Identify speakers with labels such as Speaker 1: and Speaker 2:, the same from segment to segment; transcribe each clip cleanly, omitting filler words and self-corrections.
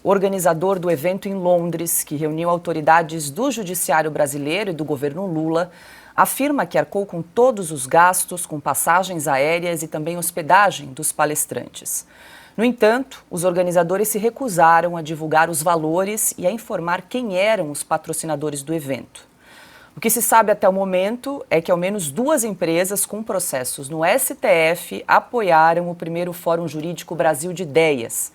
Speaker 1: organizador do evento em Londres, que reuniu autoridades do Judiciário brasileiro e do governo Lula, afirma que arcou com todos os gastos, com passagens aéreas e também hospedagem dos palestrantes. No entanto, os organizadores se recusaram a divulgar os valores e a informar quem eram os patrocinadores do evento. O que se sabe até o momento é que ao menos 2 empresas com processos no STF apoiaram o primeiro Fórum Jurídico Brasil de Ideias.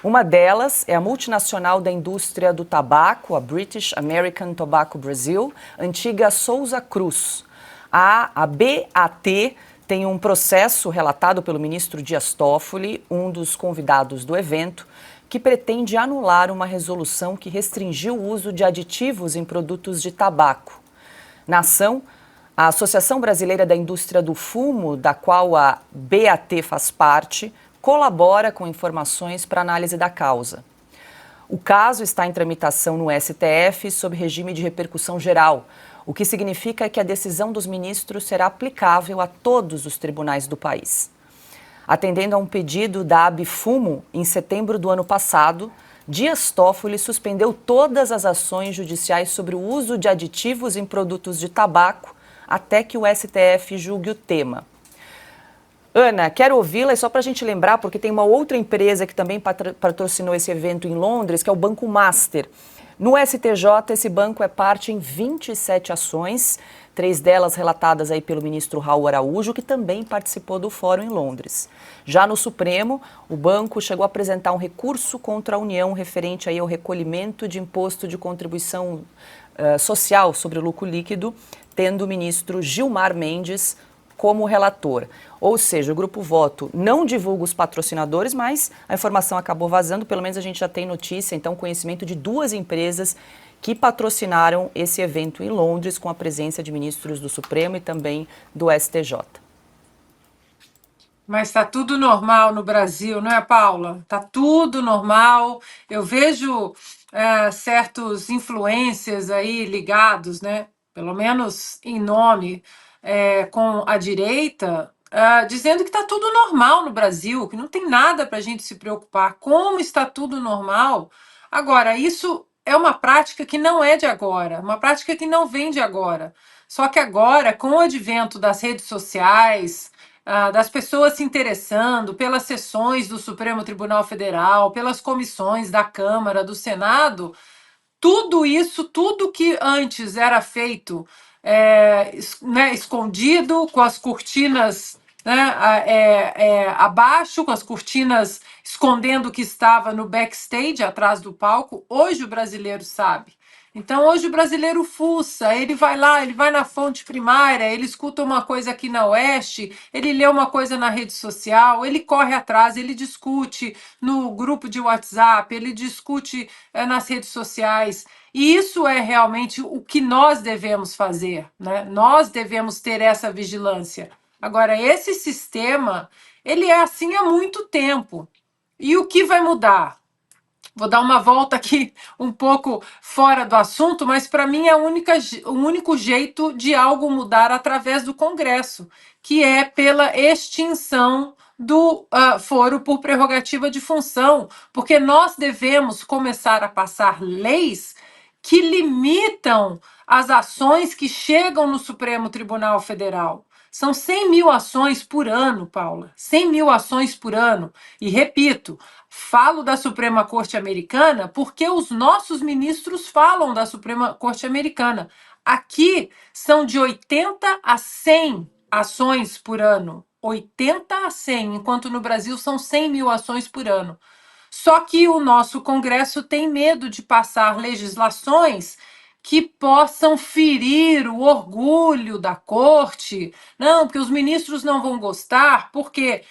Speaker 1: Uma delas é a multinacional da indústria do tabaco, a British American Tobacco Brazil, antiga Souza Cruz. A BAT tem um processo relatado pelo ministro Dias Toffoli, um dos convidados do evento, que pretende anular uma resolução que restringiu o uso de aditivos em produtos de tabaco. Na ação, a Associação Brasileira da Indústria do Fumo, da qual a BAT faz parte, colabora com informações para análise da causa. O caso está em tramitação no STF sob regime de repercussão geral, o que significa que a decisão dos ministros será aplicável a todos os tribunais do país. Atendendo a um pedido da Abfumo, em setembro do ano passado, Dias Toffoli suspendeu todas as ações judiciais sobre o uso de aditivos em produtos de tabaco até que o STF julgue o tema. Ana, quero ouvi-la, e só para a gente lembrar, porque tem uma outra empresa que também patrocinou esse evento em Londres, que é o Banco Master. No STJ, esse banco é parte em 27 ações, 3 delas relatadas aí pelo ministro Raul Araújo, que também participou do fórum em Londres. Já no Supremo, o banco chegou a apresentar um recurso contra a União referente aí ao recolhimento de imposto de contribuição social sobre o lucro líquido, tendo o ministro Gilmar Mendes como relator. Ou seja, o Grupo Voto não divulga os patrocinadores, mas a informação acabou vazando, pelo menos a gente já tem notícia, então, conhecimento de 2 empresas que patrocinaram esse evento em Londres, com a presença de ministros do Supremo e também do STJ.
Speaker 2: Mas está tudo normal no Brasil, não é, Paula? Está tudo normal. Eu vejo certos influências aí ligados, né? Pelo menos em nome, com a direita, dizendo que está tudo normal no Brasil, que não tem nada para a gente se preocupar. Como está tudo normal? Agora, isso é uma prática que não é de agora, uma prática que não vem de agora. Só que agora, com o advento das redes sociais, das pessoas se interessando pelas sessões do Supremo Tribunal Federal, pelas comissões da Câmara, do Senado, tudo isso, tudo que antes era feito escondido, com as cortinas, né, abaixo, com as cortinas escondendo o que estava no backstage, atrás do palco, hoje o brasileiro sabe. Então, hoje o brasileiro fuça, ele vai lá, ele vai na fonte primária, ele escuta uma coisa aqui na Oeste, ele lê uma coisa na rede social, ele corre atrás, ele discute no grupo de WhatsApp, ele discute nas redes sociais. E isso é realmente o que nós devemos fazer, né? Nós devemos ter essa vigilância. Agora, esse sistema, ele é assim há muito tempo. E o que vai mudar? Vou dar uma volta aqui um pouco fora do assunto, mas para mim é o único jeito de algo mudar através do Congresso, que é pela extinção do foro por prerrogativa de função, porque nós devemos começar a passar leis que limitam as ações que chegam no Supremo Tribunal Federal. São 100 mil ações por ano, Paula. 100 mil ações por ano. E repito, falo da Suprema Corte Americana porque os nossos ministros falam da Suprema Corte Americana. Aqui são de 80 a 100 ações por ano. 80 a 100, enquanto no Brasil são 100 mil ações por ano. Só que o nosso Congresso tem medo de passar legislações que possam ferir o orgulho da corte. Não, porque os ministros não vão gostar, porque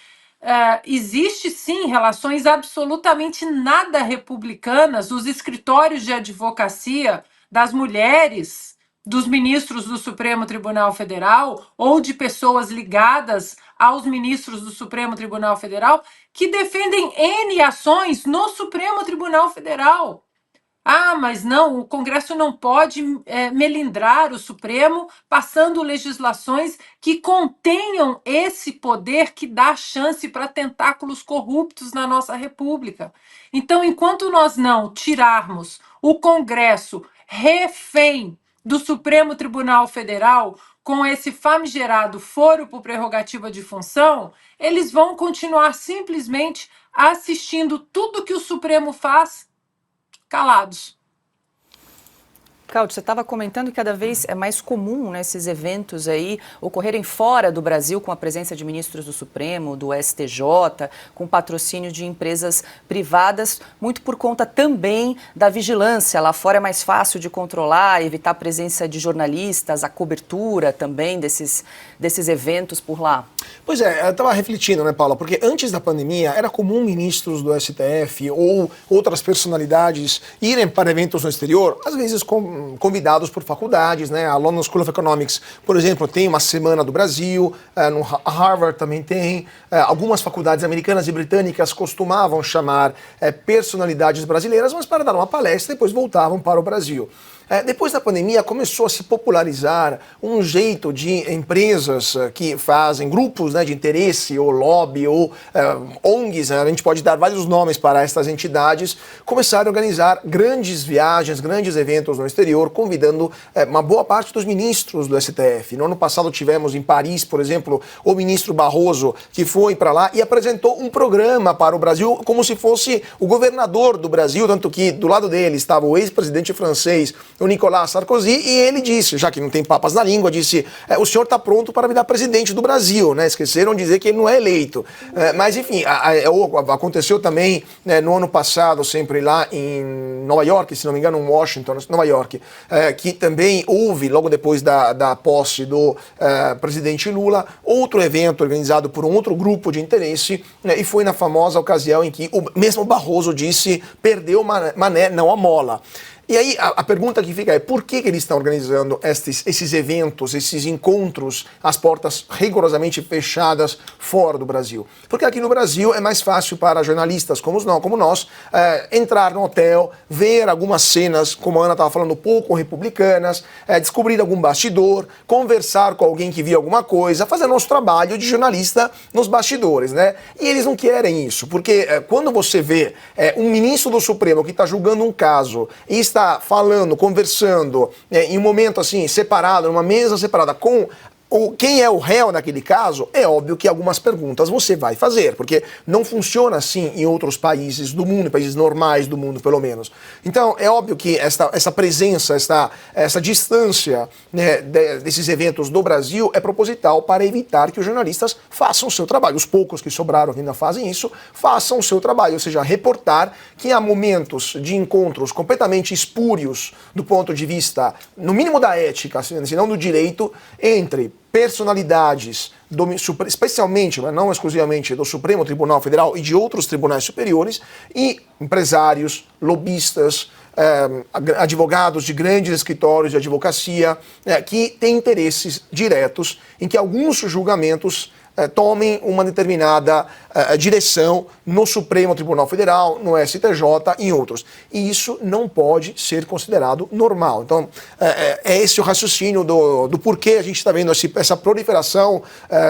Speaker 2: existe sim relações absolutamente nada republicanas, os escritórios de advocacia das mulheres, dos ministros do Supremo Tribunal Federal ou de pessoas ligadas aos ministros do Supremo Tribunal Federal que defendem N ações no Supremo Tribunal Federal. Ah, mas não, o Congresso não pode melindrar o Supremo passando legislações que contenham esse poder que dá chance para tentáculos corruptos na nossa República. Então, enquanto nós não tirarmos o Congresso refém do Supremo Tribunal Federal, com esse famigerado foro por prerrogativa de função, eles vão continuar simplesmente assistindo tudo que o Supremo faz calados.
Speaker 1: Cláudio, você estava comentando que cada vez é mais comum, né, esses eventos aí ocorrerem fora do Brasil, com a presença de ministros do Supremo, do STJ, com patrocínio de empresas privadas, muito por conta também da vigilância. Lá fora é mais fácil de controlar, evitar a presença de jornalistas, a cobertura também desses eventos por lá.
Speaker 3: Pois é, eu estava refletindo, né, Paula, porque antes da pandemia era comum ministros do STF ou outras personalidades irem para eventos no exterior, às vezes convidados por faculdades, né? A London School of Economics, por exemplo, tem uma semana do Brasil, no Harvard também tem, algumas faculdades americanas e britânicas costumavam chamar personalidades brasileiras, mas para dar uma palestra e depois voltavam para o Brasil. Depois da pandemia, começou a se popularizar um jeito de empresas que fazem grupos, né, de interesse, ou lobby, ou ONGs, a gente pode dar vários nomes para estas entidades, começaram a organizar grandes viagens, grandes eventos no exterior, convidando uma boa parte dos ministros do STF. No ano passado tivemos em Paris, por exemplo, o ministro Barroso, que foi para lá e apresentou um programa para o Brasil como se fosse o governador do Brasil, tanto que do lado dele estava o ex-presidente francês, o Nicolas Sarkozy, e ele disse, já que não tem papas na língua, disse, o senhor está pronto para virar presidente do Brasil, né? Esqueceram de dizer que ele não é eleito. Mas, enfim, aconteceu também, né, no ano passado, sempre lá em Nova York, se não me engano, em Washington, Nova York, que também houve, logo depois da posse do presidente Lula, outro evento organizado por um outro grupo de interesse, né, e foi na famosa ocasião em que o mesmo Barroso disse, perdeu mané, não a mola. E aí a pergunta que fica é por que eles estão organizando esses eventos, esses encontros, as portas rigorosamente fechadas fora do Brasil? Porque aqui no Brasil é mais fácil para jornalistas como nós entrar no hotel, ver algumas cenas, como a Ana estava falando, pouco republicanas, descobrir algum bastidor, conversar com alguém que viu alguma coisa, fazer nosso trabalho de jornalista nos bastidores, né? E eles não querem isso, porque quando você vê um ministro do Supremo que está julgando um caso e está falando, conversando, em um momento assim, separado, numa mesa separada com quem é o réu naquele caso, é óbvio que algumas perguntas você vai fazer, porque não funciona assim em outros países do mundo, países normais do mundo, pelo menos. Então, é óbvio que essa presença, essa distância, né, desses eventos do Brasil é proposital para evitar que os jornalistas façam o seu trabalho. Os poucos que sobraram que ainda fazem isso, façam o seu trabalho, ou seja, reportar que há momentos de encontros completamente espúrios do ponto de vista, no mínimo da ética, se não do direito, entre personalidades, especialmente, mas não exclusivamente, do Supremo Tribunal Federal e de outros tribunais superiores, e empresários, lobistas, advogados de grandes escritórios de advocacia, que têm interesses diretos em que alguns julgamentos tomem uma determinada direção no Supremo Tribunal Federal, no STJ e em outros. E isso não pode ser considerado normal. Então, é esse o raciocínio do porquê a gente está vendo essa proliferação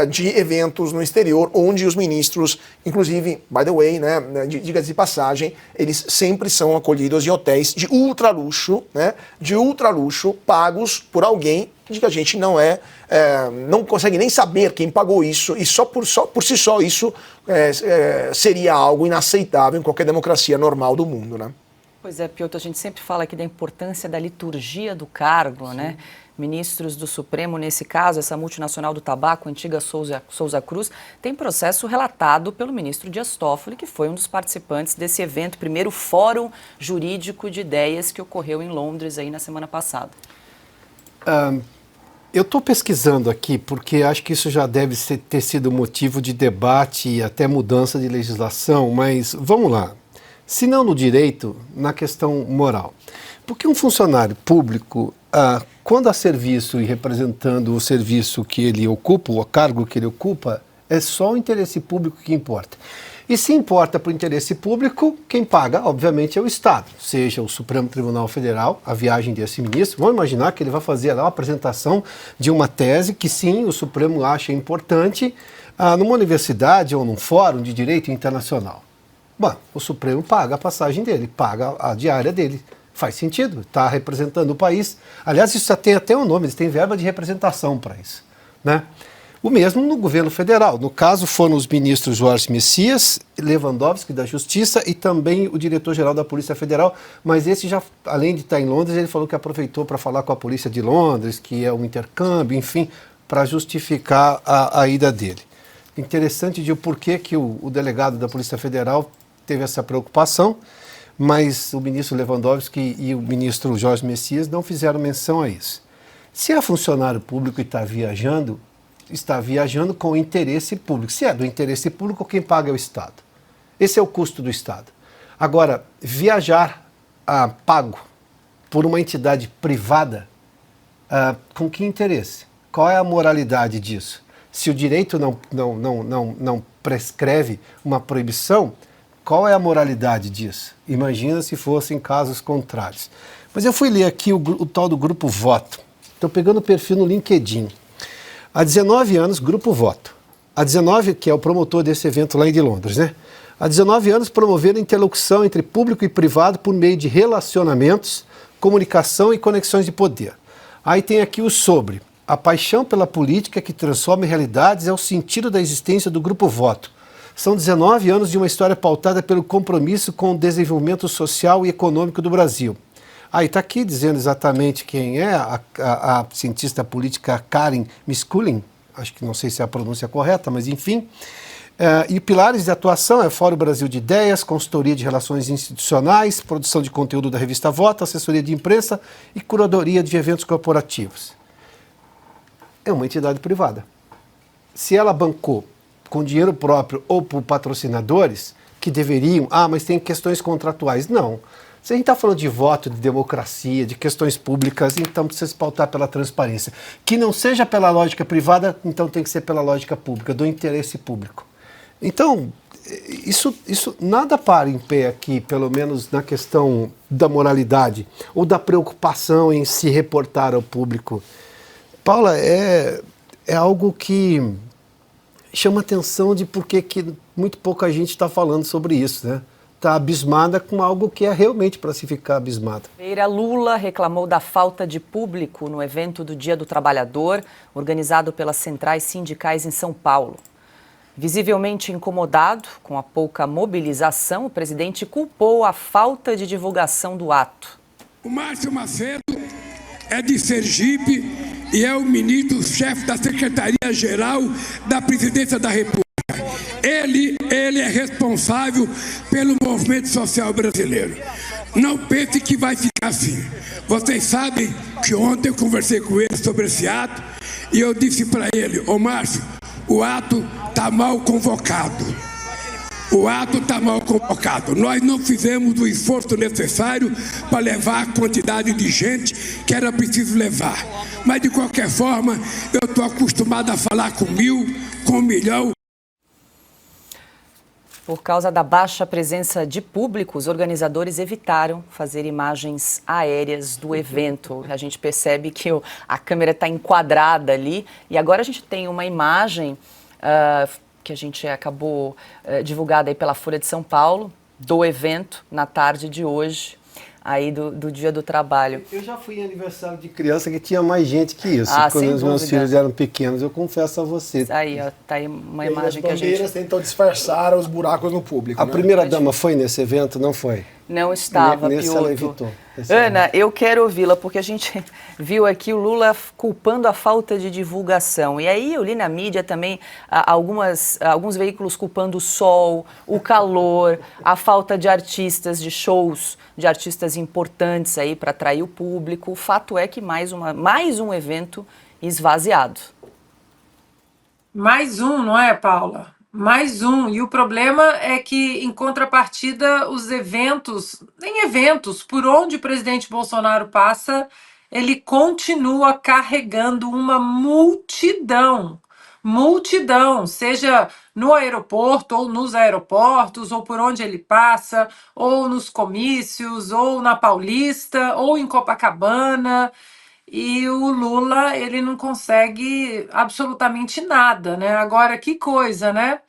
Speaker 3: de eventos no exterior, onde os ministros, inclusive, by the way, né, diga-se de passagem, eles sempre são acolhidos em hotéis de ultraluxo, né, pagos por alguém de que a gente não consegue nem saber quem pagou isso, e por si só isso seria algo inaceitável em qualquer democracia normal do mundo, né?
Speaker 1: Pois é, Piotr, a gente sempre fala aqui da importância da liturgia do cargo, sim, né? Ministros do Supremo, nesse caso, essa multinacional do tabaco, antiga Souza Cruz, tem processo relatado pelo ministro Dias Toffoli, que foi um dos participantes desse evento, primeiro Fórum Jurídico de Ideias, que ocorreu em Londres aí na semana passada.
Speaker 4: Eu estou pesquisando aqui porque acho que isso já deve ter sido motivo de debate e até mudança de legislação, mas vamos lá. Se não no direito, na questão moral. Porque um funcionário público, quando há serviço e representando o serviço que ele ocupa, o cargo que ele ocupa, é só o interesse público que importa. E se importa para o interesse público, quem paga, obviamente, é o Estado, seja o Supremo Tribunal Federal, a viagem desse ministro. Vamos imaginar que ele vai fazer lá uma apresentação de uma tese que sim, o Supremo acha importante numa universidade ou num fórum de direito internacional. Bom, o Supremo paga a passagem dele, paga a diária dele. Faz sentido, está representando o país. Aliás, isso já tem até um nome, eles têm verba de representação para isso, né? O mesmo no governo federal. No caso, foram os ministros Jorge Messias, Lewandowski, da Justiça, e também o diretor-geral da Polícia Federal. Mas esse já, além de estar em Londres, ele falou que aproveitou para falar com a Polícia de Londres, que é um intercâmbio, enfim, para justificar a ida dele. Interessante de o porquê que o delegado da Polícia Federal teve essa preocupação, mas o ministro Lewandowski e o ministro Jorge Messias não fizeram menção a isso. Se é funcionário público e está viajando com interesse público. Se é do interesse público, quem paga é o Estado. Esse é o custo do Estado. Agora, viajar pago por uma entidade privada, com que interesse? Qual é a moralidade disso? Se o direito não prescreve uma proibição, qual é a moralidade disso? Imagina se fossem casos contrários. Mas eu fui ler aqui o tal do Grupo Voto. Estou pegando o perfil no LinkedIn. Há 19 anos, Grupo Voto. Há 19, que é o promotor desse evento lá em Londres, né? Há 19 anos promovendo a interlocução entre público e privado por meio de relacionamentos, comunicação e conexões de poder. Aí tem aqui o sobre. A paixão pela política que transforma em realidades é o sentido da existência do Grupo Voto. São 19 anos de uma história pautada pelo compromisso com o desenvolvimento social e econômico do Brasil. Aí está aqui dizendo exatamente quem é a cientista política Karen Miskulin, acho que não sei se é a pronúncia correta, mas enfim. E pilares de atuação é Fórum Brasil de Ideias, consultoria de relações institucionais, produção de conteúdo da revista Voto, assessoria de imprensa e curadoria de eventos corporativos. É uma entidade privada. Se ela bancou com dinheiro próprio ou por patrocinadores que deveriam, mas tem questões contratuais. Não. Se a gente está falando de voto, de democracia, de questões públicas, então precisa se pautar pela transparência. Que não seja pela lógica privada, então tem que ser pela lógica pública, do interesse público. Então, isso nada para em pé aqui, pelo menos na questão da moralidade ou da preocupação em se reportar ao público. Paula, é algo que chama atenção de por que muito pouca gente está falando sobre isso, né? Está abismada com algo que é realmente para se ficar abismada.
Speaker 1: Lula reclamou da falta de público no evento do Dia do Trabalhador, organizado pelas centrais sindicais em São Paulo. Visivelmente incomodado com a pouca mobilização, o presidente culpou a falta de divulgação do ato.
Speaker 5: O Márcio Macedo é de Sergipe e é o ministro-chefe da Secretaria-Geral da Presidência da República. Ele é responsável pelo movimento social brasileiro. Não pense que vai ficar assim. Vocês sabem que ontem eu conversei com ele sobre esse ato e eu disse para ele: ô Márcio, o ato está mal convocado. O ato está mal convocado. Nós não fizemos o esforço necessário para levar a quantidade de gente que era preciso levar. Mas, de qualquer forma, eu estou acostumado a falar com 1.000, com 1 milhão.
Speaker 1: Por causa da baixa presença de público, os organizadores evitaram fazer imagens aéreas do evento. A gente percebe que a câmera está enquadrada ali. E agora a gente tem uma imagem que a gente acabou divulgada aí pela Folha de São Paulo, do evento na tarde de hoje, aí do Dia do Trabalho.
Speaker 4: Eu já fui em aniversário de criança que tinha mais gente que isso. Quando os meus filhos eram pequenos, eu confesso a você.
Speaker 1: Aí, ó, tá aí uma imagem que a gente...
Speaker 3: As bandeiras tentam disfarçar os buracos no público.
Speaker 4: A primeira-dama foi nesse evento, não foi?
Speaker 1: Não estava,
Speaker 4: Nesse
Speaker 1: Piotr.
Speaker 4: ela evitou.
Speaker 1: Ana, eu quero ouvi-la, porque a gente viu aqui o Lula culpando a falta de divulgação. E aí eu li na mídia também alguns veículos culpando o sol, o calor, a falta de artistas, de shows, de artistas importantes aí para atrair o público. O fato é que mais um evento esvaziado.
Speaker 2: Mais um, não é, Paula? Mais um. E o problema é que, em contrapartida, os eventos, por onde o presidente Bolsonaro passa, ele continua carregando uma multidão. multidão, seja no aeroporto, ou nos aeroportos, ou por onde ele passa, ou nos comícios, ou na Paulista, ou em Copacabana. E o Lula, ele não consegue absolutamente nada, né? Agora, que coisa, né?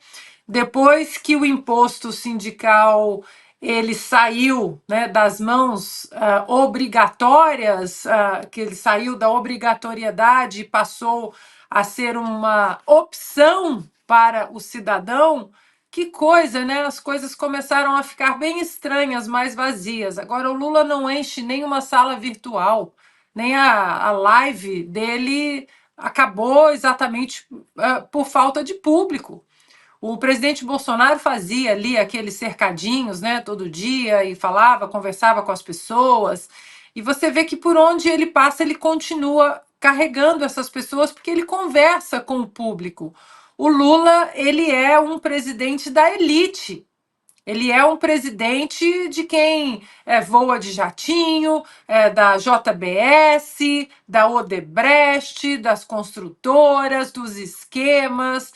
Speaker 2: Depois que o imposto sindical ele saiu, né, das mãos obrigatórias, que ele saiu da obrigatoriedade e passou a ser uma opção para o cidadão, que coisa, né? As coisas começaram a ficar bem estranhas, mais vazias. Agora o Lula não enche nenhuma sala virtual, nem a live dele acabou exatamente por falta de público. O presidente Bolsonaro fazia ali aqueles cercadinhos, né, todo dia, e falava, conversava com as pessoas. E você vê que por onde ele passa, ele continua carregando essas pessoas, porque ele conversa com o público. O Lula, ele é um presidente da elite. Ele é um presidente de quem voa de jatinho, da JBS, da Odebrecht, das construtoras, dos esquemas.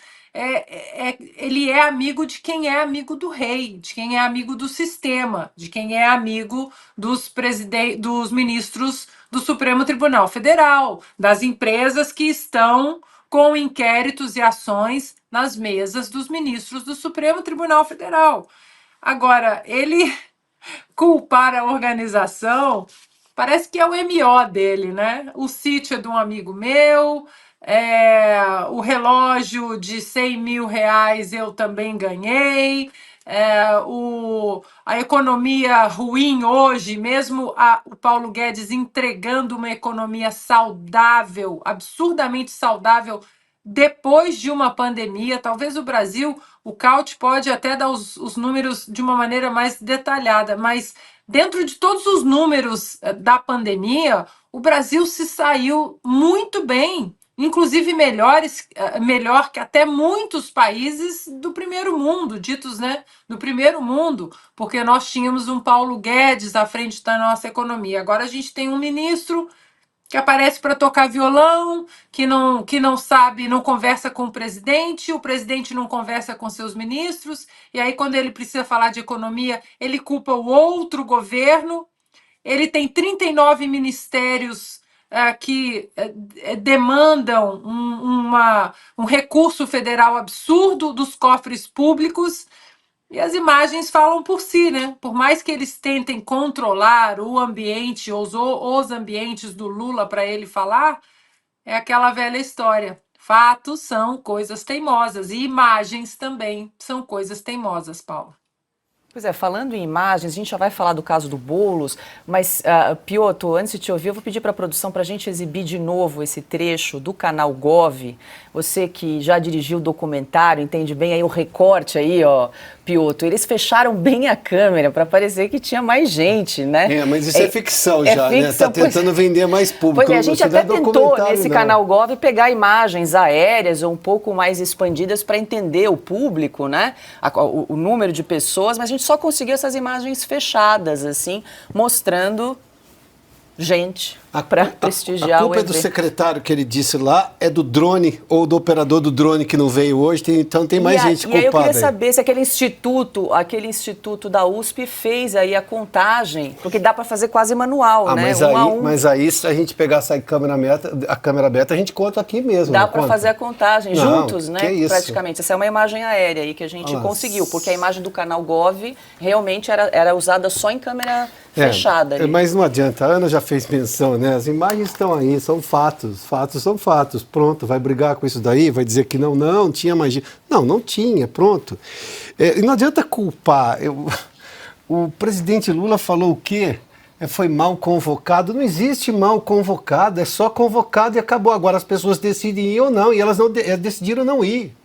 Speaker 2: Ele é amigo de quem é amigo do rei, de quem é amigo do sistema, de quem é amigo dos ministros do Supremo Tribunal Federal, das empresas que estão com inquéritos e ações nas mesas dos ministros do Supremo Tribunal Federal. Agora, ele culpar a organização parece que é o MO dele, né? O sítio é de um amigo meu, o relógio de 100 mil reais eu também ganhei, a economia ruim hoje, mesmo o Paulo Guedes entregando uma economia saudável, absurdamente saudável, depois de uma pandemia. Talvez o Brasil, o Caute pode até dar os números de uma maneira mais detalhada, mas dentro de todos os números da pandemia, o Brasil se saiu muito bem, inclusive melhor que até muitos países do primeiro mundo, ditos, né, do primeiro mundo, porque nós tínhamos um Paulo Guedes à frente da nossa economia. Agora a gente tem um ministro que aparece para tocar violão, que não sabe, não conversa com o presidente não conversa com seus ministros, e aí quando ele precisa falar de economia, ele culpa o outro governo. Ele tem 39 ministérios que demandam um recurso federal absurdo dos cofres públicos. E as imagens falam por si, né? Por mais que eles tentem controlar o ambiente, os ambientes do Lula para ele falar, é aquela velha história. Fatos são coisas teimosas e imagens também são coisas teimosas, Paula.
Speaker 1: Pois é, falando em imagens, a gente já vai falar do caso do Boulos, mas, Piotr, antes de te ouvir, eu vou pedir para a produção para a gente exibir de novo esse trecho do canal Gov. Você que já dirigiu o documentário, entende bem aí o recorte aí, ó, Piotr. Eles fecharam bem a câmera para parecer que tinha mais gente, né?
Speaker 4: Mas isso é ficção já, ficção, né? Tá tentando vender mais público.
Speaker 1: Pois é, a gente até tentou nesse canal Gov pegar imagens aéreas ou um pouco mais expandidas para entender o público, né? O número de pessoas, mas a gente só conseguiu essas imagens fechadas, assim, mostrando gente para prestigiar o evento.
Speaker 4: A culpa é do secretário que ele disse lá, é do drone ou do operador do drone que não veio hoje, então tem mais gente culpada.
Speaker 1: E aí eu queria saber se aquele instituto da USP fez aí a contagem, porque dá para fazer quase manual, né?
Speaker 4: Mas aí se a gente pegar a câmera aberta, a gente conta aqui mesmo.
Speaker 1: Dá para fazer a contagem juntos, né?
Speaker 4: Que isso?
Speaker 1: Praticamente. Essa é uma imagem aérea aí que a gente conseguiu, porque a imagem do canal Gov realmente era usada só em câmera fechada. Ali.
Speaker 4: Mas não adianta, a Ana já fez menção, né? As imagens estão aí, são fatos. Fatos são fatos. Pronto, vai brigar com isso daí? Vai dizer que não tinha magia. Não tinha, pronto. E não adianta culpar. O presidente Lula falou o quê? Foi mal convocado. Não existe mal convocado, é só convocado e acabou. Agora as pessoas decidem ir ou não, e elas decidiram não ir.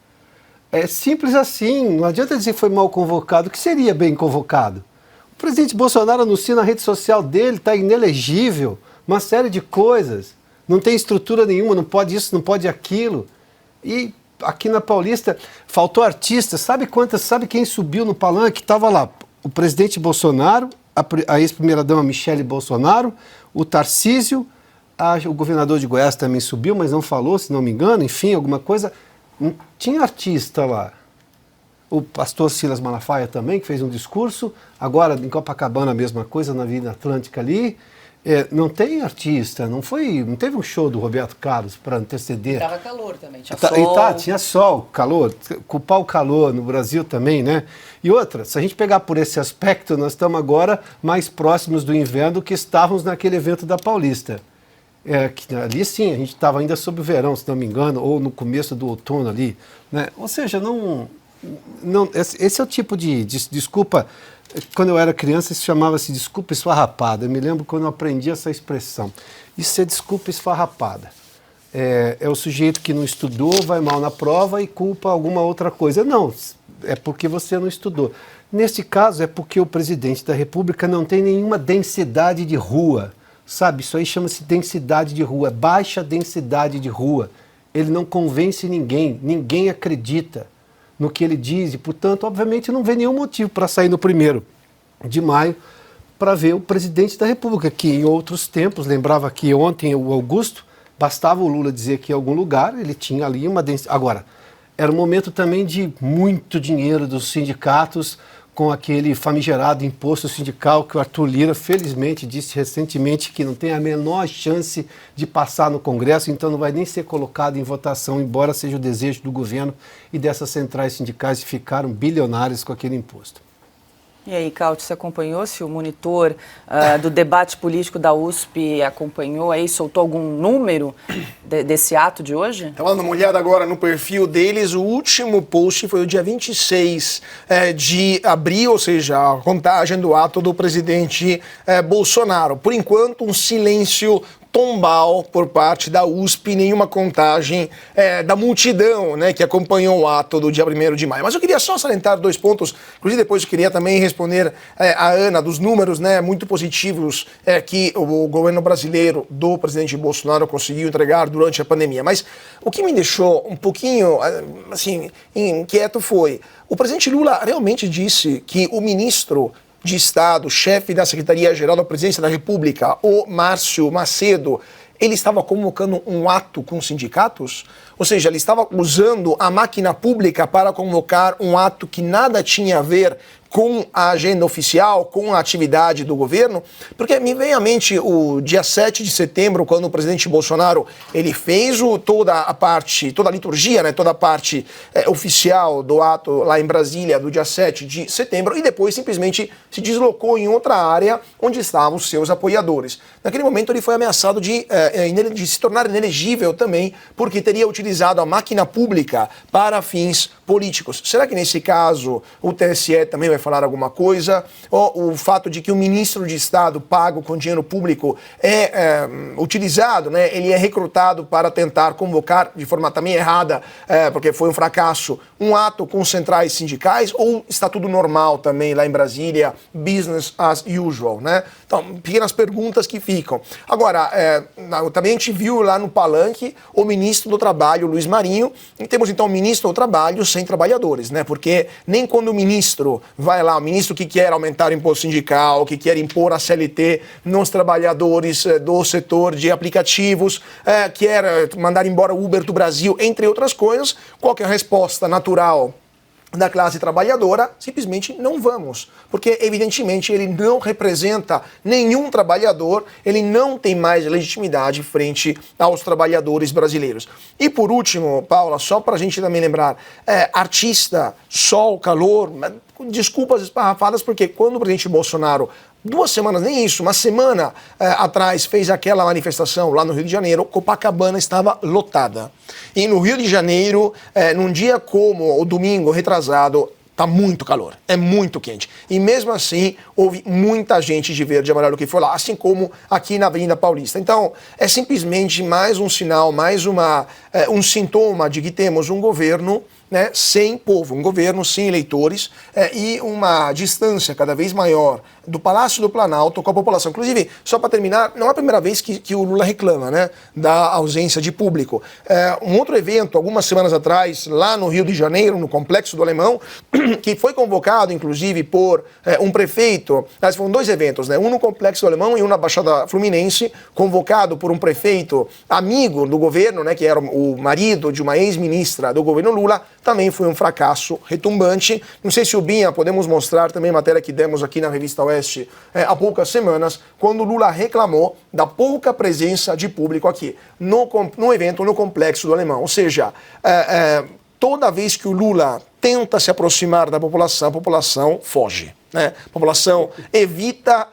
Speaker 4: É simples assim, não adianta dizer que foi mal convocado. O que seria bem convocado? O presidente Bolsonaro anuncia na rede social dele, está inelegível, uma série de coisas, não tem estrutura nenhuma, não pode isso, não pode aquilo. E aqui na Paulista faltou artista, sabe quem subiu no palanque? Estava lá o presidente Bolsonaro, a ex-primeira-dama Michele Bolsonaro, o Tarcísio, o governador de Goiás também subiu, mas não falou, se não me engano, enfim, alguma coisa. Não tinha artista lá. O pastor Silas Malafaia também, que fez um discurso. Agora, em Copacabana, a mesma coisa, na Avenida Atlântica ali. Não tem artista, não teve um show do Roberto Carlos para anteceder.
Speaker 1: Tava calor também, tinha sol.
Speaker 4: Tinha sol, calor. Culpar o calor no Brasil também, né? E outra, se a gente pegar por esse aspecto, nós estamos agora mais próximos do inverno do que estávamos naquele evento da Paulista. Que ali sim, a gente estava ainda sob o verão, se não me engano, ou no começo do outono ali, né? Ou seja, esse é o tipo de desculpa. Quando eu era criança, isso chamava-se desculpa esfarrapada. Eu me lembro quando eu aprendi essa expressão. Isso é desculpa esfarrapada. É o sujeito que não estudou, vai mal na prova e culpa alguma outra coisa. Não, é porque você não estudou. Neste caso, é porque o presidente da República não tem nenhuma densidade de rua. Sabe, isso aí chama-se densidade de rua, baixa densidade de rua. Ele não convence ninguém, ninguém acredita no que ele diz e, portanto, obviamente não vê nenhum motivo para sair no 1º de maio para ver o presidente da República, que em outros tempos, lembrava aqui ontem o Augusto, bastava o Lula dizer que em algum lugar ele tinha ali uma densidade. Agora, era um momento também de muito dinheiro dos sindicatos, com aquele famigerado imposto sindical que o Arthur Lira, felizmente, disse recentemente que não tem a menor chance de passar no Congresso, então não vai nem ser colocado em votação, embora seja o desejo do governo e dessas centrais sindicais que ficaram bilionárias com aquele imposto.
Speaker 1: E aí, Caute, você acompanhou? Se o monitor do debate político da USP acompanhou aí, soltou algum número desse ato de hoje?
Speaker 3: Estava dando uma olhada agora no perfil deles. O último post foi o dia 26 de abril, ou seja, a contagem do ato do presidente Bolsonaro. Por enquanto, um silêncio tombal por parte da USP, nenhuma contagem da multidão, né, que acompanhou o ato do dia 1º de maio. Mas eu queria só salientar 2 pontos, inclusive depois eu queria também responder a Ana dos números, né, muito positivos que o governo brasileiro do presidente Bolsonaro conseguiu entregar durante a pandemia. Mas o que me deixou um pouquinho assim, inquieto foi, o presidente Lula realmente disse que o ministro de Estado, chefe da Secretaria-Geral da Presidência da República, o Márcio Macedo, ele estava convocando um ato com sindicatos? Ou seja, ele estava usando a máquina pública para convocar um ato que nada tinha a ver com a agenda oficial, com a atividade do governo, porque me vem à mente o dia 7 de setembro, quando o presidente Bolsonaro ele fez toda a liturgia, né, toda a parte oficial do ato lá em Brasília, do dia 7 de setembro, e depois simplesmente se deslocou em outra área onde estavam os seus apoiadores. Naquele momento ele foi ameaçado de se tornar inelegível também, porque teria utilizado a máquina pública para fins políticos. Será que nesse caso o TSE também vai falar alguma coisa? Ou o fato de que o ministro de Estado pago com dinheiro público é utilizado, né? Ele é recrutado para tentar convocar de forma também errada, porque foi um fracasso, um ato com centrais sindicais, ou está tudo normal também lá em Brasília, business as usual, né? Então, pequenas perguntas que ficam. Agora, também a gente viu lá no palanque o ministro do Trabalho, Luiz Marinho, e temos então o ministro do Trabalho sem trabalhadores, né? Porque nem quando o ministro vai lá, o ministro que quer aumentar o imposto sindical, que quer impor a CLT nos trabalhadores do setor de aplicativos, quer mandar embora o Uber do Brasil, entre outras coisas, qual que é a resposta natural da classe trabalhadora? Simplesmente não vamos, porque evidentemente ele não representa nenhum trabalhador, ele não tem mais legitimidade frente aos trabalhadores brasileiros. E por último, Paula, só para a gente também lembrar, artista, sol, calor, desculpas esparrafadas, porque quando o presidente Bolsonaro 2 semanas, nem isso, uma semana atrás fez aquela manifestação lá no Rio de Janeiro, Copacabana estava lotada. E no Rio de Janeiro, num dia como o domingo retrasado, está muito calor, é muito quente. E mesmo assim, houve muita gente de verde e amarelo que foi lá, assim como aqui na Avenida Paulista. Então, é simplesmente mais um sinal, mais um sintoma de que temos um governo né, sem povo, um governo sem eleitores e uma distância cada vez maior do Palácio do Planalto com a população. Inclusive, só para terminar, não é a primeira vez que o Lula reclama, né, da ausência de público. Um outro evento, algumas semanas atrás, lá no Rio de Janeiro, no Complexo do Alemão, que foi convocado, inclusive, por um prefeito, mas foram dois eventos, né, um no Complexo do Alemão e um na Baixada Fluminense, convocado por um prefeito amigo do governo, né, que era o marido de uma ex-ministra do governo Lula, também foi um fracasso retumbante. Não sei se o Binha, podemos mostrar também a matéria que demos aqui na Revista Oeste há poucas semanas, quando o Lula reclamou da pouca presença de público aqui, no evento no Complexo do Alemão. Ou seja, toda vez que o Lula tenta se aproximar da população, a população foge. Né? A população evita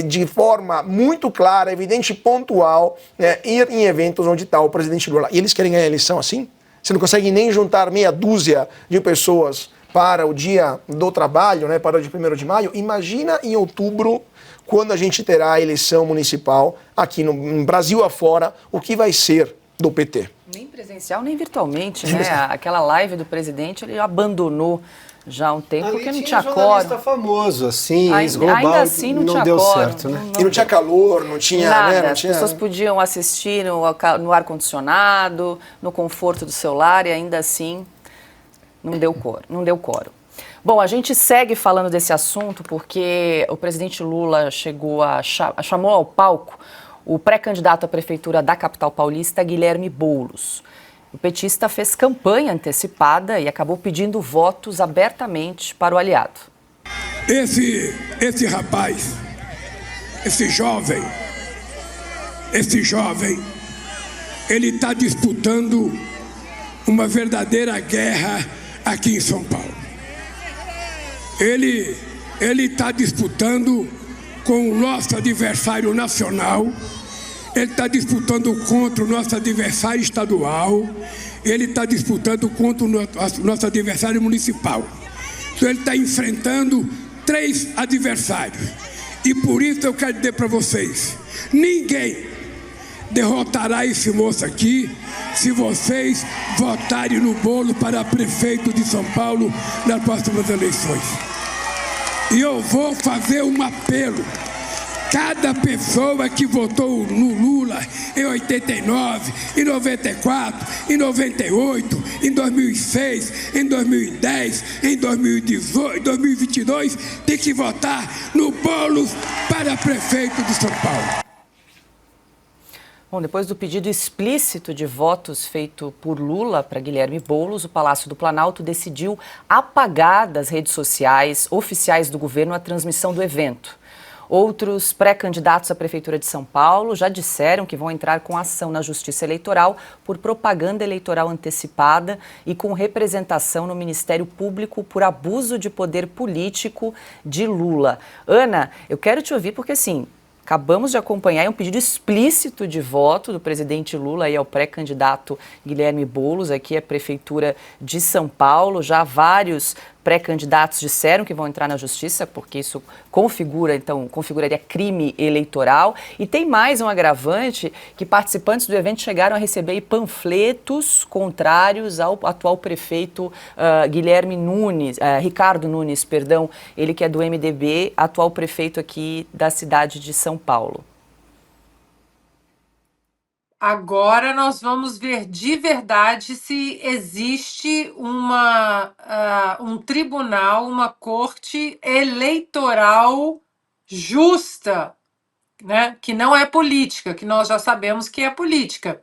Speaker 3: de forma muito clara, evidente e pontual, ir em eventos onde está o presidente Lula. E eles querem ganhar a eleição assim? Você não consegue nem juntar meia dúzia de pessoas para o dia do trabalho, né, para o dia 1º de maio. Imagina em outubro, quando a gente terá a eleição municipal aqui no Brasil afora, o que vai ser do PT.
Speaker 1: Nem presencial, nem virtualmente, né? Aquela live do presidente, ele abandonou já há um tempo, porque não tinha quórum.
Speaker 4: Famoso, assim,
Speaker 1: Ainda assim não tinha
Speaker 4: deu
Speaker 1: quórum,
Speaker 4: certo, né?
Speaker 3: E não tinha calor, não tinha...
Speaker 1: Nada,
Speaker 3: né,
Speaker 1: as pessoas podiam assistir no ar-condicionado, no conforto do celular, e ainda assim não deu quórum. Bom, a gente segue falando desse assunto porque o presidente Lula chamou ao palco o pré-candidato à prefeitura da capital paulista, Guilherme Boulos. O petista fez campanha antecipada e acabou pedindo votos abertamente para o aliado.
Speaker 5: Esse rapaz, esse jovem, ele está disputando uma verdadeira guerra aqui em São Paulo. Ele está disputando com o nosso adversário nacional, ele está disputando contra o nosso adversário estadual, ele está disputando contra o nosso adversário municipal. Então ele está enfrentando 3 adversários. E por isso eu quero dizer para vocês, ninguém derrotará esse moço aqui se vocês votarem no bolo para prefeito de São Paulo nas próximas eleições. E eu vou fazer um apelo. Cada pessoa que votou no Lula em 89, em 94, em 98, em 2006, em 2010, em 2018, 2022, tem que votar no Boulos para prefeito de São Paulo.
Speaker 1: Bom, depois do pedido explícito de votos feito por Lula para Guilherme Boulos, o Palácio do Planalto decidiu apagar das redes sociais oficiais do governo a transmissão do evento. Outros pré-candidatos à Prefeitura de São Paulo já disseram que vão entrar com ação na Justiça Eleitoral por propaganda eleitoral antecipada e com representação no Ministério Público por abuso de poder político de Lula. Ana, eu quero te ouvir porque, assim, acabamos de acompanhar um pedido explícito de voto do presidente Lula e ao pré-candidato Guilherme Boulos aqui à Prefeitura de São Paulo. Já vários pré-candidatos disseram que vão entrar na justiça, porque isso configuraria crime eleitoral. E tem mais um agravante, que participantes do evento chegaram a receber panfletos contrários ao atual prefeito Ricardo Nunes, ele que é do MDB, atual prefeito aqui da cidade de São Paulo.
Speaker 2: Agora nós vamos ver de verdade se existe um tribunal, uma corte eleitoral justa, né? Que não é política, que nós já sabemos que é política.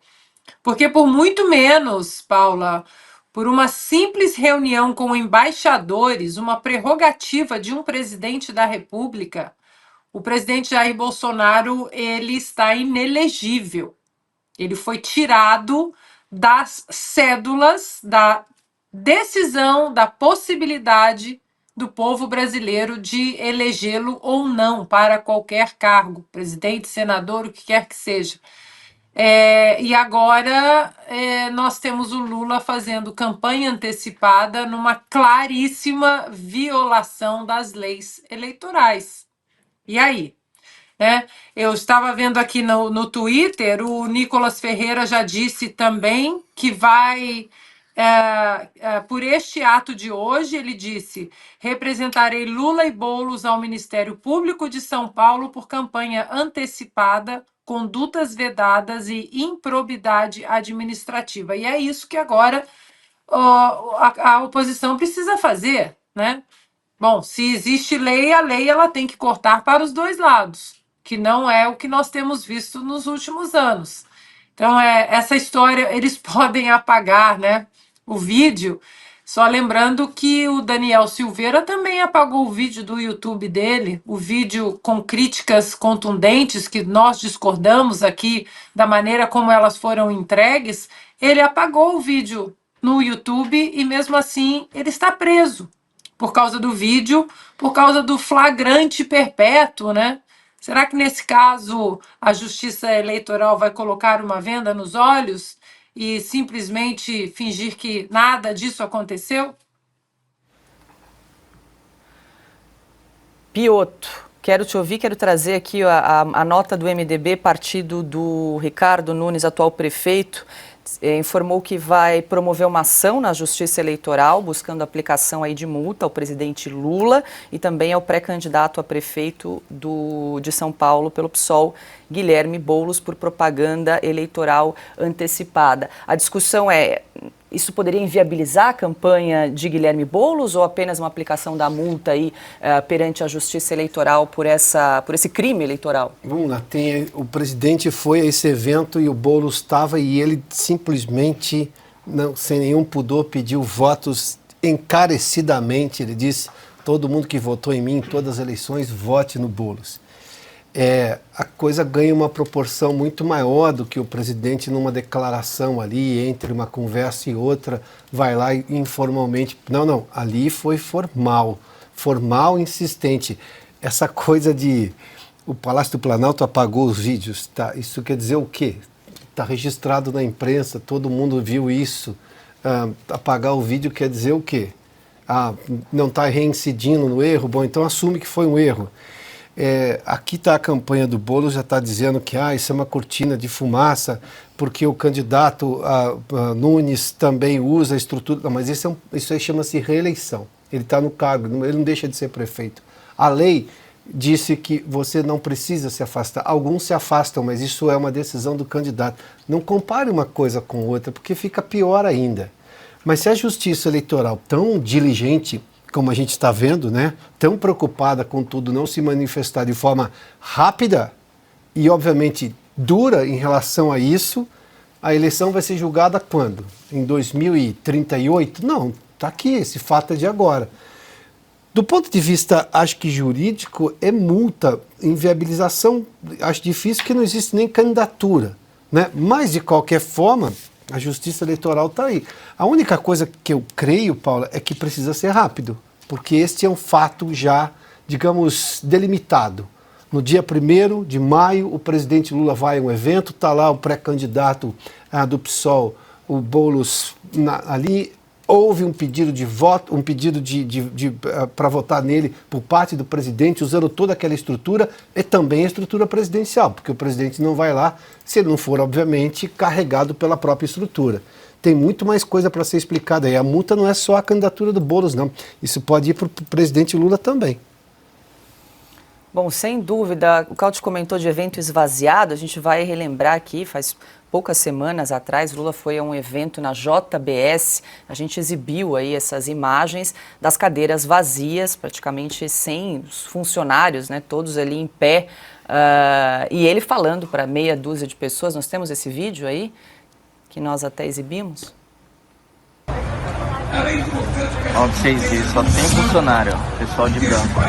Speaker 2: Porque por muito menos, Paula, por uma simples reunião com embaixadores, uma prerrogativa de um presidente da República, o presidente Jair Bolsonaro, ele está inelegível. Ele foi tirado das cédulas da decisão, da possibilidade do povo brasileiro de elegê-lo ou não para qualquer cargo, presidente, senador, o que quer que seja. E agora nós temos o Lula fazendo campanha antecipada numa claríssima violação das leis eleitorais. E aí? Eu estava vendo aqui no Twitter, o Nicolas Ferreira já disse também que vai por este ato de hoje, ele disse: representarei Lula e Boulos ao Ministério Público de São Paulo por campanha antecipada, condutas vedadas e improbidade administrativa. E é isso que agora a oposição precisa fazer, né? Bom, se existe lei, a lei ela tem que cortar para os dois lados, que não é o que nós temos visto nos últimos anos. Então, essa história, eles podem apagar, né, o vídeo, só lembrando que o Daniel Silveira também apagou o vídeo do YouTube dele, o vídeo com críticas contundentes, que nós discordamos aqui da maneira como elas foram entregues, ele apagou o vídeo no YouTube e, mesmo assim, ele está preso por causa do vídeo, por causa do flagrante perpétuo, né? Será que, nesse caso, a Justiça Eleitoral vai colocar uma venda nos olhos e simplesmente fingir que nada disso aconteceu?
Speaker 1: Piotr, quero te ouvir, quero trazer aqui a nota do MDB, partido do Ricardo Nunes, atual prefeito, informou que vai promover uma ação na Justiça Eleitoral, buscando aplicação aí de multa ao presidente Lula e também ao pré-candidato a prefeito de São Paulo pelo PSOL, Guilherme Boulos, por propaganda eleitoral antecipada. A discussão é: isso poderia inviabilizar a campanha de Guilherme Boulos ou apenas uma aplicação da multa aí, perante a Justiça Eleitoral por esse crime eleitoral? Vamos lá,
Speaker 4: o presidente foi a esse evento e o Boulos estava e ele simplesmente, não, sem nenhum pudor, pediu votos encarecidamente. Ele disse: todo mundo que votou em mim em todas as eleições, vote no Boulos. A coisa ganha uma proporção muito maior do que o presidente, numa declaração ali, entre uma conversa e outra, vai lá e informalmente... Não, ali foi formal, insistente. Essa coisa de o Palácio do Planalto apagou os vídeos, tá? Isso quer dizer o quê? Está registrado na imprensa, todo mundo viu isso. Apagar o vídeo quer dizer o quê? Não está reincidindo no erro? Bom, então assume que foi um erro. Aqui está a campanha do Boulos, já está dizendo que isso é uma cortina de fumaça, porque o candidato Nunes também usa a estrutura. Não, mas isso aí chama-se reeleição. Ele está no cargo, ele não deixa de ser prefeito. A lei disse que você não precisa se afastar. Alguns se afastam, mas isso é uma decisão do candidato. Não compare uma coisa com outra, porque fica pior ainda. Mas se a Justiça Eleitoral, tão diligente como a gente está vendo, né, tão preocupada com tudo, não se manifestar de forma rápida e, obviamente, dura em relação a isso, a eleição vai ser julgada quando? Em 2038? Não, está aqui, esse fato é de agora. Do ponto de vista, acho que jurídico, é multa, inviabilização, acho difícil, porque não existe nem candidatura, né? Mas, de qualquer forma, a Justiça Eleitoral está aí. A única coisa que eu creio, Paula, é que precisa ser rápido, porque este é um fato já, digamos, delimitado. No dia 1º de maio, o presidente Lula vai a um evento, está lá o pré-candidato do PSOL, o Boulos, ali. Houve um pedido de voto, um pedido para votar nele por parte do presidente, usando toda aquela estrutura, e também a estrutura presidencial, porque o presidente não vai lá se ele não for, obviamente, carregado pela própria estrutura. Tem muito mais coisa para ser explicada aí. A multa não é só a candidatura do Boulos, não. Isso pode ir para o presidente Lula também.
Speaker 1: Bom, sem dúvida, o Cauti comentou de evento esvaziado, a gente vai relembrar aqui, faz poucas semanas atrás, Lula foi a um evento na JBS, a gente exibiu aí essas imagens das cadeiras vazias, praticamente sem os funcionários, né, todos ali em pé, e ele falando para meia dúzia de pessoas. Nós temos esse vídeo aí, que nós até exibimos.
Speaker 6: Ó, vocês viram, só tem funcionário, ó, pessoal de branco.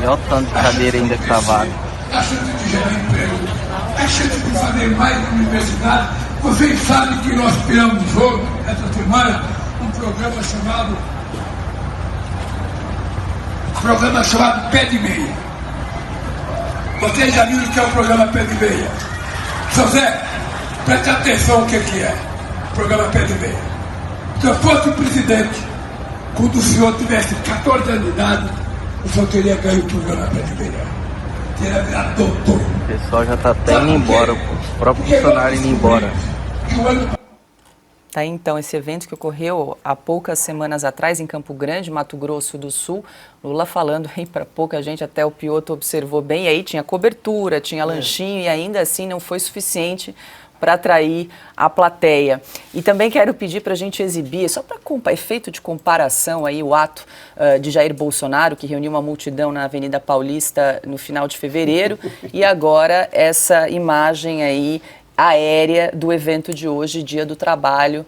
Speaker 6: E olha o tanto de cadeira ainda que tá vaga.
Speaker 5: É chance de fazer mais na universidade. Vocês sabem que nós criamos hoje, essa semana, um programa chamado Pé de Meia. Vocês já viram o que é o programa Pé de Meia? José, preste atenção o que é o programa Pé de Meia. Se eu fosse o presidente, quando o senhor tivesse 14 anos de idade, o senhor teria ganho o programa Pé de Meia. Teria virado doutor.
Speaker 6: O pessoal já está até indo embora, os próprios funcionários indo embora.
Speaker 1: Tá aí, então, esse evento que ocorreu há poucas semanas atrás em Campo Grande, Mato Grosso do Sul. Lula falando aí para pouca gente, até o Piotr observou bem, e aí tinha cobertura, tinha lanchinho, e ainda assim não foi suficiente para atrair a plateia. E também quero pedir para a gente exibir, só para efeito de comparação, aí, o ato de Jair Bolsonaro, que reuniu uma multidão na Avenida Paulista no final de fevereiro, e agora essa imagem aí aérea do evento de hoje, Dia do Trabalho,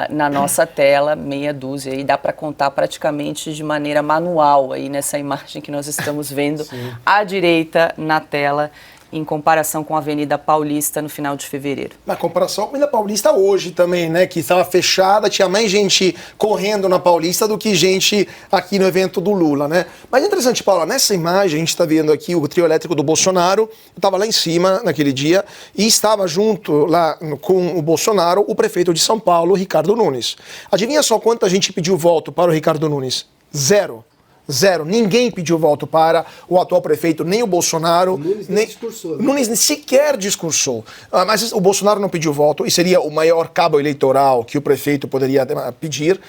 Speaker 1: na nossa tela, meia dúzia, e dá para contar praticamente de maneira manual aí nessa imagem que nós estamos vendo à direita na tela, em comparação com a Avenida Paulista no final de fevereiro.
Speaker 3: Na comparação com a Avenida Paulista hoje também, né, que estava fechada, tinha mais gente correndo na Paulista do que gente aqui no evento do Lula, né? Mas é interessante, Paula, nessa imagem a gente está vendo aqui o trio elétrico do Bolsonaro, estava lá em cima naquele dia e estava junto lá com o Bolsonaro o prefeito de São Paulo, Ricardo Nunes. Adivinha só quanta gente pediu voto para o Ricardo Nunes? Zero. Zero. Ninguém pediu voto para o atual prefeito, nem o Bolsonaro.
Speaker 4: Nunes nem discursou. Né?
Speaker 3: Nunes sequer discursou. Mas o Bolsonaro não pediu voto e seria o maior cabo eleitoral que o prefeito poderia pedir.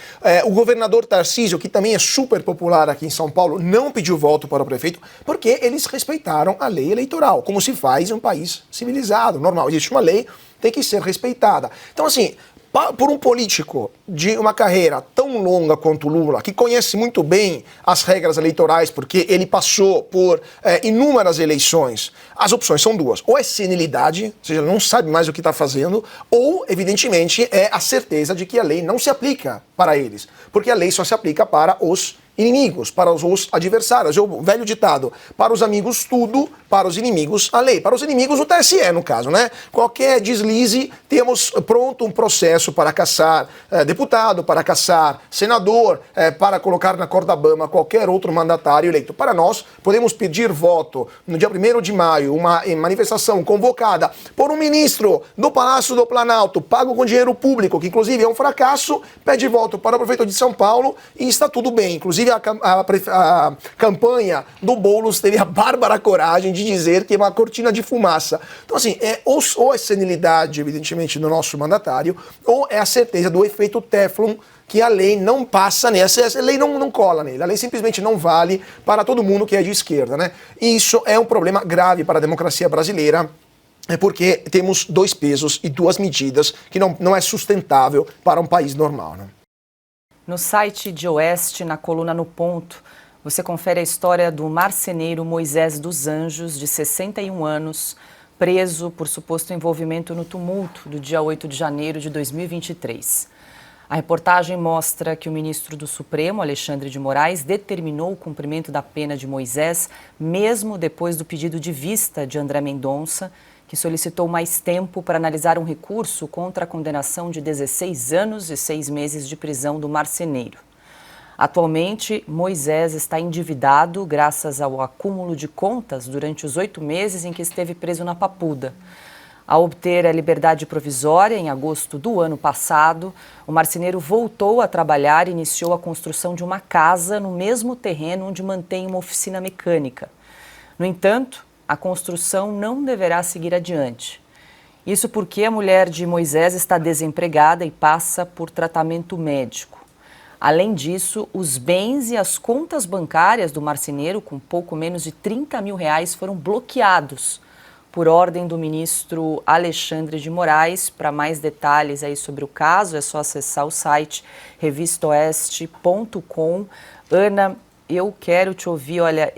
Speaker 3: O governador Tarcísio, que também é super popular aqui em São Paulo, não pediu voto para o prefeito porque eles respeitaram a lei eleitoral, como se faz em um país civilizado, normal. Existe uma lei, tem que ser respeitada. Então, assim, por um político de uma carreira tão longa quanto o Lula, que conhece muito bem as regras eleitorais, porque ele passou por inúmeras eleições, as opções são duas. Ou é senilidade, ou seja, não sabe mais o que está fazendo, ou, evidentemente, é a certeza de que a lei não se aplica para eles, porque a lei só se aplica para os inimigos, para os adversários. O velho ditado, para os amigos tudo, para os inimigos a lei. Para os inimigos o TSE, no caso, né? Qualquer deslize, temos pronto um processo para caçar deputado, para caçar senador, para colocar na corda bamba qualquer outro mandatário eleito. Para nós, podemos pedir voto no dia 1º de maio, uma manifestação convocada por um ministro do Palácio do Planalto, pago com dinheiro público, que inclusive é um fracasso, pede voto para o prefeito de São Paulo e está tudo bem. Inclusive a campanha do Boulos teve a bárbara coragem de dizer que é uma cortina de fumaça. Então, assim, ou é senilidade, evidentemente, do nosso mandatário, ou é a certeza do efeito Teflon, que a lei não passa nessa, a lei não cola nele, a lei simplesmente não vale para todo mundo que é de esquerda, né? E isso é um problema grave para a democracia brasileira, porque temos dois pesos e duas medidas que não é sustentável para um país normal, né?
Speaker 1: No site de Oeste, na coluna No Ponto, você confere a história do marceneiro Moisés dos Anjos, de 61 anos, preso por suposto envolvimento no tumulto do dia 8 de janeiro de 2023. A reportagem mostra que o ministro do Supremo, Alexandre de Moraes, determinou o cumprimento da pena de Moisés, mesmo depois do pedido de vista de André Mendonça, que solicitou mais tempo para analisar um recurso contra a condenação de 16 anos e 6 meses de prisão do marceneiro. Atualmente, Moisés está endividado graças ao acúmulo de contas durante os 8 meses em que esteve preso na Papuda. Ao obter a liberdade provisória, em agosto do ano passado, o marceneiro voltou a trabalhar e iniciou a construção de uma casa no mesmo terreno onde mantém uma oficina mecânica. No entanto, a construção não deverá seguir adiante. Isso porque a mulher de Moisés está desempregada e passa por tratamento médico. Além disso, os bens e as contas bancárias do marceneiro, com pouco menos de R$30 mil, foram bloqueados por ordem do ministro Alexandre de Moraes. Para mais detalhes aí sobre o caso, é só acessar o site revistaoeste.com. Ana, eu quero te ouvir, olha,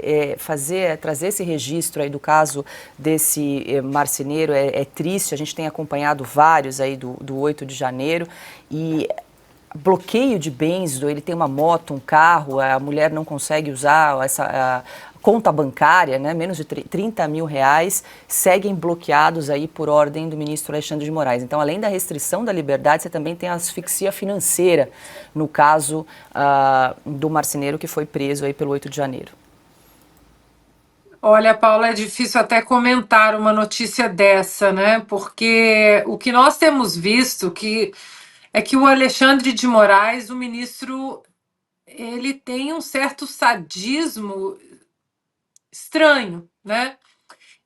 Speaker 1: trazer esse registro aí do caso desse marceneiro é triste, a gente tem acompanhado vários aí do 8 de janeiro e bloqueio de bens, ele tem uma moto, um carro, a mulher não consegue usar essa conta bancária, né, menos de R$30 mil, seguem bloqueados aí por ordem do ministro Alexandre de Moraes. Então, além da restrição da liberdade, você também tem a asfixia financeira, no caso do marceneiro que foi preso aí pelo 8 de janeiro.
Speaker 2: Olha, Paula, é difícil até comentar uma notícia dessa, né? Porque o que nós temos visto é que o Alexandre de Moraes, o ministro, ele tem um certo sadismo estranho, né?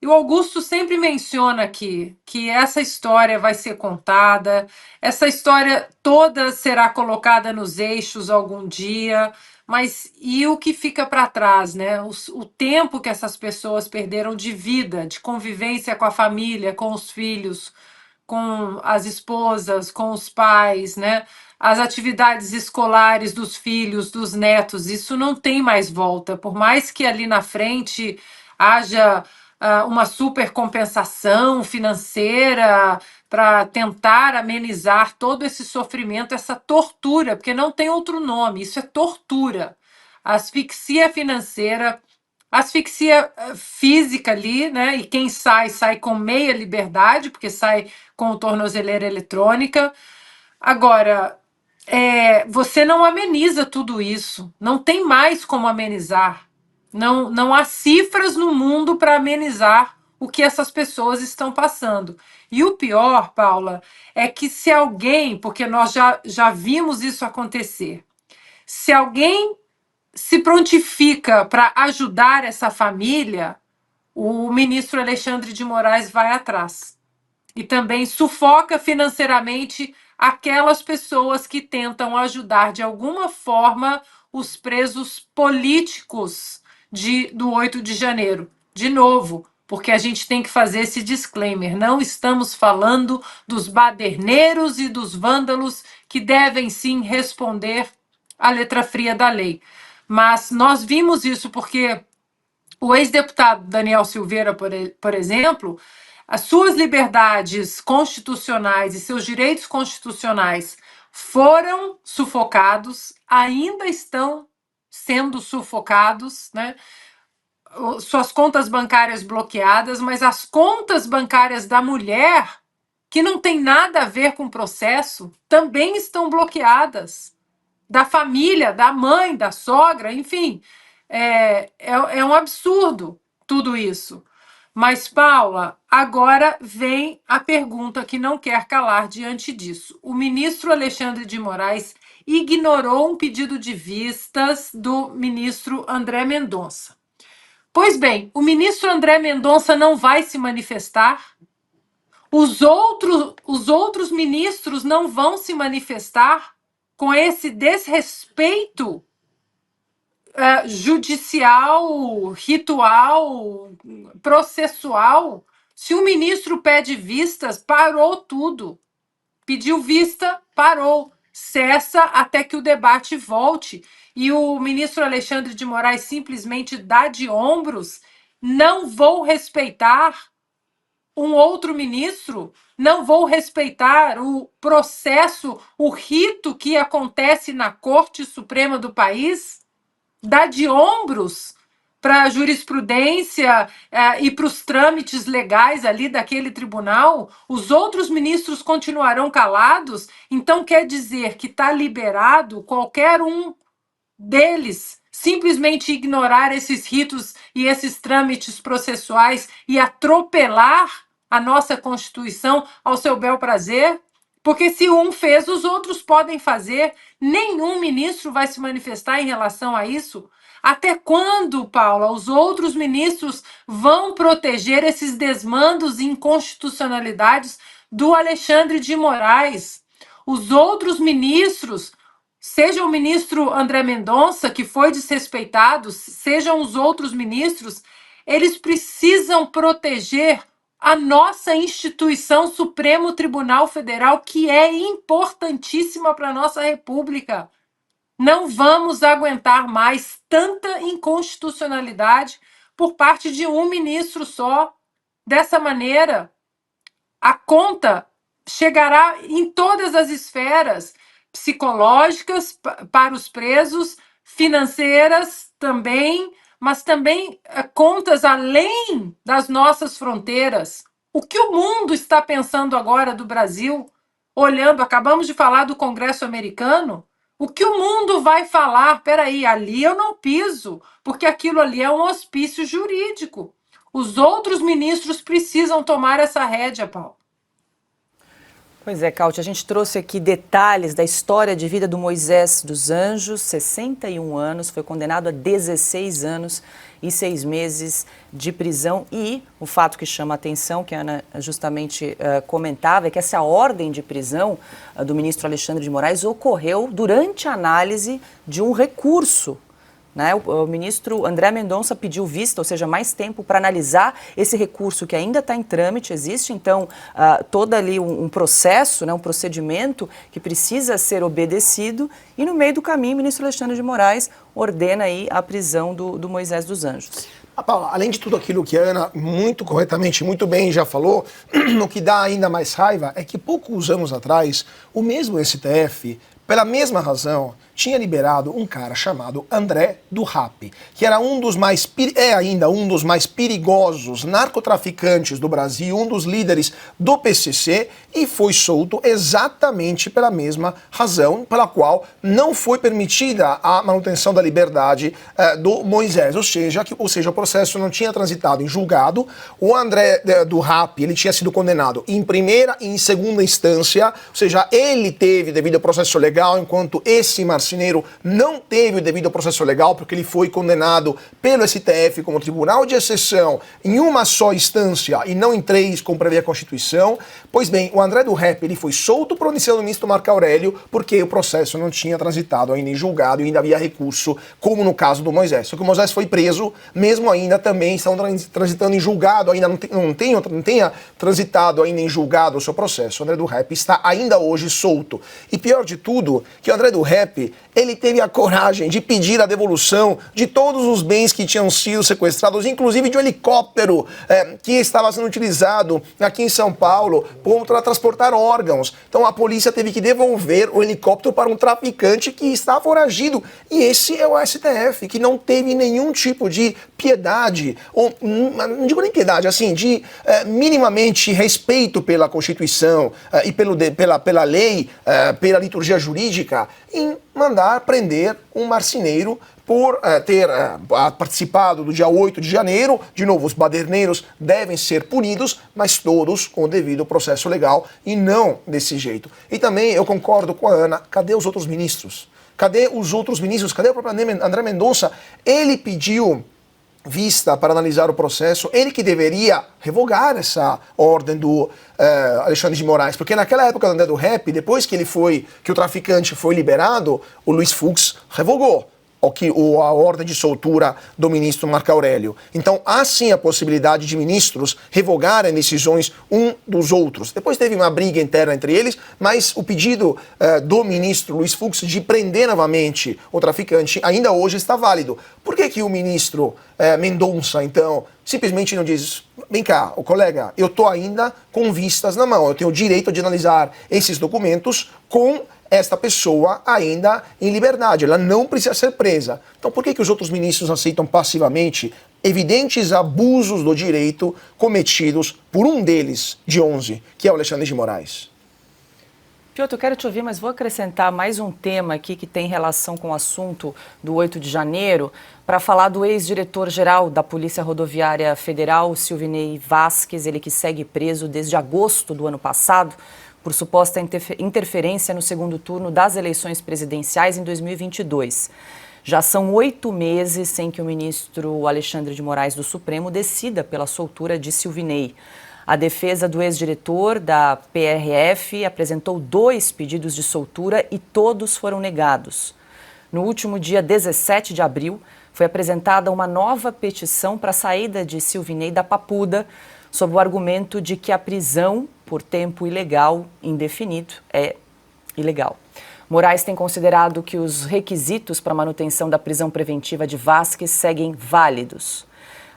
Speaker 2: E o Augusto sempre menciona aqui que essa história vai ser contada, essa história toda será colocada nos eixos algum dia, mas e o que fica para trás, né? O tempo que essas pessoas perderam de vida, de convivência com a família, com os filhos, com as esposas, com os pais, né? As atividades escolares dos filhos, dos netos, isso não tem mais volta. Por mais que ali na frente haja uma supercompensação financeira para tentar amenizar todo esse sofrimento, essa tortura, porque não tem outro nome, isso é tortura. A asfixia financeira, asfixia física ali, né? E quem sai, sai com meia liberdade, porque sai com tornozeleira eletrônica. Agora, você não ameniza tudo isso. Não tem mais como amenizar. Não há cifras no mundo para amenizar o que essas pessoas estão passando. E o pior, Paula, é que se alguém, porque nós já vimos isso acontecer, se alguém se prontifica para ajudar essa família, o ministro Alexandre de Moraes vai atrás. E também sufoca financeiramente aquelas pessoas que tentam ajudar de alguma forma os presos políticos do 8 de janeiro. De novo, porque a gente tem que fazer esse disclaimer. Não estamos falando dos baderneiros e dos vândalos que devem sim responder à letra fria da lei. Mas nós vimos isso porque o ex-deputado Daniel Silveira, por exemplo, as suas liberdades constitucionais e seus direitos constitucionais foram sufocados, ainda estão sendo sufocados, né? Suas contas bancárias bloqueadas, mas as contas bancárias da mulher, que não tem nada a ver com o processo, também estão bloqueadas. Da família, da mãe, da sogra, enfim. É um absurdo tudo isso. Mas, Paula, agora vem a pergunta que não quer calar diante disso. O ministro Alexandre de Moraes ignorou um pedido de vistas do ministro André Mendonça. Pois bem, o ministro André Mendonça não vai se manifestar? Os outros ministros não vão se manifestar com esse desrespeito judicial, ritual, processual? Se o ministro pede vistas, parou tudo. Pediu vista, parou. Cessa até que o debate volte. E o ministro Alexandre de Moraes simplesmente dá de ombros. Não vou respeitar um outro ministro, não vou respeitar o processo, o rito que acontece na Corte Suprema do país, dá de ombros para a jurisprudência e para os trâmites legais ali daquele tribunal, os outros ministros continuarão calados, então quer dizer que está liberado qualquer um deles simplesmente ignorar esses ritos e esses trâmites processuais e atropelar a nossa Constituição ao seu bel prazer? Porque se um fez, os outros podem fazer. Nenhum ministro vai se manifestar em relação a isso. Até quando, Paula, os outros ministros vão proteger esses desmandos e inconstitucionalidades do Alexandre de Moraes? Os outros ministros, seja o ministro André Mendonça, que foi desrespeitado, sejam os outros ministros, eles precisam proteger a nossa instituição Supremo Tribunal Federal, que é importantíssima para a nossa República. Não vamos aguentar mais tanta inconstitucionalidade por parte de um ministro só. Dessa maneira, a conta chegará em todas as esferas, psicológicas para os presos, financeiras também, mas também contas além das nossas fronteiras. O que o mundo está pensando agora do Brasil? Olhando, acabamos de falar do Congresso americano. O que o mundo vai falar? Peraí, ali eu não piso, porque aquilo ali é um hospício jurídico. Os outros ministros precisam tomar essa rédea, Paulo.
Speaker 1: Pois é, Cáutia, a gente trouxe aqui detalhes da história de vida do Moisés dos Anjos, 61 anos, foi condenado a 16 anos e 6 meses de prisão. E o fato que chama a atenção, que a Ana justamente comentava, é que essa ordem de prisão do ministro Alexandre de Moraes ocorreu durante a análise de um recurso. Né? O ministro André Mendonça pediu vista, ou seja, mais tempo para analisar esse recurso que ainda está em trâmite. Existe, então, todo ali um processo, né, um procedimento que precisa ser obedecido. E no meio do caminho, o ministro Alexandre de Moraes ordena aí a prisão do Moisés dos Anjos.
Speaker 3: Paula, além de tudo aquilo que a Ana muito corretamente, muito bem já falou, o que dá ainda mais raiva é que poucos anos atrás, o mesmo STF, pela mesma razão, tinha liberado um cara chamado André do Rap, que era ainda um dos mais perigosos narcotraficantes do Brasil, um dos líderes do PCC, e foi solto exatamente pela mesma razão pela qual não foi permitida a manutenção da liberdade do Moisés, ou seja, o processo não tinha transitado em julgado. O André do Rap, ele tinha sido condenado em primeira e em segunda instância, ou seja, ele teve devido ao processo legal, enquanto esse marceneiro não teve o devido processo legal, porque ele foi condenado pelo STF como tribunal de exceção em uma só instância e não em 3, como prevê a Constituição. Pois bem, o André do Rap, ele foi solto por omissão do ministro Marco Aurélio, porque o processo não tinha transitado ainda em julgado e ainda havia recurso, como no caso do Moisés. Só que o Moisés foi preso, mesmo ainda também estão transitando em julgado, ainda não tenha transitado ainda em julgado o seu processo. O André do Rap está ainda hoje solto. E pior de tudo, que o André do Rap, ele teve a coragem de pedir a devolução de todos os bens que tinham sido sequestrados, inclusive de um helicóptero que estava sendo utilizado aqui em São Paulo para transportar órgãos. Então a polícia teve que devolver o helicóptero para um traficante que está foragido. E esse é o STF, que não teve nenhum tipo de piedade, ou não digo nem piedade, assim, de minimamente respeito pela Constituição e pela lei, pela liturgia jurídica, em mandar prender um marceneiro por ter participado do dia 8 de janeiro. De novo, os baderneiros devem ser punidos, mas todos com o devido processo legal e não desse jeito. E também eu concordo com a Ana, cadê os outros ministros? Cadê os outros ministros? Cadê o próprio André Mendonça? Ele pediu vista para analisar o processo, ele que deveria revogar essa ordem do Alexandre de Moraes, porque naquela época do André do Rap, depois que o traficante foi liberado, o Luiz Fux revogou a ordem de soltura do ministro Marco Aurélio. Então, há sim a possibilidade de ministros revogarem decisões um dos outros. Depois teve uma briga interna entre eles, mas o pedido do ministro Luiz Fux de prender novamente o traficante ainda hoje está válido. Por que o ministro Mendonça, então, simplesmente não diz: vem cá, colega, eu estou ainda com vistas na mão, eu tenho o direito de analisar esses documentos com esta pessoa ainda em liberdade, ela não precisa ser presa. Então por que os outros ministros aceitam passivamente evidentes abusos do direito cometidos por um deles, de 11, que é o Alexandre de Moraes?
Speaker 1: Piotr, eu quero te ouvir, mas vou acrescentar mais um tema aqui que tem relação com o assunto do 8 de janeiro, para falar do ex-diretor-geral da Polícia Rodoviária Federal, Silvinei Vasquez, ele que segue preso desde agosto do ano passado, por suposta interferência no segundo turno das eleições presidenciais em 2022. Já são 8 meses sem que o ministro Alexandre de Moraes do Supremo decida pela soltura de Silvinei. A defesa do ex-diretor da PRF apresentou 2 pedidos de soltura e todos foram negados. No último dia 17 de abril, foi apresentada uma nova petição para a saída de Silvinei da Papuda, sob o argumento de que a prisão por tempo ilegal indefinido é ilegal. Moraes tem considerado que os requisitos para a manutenção da prisão preventiva de Vasquez seguem válidos.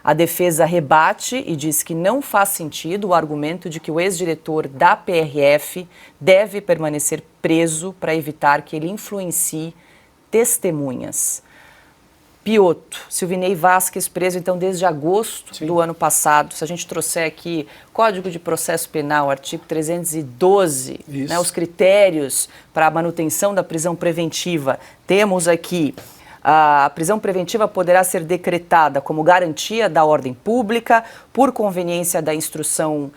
Speaker 1: A defesa rebate e diz que não faz sentido o argumento de que o ex-diretor da PRF deve permanecer preso para evitar que ele influencie testemunhas. Piotr, Silvinei Vasquez preso então desde agosto do ano passado. Se a gente trouxer aqui Código de Processo Penal, artigo 312, né, os critérios para a manutenção da prisão preventiva, temos aqui A prisão preventiva poderá ser decretada como garantia da ordem pública, por conveniência da instrução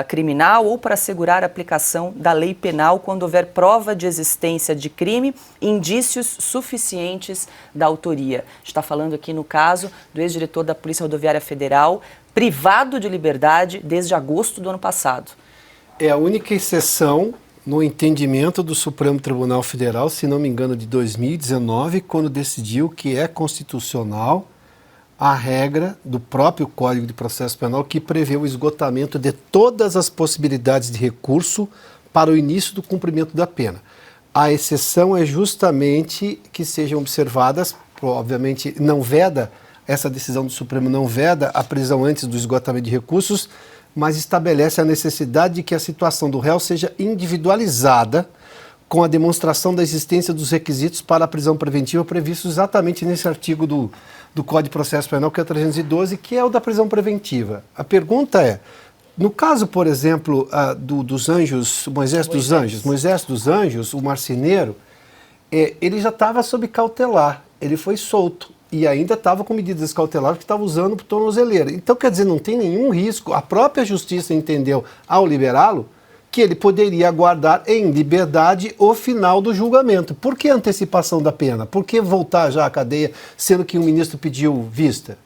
Speaker 1: criminal ou para assegurar a aplicação da lei penal quando houver prova de existência de crime e indícios suficientes da autoria. A gente está falando aqui no caso do ex-diretor da Polícia Rodoviária Federal, privado de liberdade desde agosto do ano passado.
Speaker 4: É a única exceção no entendimento do Supremo Tribunal Federal, se não me engano, de 2019, quando decidiu que é constitucional a regra do próprio Código de Processo Penal que prevê o esgotamento de todas as possibilidades de recurso para o início do cumprimento da pena. A exceção é justamente que sejam observadas, obviamente não veda, essa decisão do Supremo não veda a prisão antes do esgotamento de recursos, mas estabelece a necessidade de que a situação do réu seja individualizada com a demonstração da existência dos requisitos para a prisão preventiva previstos exatamente nesse artigo do Código de Processo Penal, que é o 312, que é o da prisão preventiva. A pergunta é, no caso, por exemplo, dos anjos, Moisés dos Anjos, o marceneiro, ele já estava sob cautelar, ele foi solto. E ainda estava com medidas cautelares que estava usando por tornozeleira. Então, quer dizer, não tem nenhum risco. A própria justiça entendeu, ao liberá-lo, que ele poderia aguardar em liberdade o final do julgamento. Por que antecipação da pena? Por que voltar já à cadeia, sendo que o ministro pediu vista?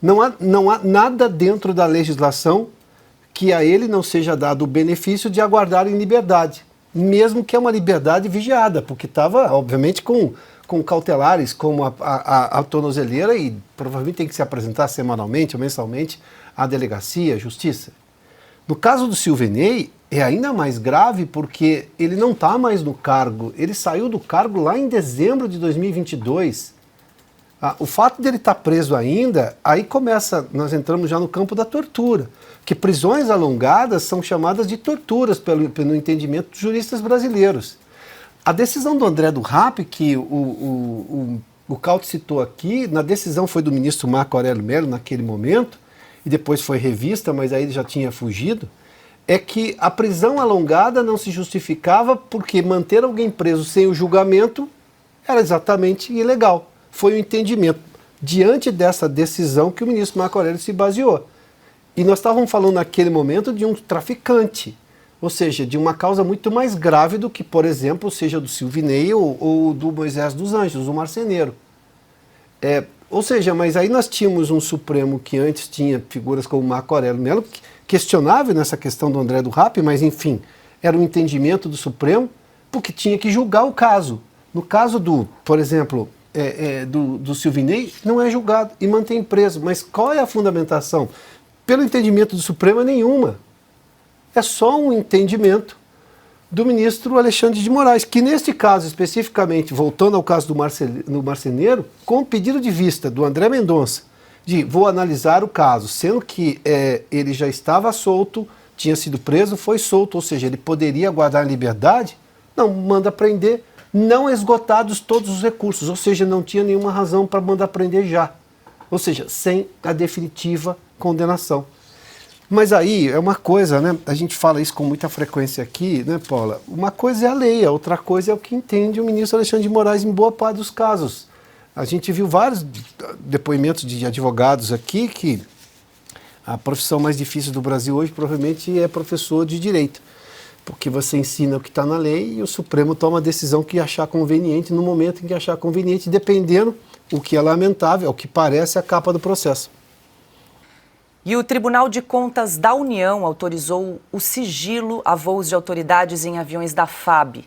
Speaker 4: Não há nada dentro da legislação que a ele não seja dado o benefício de aguardar em liberdade, mesmo que é uma liberdade vigiada, porque estava, obviamente, com cautelares como a tornozeleira e provavelmente tem que se apresentar semanalmente ou mensalmente à delegacia, à justiça. No caso do Silvinei, é ainda mais grave porque ele não está mais no cargo, ele saiu do cargo lá em dezembro de 2022. O fato dele estar preso ainda, aí nós entramos já no campo da tortura, que prisões alongadas são chamadas de torturas pelo entendimento dos juristas brasileiros. A decisão do André do Rap, que o Couto citou aqui, na decisão foi do ministro Marco Aurélio Mello naquele momento, e depois foi revista, mas aí ele já tinha fugido, é que a prisão alongada não se justificava porque manter alguém preso sem o julgamento era exatamente ilegal. Foi o entendimento diante dessa decisão que o ministro Marco Aurélio se baseou. E nós estávamos falando naquele momento de um traficante, ou seja, de uma causa muito mais grave do que, por exemplo, seja do Silvinei ou do Moisés dos Anjos, o marceneiro. Ou seja, mas aí nós tínhamos um Supremo que antes tinha figuras como Marco Aurélio Mello, questionável nessa questão do André do Rap, mas enfim, era um entendimento do Supremo, porque tinha que julgar o caso. No caso por exemplo, do Silvinei, não é julgado e mantém preso. Mas qual é a fundamentação? Pelo entendimento do Supremo, é nenhuma. É só um entendimento do ministro Alexandre de Moraes, que neste caso especificamente, voltando ao caso do marceneiro, com o pedido de vista do André Mendonça, vou analisar o caso, sendo que ele já estava solto, tinha sido preso, foi solto, ou seja, ele poderia guardar em liberdade, não, manda prender, não esgotados todos os recursos, ou seja, não tinha nenhuma razão para mandar prender já, ou seja, sem a definitiva condenação. Mas aí é uma coisa, né? A gente fala isso com muita frequência aqui, né, Paula? Uma coisa é a lei, a outra coisa é o que entende o ministro Alexandre de Moraes em boa parte dos casos. A gente viu vários depoimentos de advogados aqui que a profissão mais difícil do Brasil hoje provavelmente é professor de direito, porque você ensina o que está na lei e o Supremo toma a decisão que achar conveniente no momento em que achar conveniente, dependendo, o que é lamentável, o que parece a capa do processo.
Speaker 1: E o Tribunal de Contas da União autorizou o sigilo a voos de autoridades em aviões da FAB.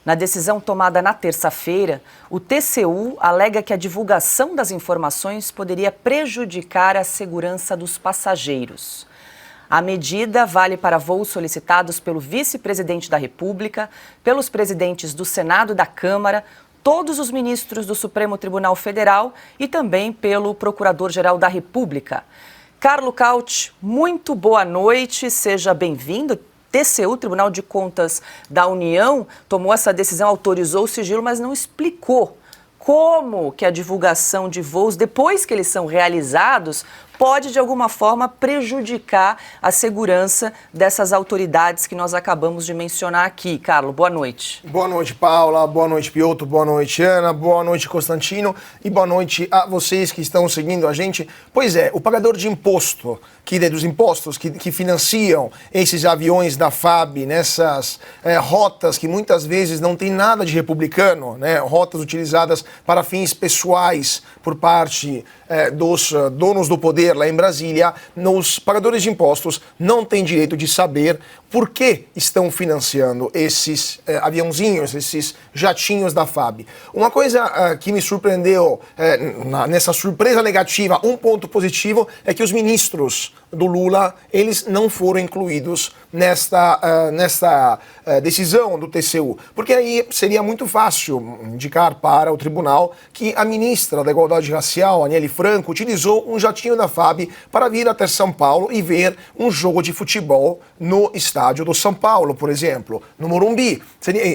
Speaker 1: Na decisão tomada na terça-feira, o TCU alega que a divulgação das informações poderia prejudicar a segurança dos passageiros. A medida vale para voos solicitados pelo vice-presidente da República, pelos presidentes do Senado e da Câmara, todos os ministros do Supremo Tribunal Federal e também pelo Procurador-Geral da República. Carlo Couto, muito boa noite, seja bem-vindo. TCU, Tribunal de Contas da União, tomou essa decisão, autorizou o sigilo, mas não explicou como que a divulgação de voos, depois que eles são realizados, pode, de alguma forma, prejudicar a segurança dessas autoridades que nós acabamos de mencionar aqui. Carlos, boa noite.
Speaker 3: Boa noite, Paula. Boa noite, Piotr. Boa noite, Ana. Boa noite, Constantino. E boa noite a vocês que estão seguindo a gente. Pois é, o pagador de imposto, dos impostos que financiam esses aviões da FAB nessas rotas que muitas vezes não tem nada de republicano, né? Rotas utilizadas para fins pessoais por parte dos donos do poder lá em Brasília, os pagadores de impostos não têm direito de saber por que estão financiando esses aviãozinhos, esses jatinhos da FAB. Uma coisa que me surpreendeu nessa surpresa negativa, um ponto positivo, é que os ministros do Lula, eles não foram incluídos nesta decisão do TCU, porque aí seria muito fácil indicar para o tribunal que a ministra da Igualdade Racial, Aniele Franco, utilizou um jatinho da FAB para vir até São Paulo e ver um jogo de futebol no estádio do São Paulo, por exemplo, no Morumbi.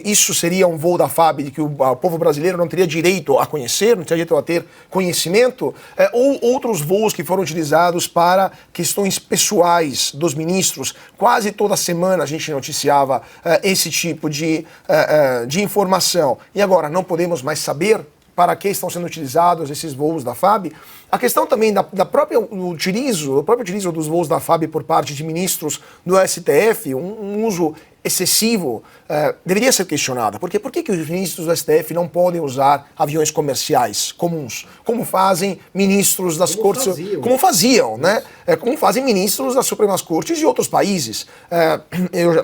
Speaker 3: Isso seria um voo da FAB de que o povo brasileiro não teria direito a conhecer, não teria direito a ter conhecimento, ou outros voos que foram utilizados para questões pessoais dos ministros. Quase toda semana a gente noticiava esse tipo de informação. E agora não podemos mais saber para que estão sendo utilizados esses voos da FAB. A questão também do próprio utilizo dos voos da FAB por parte de ministros do STF, um uso excessivo, deveria ser questionada. Porque por que os ministros do STF não podem usar aviões comerciais comuns, como fazem ministros das cortes... Como faziam, né? Como fazem ministros das Supremas Cortes de outros países.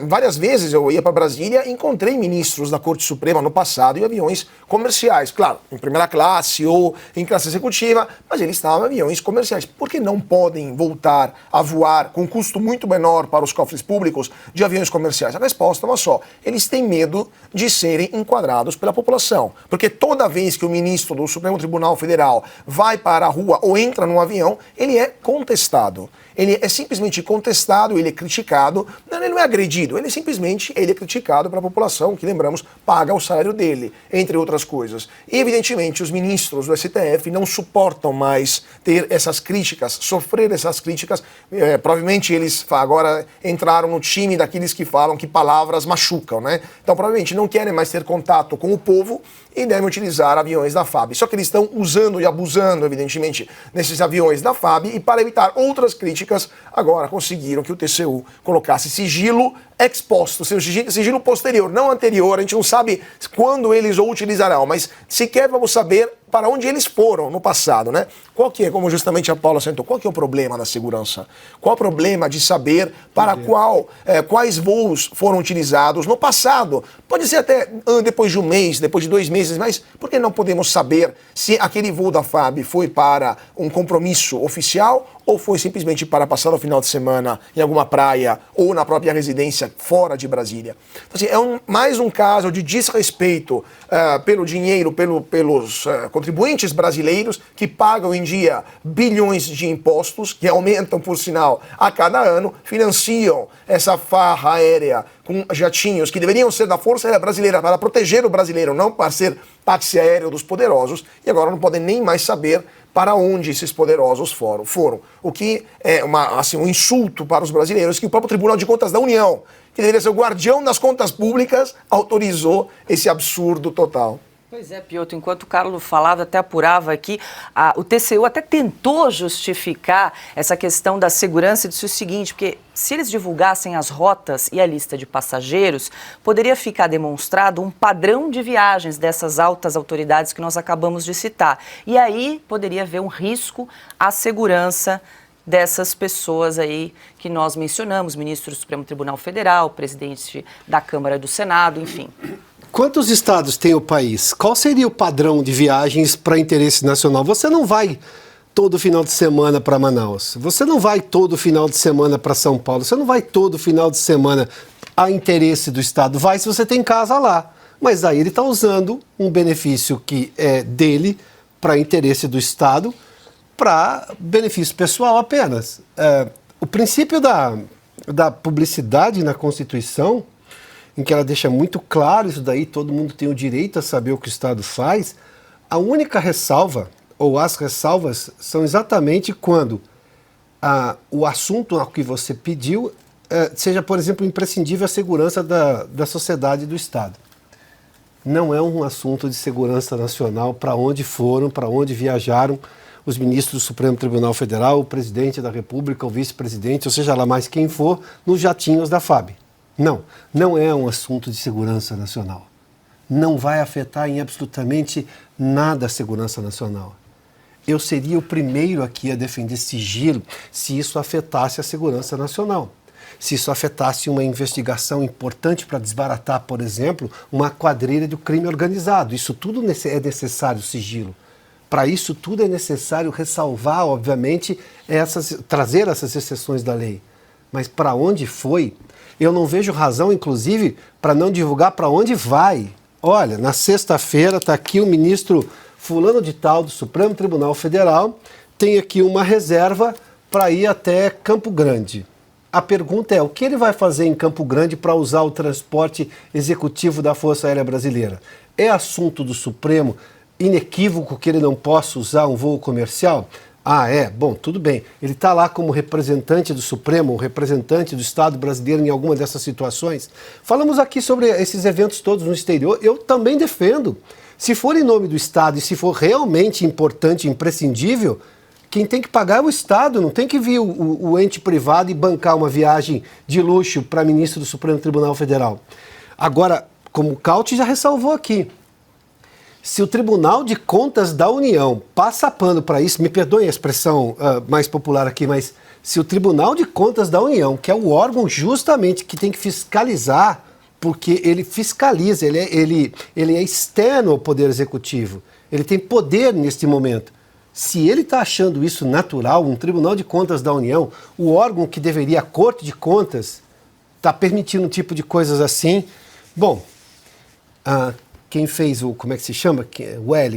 Speaker 3: Várias vezes eu ia para Brasília e encontrei ministros da Corte Suprema no passado em aviões comerciais. Claro, em primeira classe ou em classe executiva, mas eles estavam em aviões comerciais. Por que não podem voltar a voar com custo muito menor para os cofres públicos de aviões comerciais? A resposta é uma só. Eles têm medo de serem enquadrados pela população. Porque toda vez que o ministro do Supremo Tribunal Federal vai para a rua ou entra num avião, ele é contestado. Ele é simplesmente contestado, ele é criticado, ele não é agredido, ele é criticado pela população, que, lembramos, paga o salário dele, entre outras coisas. E, evidentemente, os ministros do STF não suportam mais ter essas críticas, sofrer essas críticas. Provavelmente eles agora entraram no time daqueles que falam que palavras machucam, né? Então, provavelmente não querem mais ter contato com o povo e devem utilizar aviões da FAB. Só que eles estão usando e abusando, evidentemente, nesses aviões da FAB, e para evitar outras críticas, agora conseguiram que o TCU colocasse sigilo ex posto, sigilo posterior, não anterior. A gente não sabe quando eles o utilizarão, mas sequer vamos saber para onde eles foram no passado, né? Qual que é, como justamente a Paula sentou, qual que é o problema da segurança? Qual o problema de saber para quais voos foram utilizados no passado? Pode ser até depois de um mês, depois de 2 meses, mas por que não podemos saber se aquele voo da FAB foi para um compromisso oficial ou foi simplesmente para passar o final de semana em alguma praia ou na própria residência fora de Brasília? Então, assim, mais um caso de desrespeito pelo dinheiro, pelos contribuintes brasileiros que pagam em dia bilhões de impostos, que aumentam, por sinal, a cada ano, financiam essa farra aérea com jatinhos que deveriam ser da Força Aérea Brasileira para proteger o brasileiro, não para ser táxi aéreo dos poderosos, e agora não podem nem mais saber para onde esses poderosos foram. O que é um insulto para os brasileiros, que o próprio Tribunal de Contas da União, que deveria ser o guardião das contas públicas, autorizou esse absurdo total.
Speaker 1: Pois é, Piotr, enquanto o Carlos falava, até apurava aqui, o TCU até tentou justificar essa questão da segurança e disse o seguinte, porque se eles divulgassem as rotas e a lista de passageiros, poderia ficar demonstrado um padrão de viagens dessas altas autoridades que nós acabamos de citar. E aí poderia haver um risco à segurança dessas pessoas aí que nós mencionamos, ministro do Supremo Tribunal Federal, presidente da Câmara e do Senado, enfim.
Speaker 4: Quantos estados tem o país? Qual seria o padrão de viagens para interesse nacional? Você não vai todo final de semana para Manaus. Você não vai todo final de semana para São Paulo. Você não vai todo final de semana a interesse do estado. Vai se você tem casa lá. Mas aí ele está usando um benefício que é dele para interesse do estado, para benefício pessoal apenas. O princípio da publicidade na Constituição, em que ela deixa muito claro isso daí, todo mundo tem o direito a saber o que o Estado faz, a única ressalva, ou as ressalvas, são exatamente quando o assunto ao que você pediu seja, por exemplo, imprescindível a segurança da sociedade e do Estado. Não é um assunto de segurança nacional para onde foram, para onde viajaram os ministros do Supremo Tribunal Federal, o presidente da República, o vice-presidente, ou seja lá mais quem for, nos jatinhos da FAB. Não é um assunto de segurança nacional. Não vai afetar em absolutamente nada a segurança nacional. Eu seria o primeiro aqui a defender sigilo se isso afetasse a segurança nacional. Se isso afetasse uma investigação importante para desbaratar, por exemplo, uma quadrilha do crime organizado. Isso tudo é necessário sigilo. Para isso tudo é necessário ressalvar, obviamente, trazer essas exceções da lei. Mas para onde foi? Eu não vejo razão, inclusive, para não divulgar para onde vai. Olha, na sexta-feira está aqui o ministro fulano de tal do Supremo Tribunal Federal, tem aqui uma reserva para ir até Campo Grande. A pergunta é, o que ele vai fazer em Campo Grande para usar o transporte executivo da Força Aérea Brasileira? É assunto do Supremo inequívoco que ele não possa usar um voo comercial? Bom, tudo bem. Ele está lá como representante do Supremo, representante do Estado brasileiro em alguma dessas situações. Falamos aqui sobre esses eventos todos no exterior. Eu também defendo. Se for em nome do Estado e se for realmente importante, imprescindível, quem tem que pagar é o Estado, não tem que vir o ente privado e bancar uma viagem de luxo para ministro do Supremo Tribunal Federal. Agora, como o Caute já ressalvou aqui, se o Tribunal de Contas da União passa pano para isso, me perdoem a expressão mais popular aqui, mas se o Tribunal de Contas da União, que é o órgão justamente que tem que fiscalizar, porque ele fiscaliza, ele é externo ao Poder Executivo, ele tem poder neste momento. Se ele está achando isso natural, um Tribunal de Contas da União, o órgão que deveria, a Corte de Contas, está permitindo um tipo de coisas assim, bom, quem fez como é que se chama?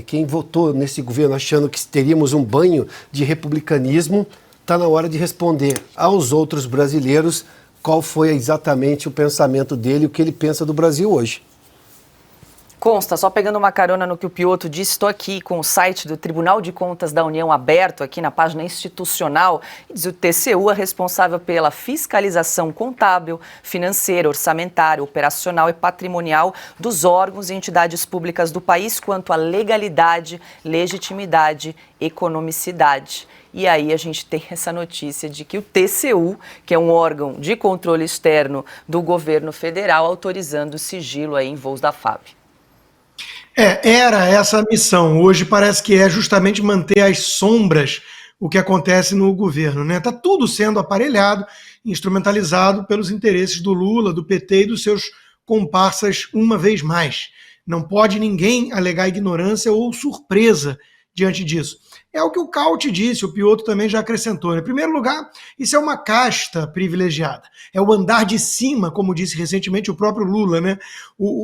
Speaker 4: Quem votou nesse governo achando que teríamos um banho de republicanismo, está na hora de responder aos outros brasileiros qual foi exatamente o pensamento dele, o que ele pensa do Brasil hoje.
Speaker 1: Consta, só pegando uma carona no que o Piotto disse, estou aqui com o site do Tribunal de Contas da União aberto aqui na página institucional, e diz o TCU é responsável pela fiscalização contábil, financeira, orçamentária, operacional e patrimonial dos órgãos e entidades públicas do país quanto à legalidade, legitimidade, economicidade. E aí a gente tem essa notícia de que o TCU, que é um órgão de controle externo do governo federal, autorizando o sigilo aí em voos da FAB.
Speaker 7: Era essa a missão. Hoje parece que é justamente manter às sombras o que acontece no governo, né? Está tudo sendo aparelhado, instrumentalizado pelos interesses do Lula, do PT e dos seus comparsas uma vez mais. Não pode ninguém alegar ignorância ou surpresa diante disso. É o que o Caute disse, o Piotto também já acrescentou. Né? Em primeiro lugar, isso é uma casta privilegiada. É o andar de cima, como disse recentemente o próprio Lula. Né?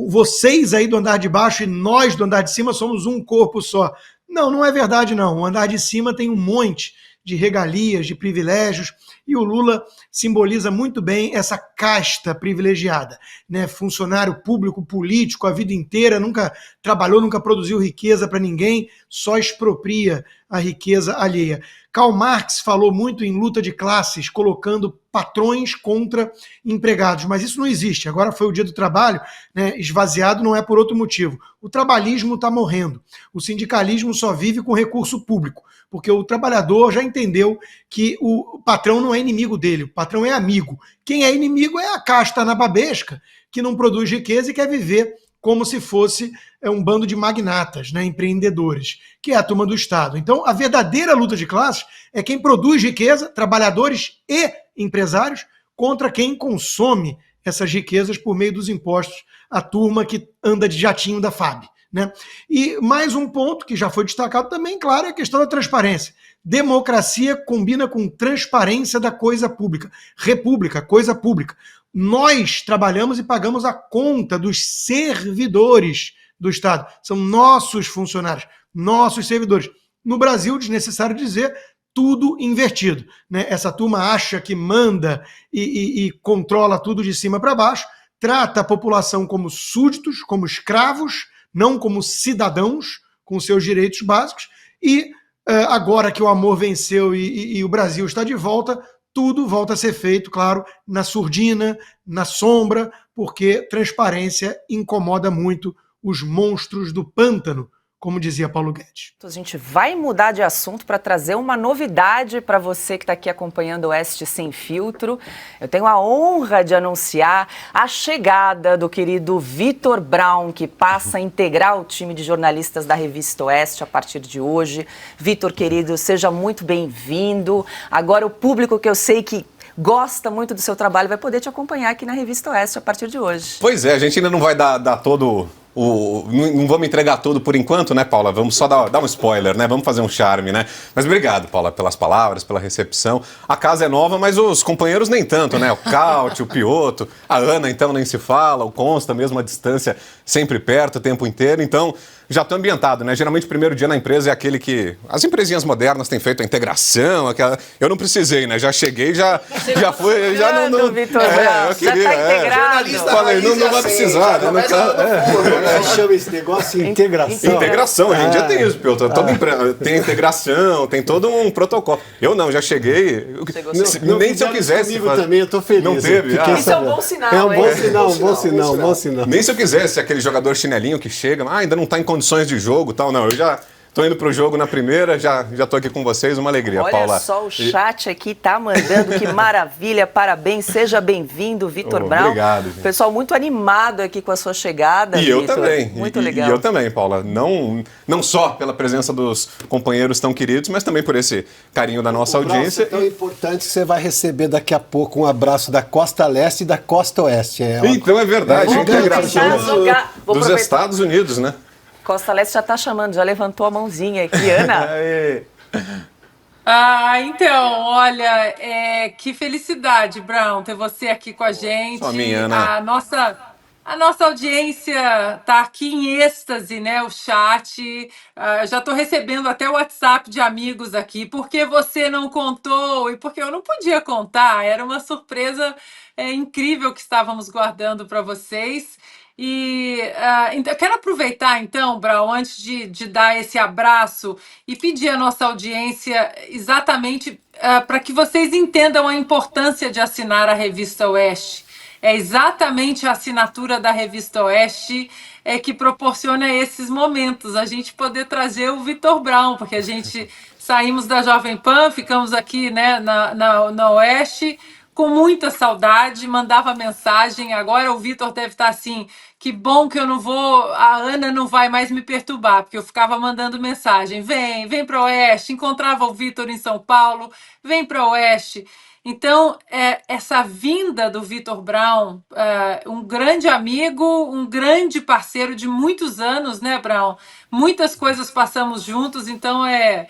Speaker 7: Vocês aí do andar de baixo e nós do andar de cima somos um corpo só. Não é verdade não. O andar de cima tem um monte de regalias, de privilégios, e o Lula simboliza muito bem essa casta privilegiada, né? Funcionário público, político, a vida inteira, nunca trabalhou, nunca produziu riqueza para ninguém, só expropria a riqueza alheia. Karl Marx falou muito em luta de classes, colocando patrões contra empregados, mas isso não existe. Agora foi o dia do trabalho, né? Esvaziado não é por outro motivo. O trabalhismo está morrendo. O sindicalismo só vive com recurso público, porque o trabalhador já entendeu que o patrão não é inimigo dele, o patrão é amigo. Quem é inimigo é a casta anababesca, que não produz riqueza e quer viver como se fosse um bando de magnatas, né, empreendedores, que é a turma do Estado. Então, a verdadeira luta de classes é quem produz riqueza, trabalhadores e empresários, contra quem consome essas riquezas por meio dos impostos, a turma que anda de jatinho da FAB. Né? E mais um ponto que já foi destacado também, claro, é a questão da transparência. Democracia combina com transparência da coisa pública. República, coisa pública. Nós trabalhamos e pagamos a conta dos servidores do Estado. São nossos funcionários, nossos servidores. No Brasil, desnecessário dizer, tudo invertido. Né? Essa turma acha que manda e controla tudo de cima para baixo, trata a população como súditos, como escravos, não como cidadãos com seus direitos básicos, e agora que o amor venceu e o Brasil está de volta, tudo volta a ser feito, claro, na surdina, na sombra, porque transparência incomoda muito os monstros do pântano, como dizia Paulo Guedes.
Speaker 1: A gente vai mudar de assunto para trazer uma novidade para você que está aqui acompanhando o Oeste Sem Filtro. Eu tenho a honra de anunciar a chegada do querido Vitor Brown, que passa a integrar o time de jornalistas da Revista Oeste a partir de hoje. Vitor, querido, seja muito bem-vindo. Agora o público que eu sei que gosta muito do seu trabalho vai poder te acompanhar aqui na Revista Oeste a partir de hoje.
Speaker 8: Pois é, a gente ainda não vai dar todo... Não vamos entregar tudo por enquanto, né, Paula? Vamos só dar um spoiler, né? Vamos fazer um charme, né? Mas obrigado, Paula, pelas palavras, pela recepção. A casa é nova, mas os companheiros nem tanto, né? O Caute, o Pioto, a Ana, então, nem se fala, o Consta, mesmo à distância, sempre perto, o tempo inteiro. Então, já estou ambientado, né? Geralmente o primeiro dia na empresa é aquele que... As empresinhas modernas têm feito a integração, aquela... Eu não precisei, né? Já cheguei, já fui... Já não,
Speaker 1: Vitor Brown,
Speaker 8: eu queria,
Speaker 1: já tá integrado.
Speaker 8: Falei, não vai precisar.
Speaker 4: Chama esse negócio de integração.
Speaker 8: Integração, hoje em dia tem isso, Pioto. Tem integração, tem todo um protocolo. Eu não, já cheguei. Nem se eu quisesse.
Speaker 4: Comigo também, eu tô feliz.
Speaker 8: Não teve?
Speaker 1: Isso é um bom sinal,
Speaker 4: é um
Speaker 1: hein?
Speaker 4: bom sinal.
Speaker 8: Nem se eu quisesse, aquele jogador chinelinho que chega, ainda não está em condições de jogo e tal. Não, eu já tô indo pro jogo na primeira, já tô aqui com vocês, uma alegria,
Speaker 1: Olha
Speaker 8: Paula.
Speaker 1: Olha só, o chat aqui tá mandando, que maravilha, parabéns, seja bem-vindo, Vitor Brown.
Speaker 8: Obrigado, gente.
Speaker 1: Pessoal muito animado aqui com a sua chegada,
Speaker 8: E eu
Speaker 1: Vitor.
Speaker 8: também.
Speaker 1: Muito legal.
Speaker 8: E eu também, Paula. Não só pela presença dos companheiros tão queridos, mas também por esse carinho da nossa audiência.
Speaker 4: É tão importante que você vai receber daqui a pouco um abraço da Costa Leste e da Costa Oeste.
Speaker 8: Então é verdade, integração
Speaker 1: Vou
Speaker 8: dos
Speaker 1: aproveitar.
Speaker 8: Estados Unidos, né?
Speaker 1: Costa Leste já está chamando, já levantou a mãozinha aqui, Ana.
Speaker 2: Então, olha, que felicidade, Brown, ter você aqui com a gente.
Speaker 8: Só minha, Ana.
Speaker 2: A nossa audiência está aqui em êxtase, né? O chat. Já estou recebendo até o WhatsApp de amigos aqui. Por que você não contou? E porque eu não podia contar. Era uma surpresa incrível que estávamos guardando para vocês. E eu quero aproveitar, então, Brown, antes de dar esse abraço e pedir à nossa audiência exatamente para que vocês entendam a importância de assinar a Revista Oeste. É exatamente a assinatura da Revista Oeste que proporciona esses momentos, a gente poder trazer o Vitor Brown, porque a gente saímos da Jovem Pan, ficamos aqui, né, na Oeste, com muita saudade, mandava mensagem. Agora o Vitor deve estar assim, que bom que eu não vou, a Ana não vai mais me perturbar, porque eu ficava mandando mensagem, vem para o Oeste, encontrava o Vitor em São Paulo, vem para o Oeste. Então, essa vinda do Vitor Brown, um grande amigo, um grande parceiro de muitos anos, né, Brown? Muitas coisas passamos juntos, então é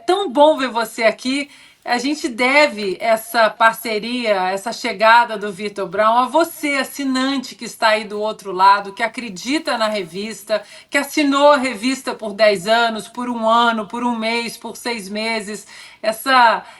Speaker 2: tão bom ver você aqui. A gente deve essa parceria, essa chegada do Vitor Brown a você, assinante que está aí do outro lado, que acredita na revista, que assinou a revista por 10 anos, por 1 ano, por 1 mês, por 6 meses.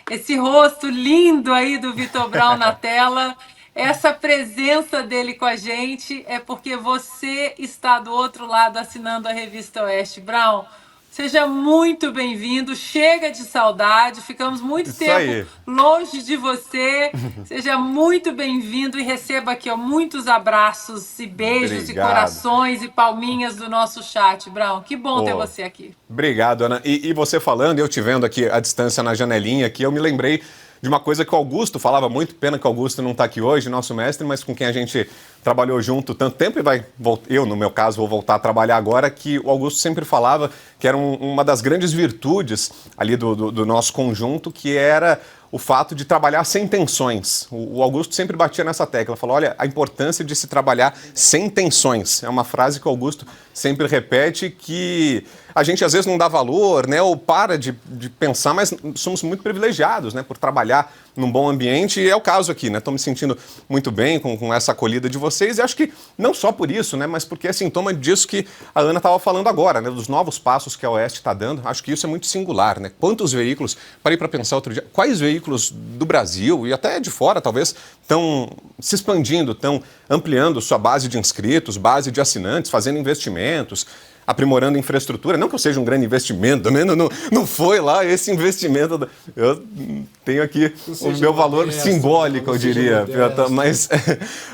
Speaker 2: Esse rosto lindo aí do Vitor Brown na tela, essa presença dele com a gente é porque você está do outro lado assinando a Revista Oeste. Brown, seja muito bem-vindo, chega de saudade, ficamos muito tempo longe de você. Seja muito bem-vindo e receba aqui muitos abraços e beijos e corações e palminhas do nosso chat, Brown. Que bom ter você aqui.
Speaker 8: Obrigado, Ana. E você falando, eu te vendo aqui à distância na janelinha aqui, eu me lembrei de uma coisa que o Augusto falava muito, pena que o Augusto não está aqui hoje, nosso mestre, mas com quem a gente trabalhou junto tanto tempo e eu, no meu caso, vou voltar a trabalhar agora, que o Augusto sempre falava que era uma das grandes virtudes ali do nosso conjunto, que era o fato de trabalhar sem tensões. O Augusto sempre batia nessa tecla, falou, olha, a importância de se trabalhar sem tensões. É uma frase que o Augusto sempre repete, que a gente às vezes não dá valor, né, ou para de pensar, mas somos muito privilegiados, né, por trabalhar num bom ambiente, e é o caso aqui, né, estou me sentindo muito bem com essa acolhida de vocês, e acho que não só por isso, né, mas porque é sintoma disso que a Ana estava falando agora, né, dos novos passos que a Oeste está dando. Acho que isso é muito singular, né, quantos veículos, parei para pensar outro dia, quais veículos do Brasil e até de fora, talvez, estão se expandindo, estão ampliando sua base de inscritos, base de assinantes, fazendo investimentos, aprimorando infraestrutura. Não que eu seja um grande investimento, também não foi lá esse investimento. Eu tenho aqui o meu valor simbólico, eu diria. Mas,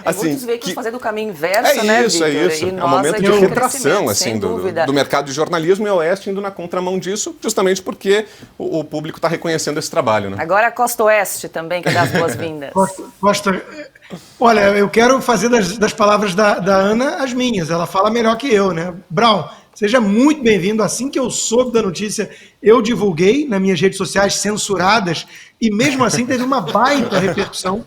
Speaker 8: assim,
Speaker 1: muitos veículos fazendo o caminho inverso, né,
Speaker 8: Vitor? É isso. É um momento de retração assim, do mercado de jornalismo, e a Oeste indo na contramão disso, justamente porque o público está reconhecendo esse trabalho. Né?
Speaker 1: Agora a Costa Oeste também, que dá as boas-vindas.
Speaker 7: Olha, eu quero fazer das palavras da Ana as minhas. Ela fala melhor que eu, né? Brown, seja muito bem-vindo. Assim que eu soube da notícia, eu divulguei nas minhas redes sociais censuradas e mesmo assim teve uma baita repercussão.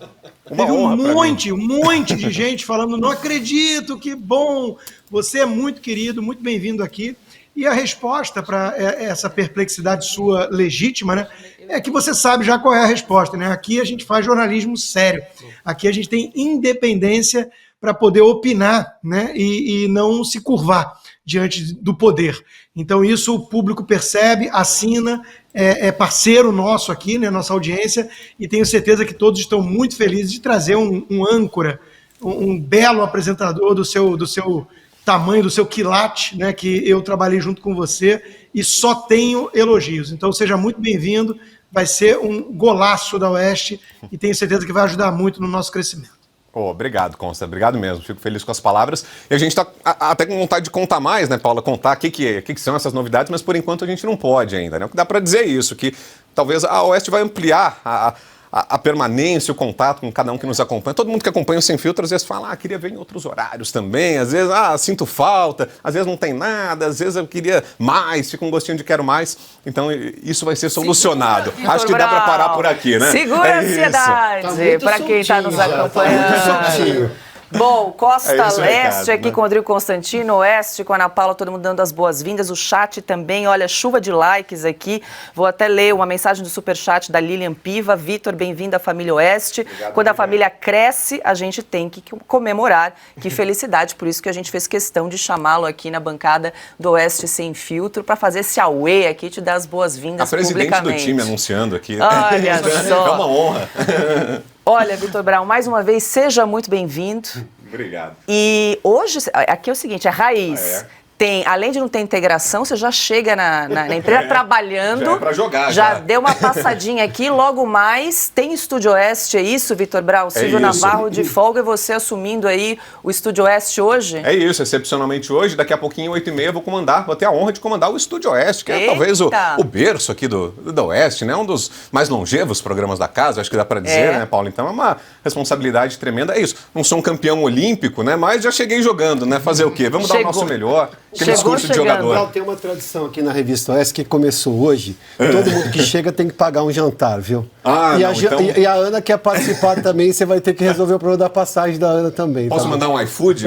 Speaker 7: Teve um monte de gente falando, não acredito, que bom, você é muito querido, muito bem-vindo aqui. E a resposta para essa perplexidade sua legítima, né, é que você sabe já qual é a resposta, né? Aqui a gente faz jornalismo sério. Aqui a gente tem independência para poder opinar, né, e não se curvar diante do poder. Então isso o público percebe, assina, é parceiro nosso aqui, né, nossa audiência, e tenho certeza que todos estão muito felizes de trazer um âncora, um belo apresentador do seu tamanho, do seu quilate, né, que eu trabalhei junto com você, e só tenho elogios. Então seja muito bem-vindo, vai ser um golaço da Oeste e tenho certeza que vai ajudar muito no nosso crescimento.
Speaker 8: Obrigado, Consta, obrigado mesmo, fico feliz com as palavras. E a gente está até com vontade de contar mais, né, Paula, contar o que são essas novidades, mas por enquanto a gente não pode ainda, né? O que dá para dizer é isso, que talvez a Oeste vai ampliar a permanência, o contato com cada um que nos acompanha. Todo mundo que acompanha o Sem Filtro às vezes fala, queria ver em outros horários também, às vezes, sinto falta, às vezes não tem nada, às vezes eu queria mais, fica um gostinho de quero mais. Então isso vai ser solucionado. Acho que dá para parar por aqui, né?
Speaker 1: Segura a ansiedade para quem está nos acompanhando. Bom, Costa Leste aqui com o Rodrigo Constantino, Oeste com a Ana Paula, todo mundo dando as boas-vindas, o chat também, olha, chuva de likes aqui, vou até ler uma mensagem do superchat da Lilian Piva, Vitor, bem-vindo à família Oeste. Obrigado, quando a família cresce, a gente tem que comemorar, que felicidade, por isso que a gente fez questão de chamá-lo aqui na bancada do Oeste Sem Filtro, para fazer esse auê aqui, te dar as boas-vindas publicamente.
Speaker 8: A presidente do time anunciando aqui.
Speaker 1: Olha só.
Speaker 8: É uma honra.
Speaker 1: Olha, Vitor Brown, mais uma vez, seja muito bem-vindo.
Speaker 8: Obrigado.
Speaker 1: E hoje, aqui é o seguinte, é raiz. Tem, além de não ter integração, você já chega na empresa trabalhando. Já
Speaker 8: é pra jogar,
Speaker 1: já deu uma passadinha aqui, logo mais tem Estúdio Oeste, é isso, Vitor Brown? Silvio Navarro de folga e você assumindo aí o Estúdio Oeste hoje?
Speaker 8: É isso, excepcionalmente hoje, daqui a pouquinho, 8h30, vou ter a honra de comandar o Estúdio Oeste, que é talvez o berço aqui do Oeste, né? Um dos mais longevos programas da casa, acho que dá pra dizer, né, Paulo? Então é uma responsabilidade tremenda. É isso, não sou um campeão olímpico, né? Mas já cheguei jogando, né? Fazer o quê? Vamos dar o nosso melhor. Aquele discurso de jogador.
Speaker 4: Tem uma tradição aqui na Revista Oeste que começou hoje. Todo mundo que chega tem que pagar um jantar, viu? E a Ana quer participar também, você vai ter que resolver o problema da passagem da Ana também.
Speaker 8: Posso mandar um iFood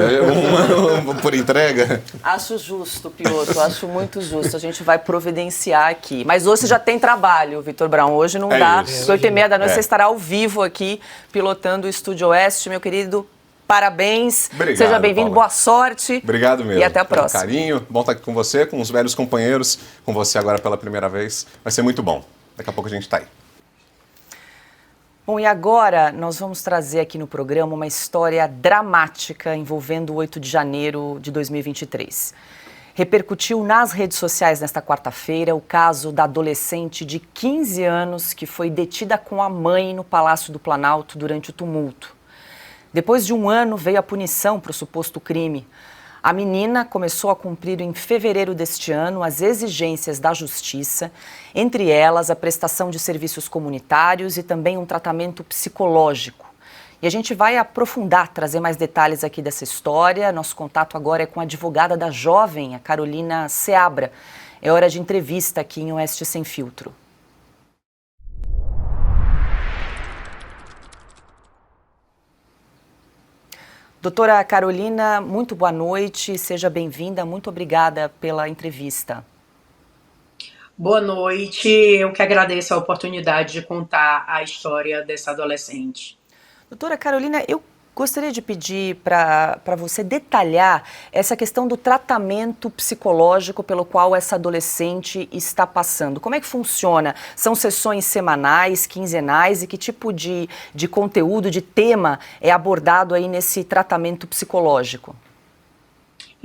Speaker 8: por entrega?
Speaker 1: Acho justo, Piloto, acho muito justo. A gente vai providenciar aqui. Mas hoje você já tem trabalho, Vitor Brown. Hoje não dá. Às 8h30 da noite você estará ao vivo aqui, pilotando o Estúdio Oeste, meu querido. Parabéns,
Speaker 8: obrigado,
Speaker 1: seja bem-vindo, boa sorte.
Speaker 8: Obrigado mesmo.
Speaker 1: E até a próxima.
Speaker 8: Carinho, bom estar aqui com você, com os velhos companheiros, com você agora pela primeira vez. Vai ser muito bom. Daqui a pouco a gente está aí.
Speaker 1: Bom, e agora nós vamos trazer aqui no programa uma história dramática envolvendo o 8 de janeiro de 2023. Repercutiu nas redes sociais nesta quarta-feira o caso da adolescente de 15 anos que foi detida com a mãe no Palácio do Planalto durante o tumulto. Depois de um ano, veio a punição para o suposto crime. A menina começou a cumprir em fevereiro deste ano as exigências da justiça, entre elas a prestação de serviços comunitários e também um tratamento psicológico. E a gente vai aprofundar, trazer mais detalhes aqui dessa história. Nosso contato agora é com a advogada da jovem, a Carolina Seabra. É hora de entrevista aqui em Oeste Sem Filtro. Doutora Carolina, muito boa noite, seja bem-vinda, muito obrigada pela entrevista.
Speaker 9: Boa noite, eu que agradeço a oportunidade de contar a história dessa adolescente.
Speaker 1: Doutora Carolina, eu gostaria de pedir para você detalhar essa questão do tratamento psicológico pelo qual essa adolescente está passando. Como é que funciona? São sessões semanais, quinzenais e que tipo de conteúdo, de tema é abordado aí nesse tratamento psicológico?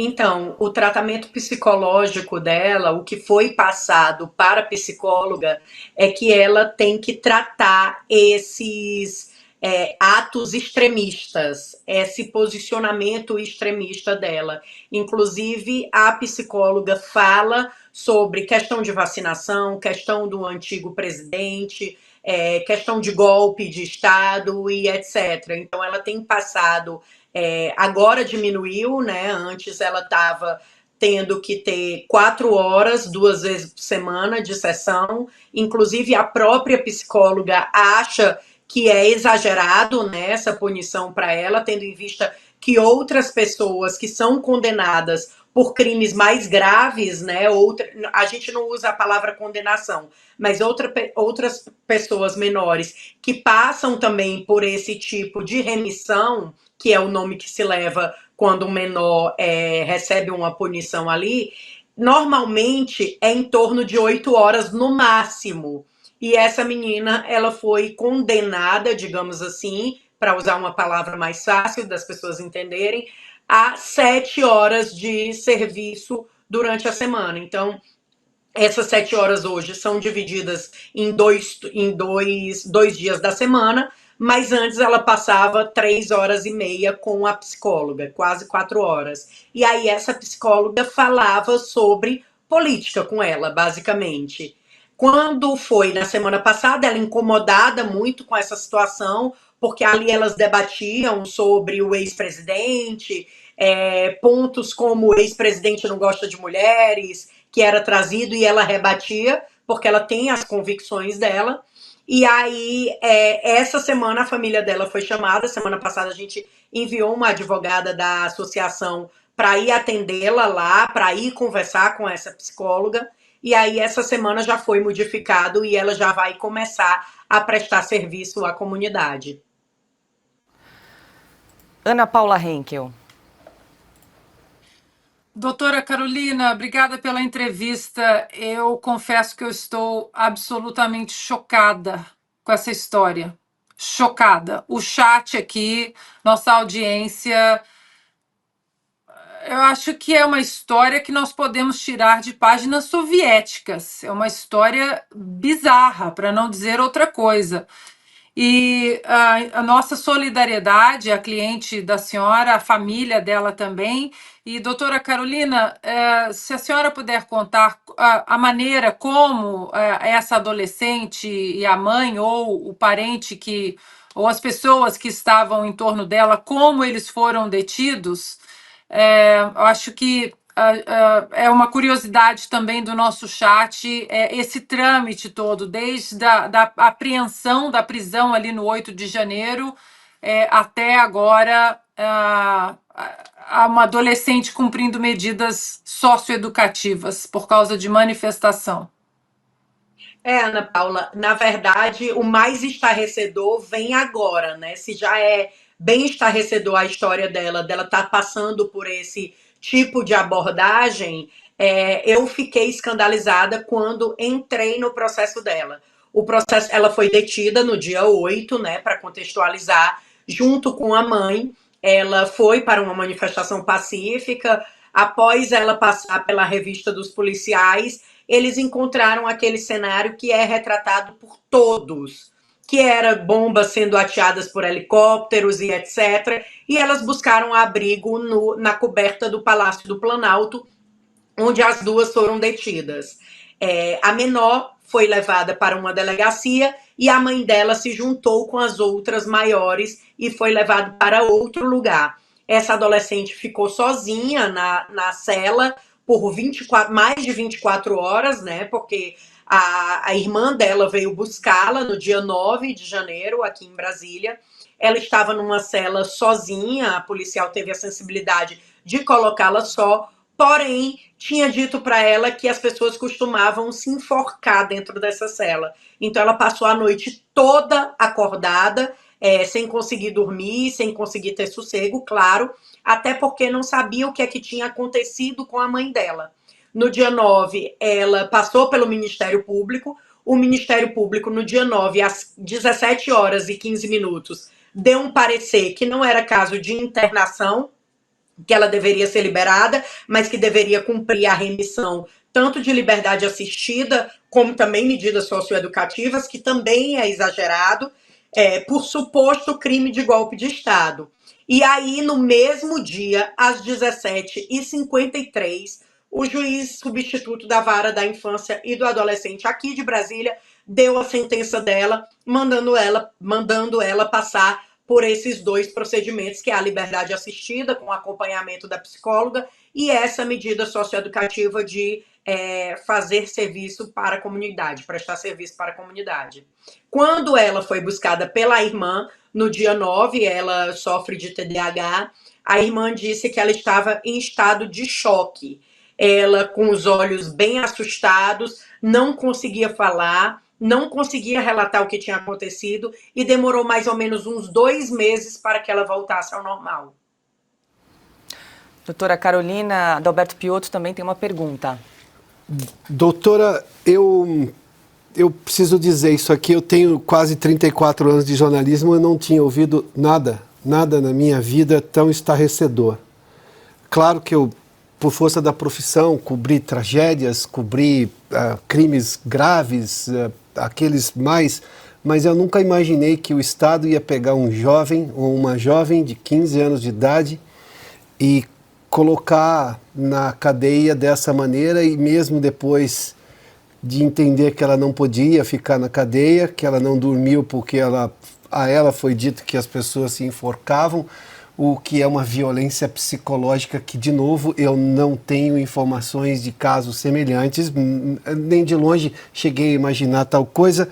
Speaker 9: Então, o tratamento psicológico dela, o que foi passado para a psicóloga, é que ela tem que tratar esses atos extremistas, esse posicionamento extremista dela. Inclusive, a psicóloga fala sobre questão de vacinação, questão do antigo presidente, questão de golpe de Estado e etc. Então, ela tem passado. Agora diminuiu, né? Antes ela estava tendo que ter 4 horas, 2 vezes por semana de sessão. Inclusive, a própria psicóloga acha que é exagerado, né, essa punição para ela, tendo em vista que outras pessoas que são condenadas por crimes mais graves, né, a gente não usa a palavra condenação, mas outras pessoas menores que passam também por esse tipo de remissão, que é o nome que se leva quando um menor recebe uma punição ali, normalmente é em torno de 8 horas no máximo. E essa menina, ela foi condenada, digamos assim, para usar uma palavra mais fácil das pessoas entenderem, a 7 horas de serviço durante a semana. Então, essas 7 horas hoje são divididas em dois dias da semana, mas antes ela passava 3 horas e meia com a psicóloga, quase 4 horas. E aí essa psicóloga falava sobre política com ela, basicamente. Quando foi na semana passada, ela incomodada muito com essa situação, porque ali elas debatiam sobre o ex-presidente, pontos como o ex-presidente não gosta de mulheres, que era trazido e ela rebatia, porque ela tem as convicções dela. E aí, essa semana a família dela foi chamada, semana passada a gente enviou uma advogada da associação para ir atendê-la lá, para ir conversar com essa psicóloga, e aí essa semana já foi modificado e ela já vai começar a prestar serviço à comunidade.
Speaker 1: Ana Paula Henkel.
Speaker 2: Doutora Carolina, obrigada pela entrevista. Eu confesso que eu estou absolutamente chocada com essa história. Chocada. O chat aqui, nossa audiência, eu acho que é uma história que nós podemos tirar de páginas soviéticas. É uma história bizarra, para não dizer outra coisa. E a nossa solidariedade à cliente da senhora, à família dela também. E, doutora Carolina, se a senhora puder contar a maneira como essa adolescente e a mãe ou o parente ou as pessoas que estavam em torno dela, como eles foram detidos, eu acho que é uma curiosidade também do nosso chat, esse trâmite todo, desde da apreensão da prisão ali no 8 de janeiro até agora uma adolescente cumprindo medidas socioeducativas por causa de manifestação.
Speaker 9: Ana Paula, na verdade, o mais estarrecedor vem agora, né? Se já é bem estarrecedor a história dela tá passando por esse tipo de abordagem, eu fiquei escandalizada quando entrei no processo dela. Ela foi detida no dia 8, né, para contextualizar, junto com a mãe. Ela foi para uma manifestação pacífica. Após ela passar pela revista dos policiais, eles encontraram aquele cenário que é retratado por todos, que era bombas sendo ateadas por helicópteros e etc. E elas buscaram abrigo na coberta do Palácio do Planalto, onde as duas foram detidas. A menor foi levada para uma delegacia e a mãe dela se juntou com as outras maiores e foi levada para outro lugar. Essa adolescente ficou sozinha na cela por mais de 24 horas, né? Porque a irmã dela veio buscá-la no dia 9 de janeiro, aqui em Brasília. Ela estava numa cela sozinha, a policial teve a sensibilidade de colocá-la só, porém, tinha dito para ela que as pessoas costumavam se enforcar dentro dessa cela. Então, ela passou a noite toda acordada, sem conseguir dormir, sem conseguir ter sossego, claro, até porque não sabia o que é que tinha acontecido com a mãe dela. No dia 9, ela passou pelo Ministério Público. O Ministério Público, no dia 9, às 17 horas e 15 minutos, deu um parecer que não era caso de internação, que ela deveria ser liberada, mas que deveria cumprir a remissão tanto de liberdade assistida, como também medidas socioeducativas, que também é exagerado, por suposto crime de golpe de Estado. E aí, no mesmo dia, às 17h53, o juiz substituto da Vara da Infância e do Adolescente aqui de Brasília deu a sentença dela, mandando ela passar por esses 2 procedimentos, que é a liberdade assistida, com acompanhamento da psicóloga, e essa medida socioeducativa de fazer serviço para a comunidade, prestar serviço para a comunidade. Quando ela foi buscada pela irmã, no dia 9, ela sofre de TDAH, a irmã disse que ela estava em estado de choque. Ela, com os olhos bem assustados, não conseguia falar, não conseguia relatar o que tinha acontecido e demorou mais ou menos uns 2 meses para que ela voltasse ao normal.
Speaker 1: Doutora Carolina Adalberto Piotto também tem uma pergunta.
Speaker 4: Doutora, eu preciso dizer isso aqui, eu tenho quase 34 anos de jornalismo, eu não tinha ouvido nada na minha vida tão estarrecedor. Claro que eu, por força da profissão, cobri tragédias, cobri crimes graves, aqueles mais, mas eu nunca imaginei que o Estado ia pegar um jovem ou uma jovem de 15 anos de idade e colocar na cadeia dessa maneira, e mesmo depois de entender que ela não podia ficar na cadeia, que ela não dormiu porque a ela foi dito que as pessoas se enforcavam, o que é uma violência psicológica que, de novo, eu não tenho informações de casos semelhantes, nem de longe cheguei a imaginar tal coisa,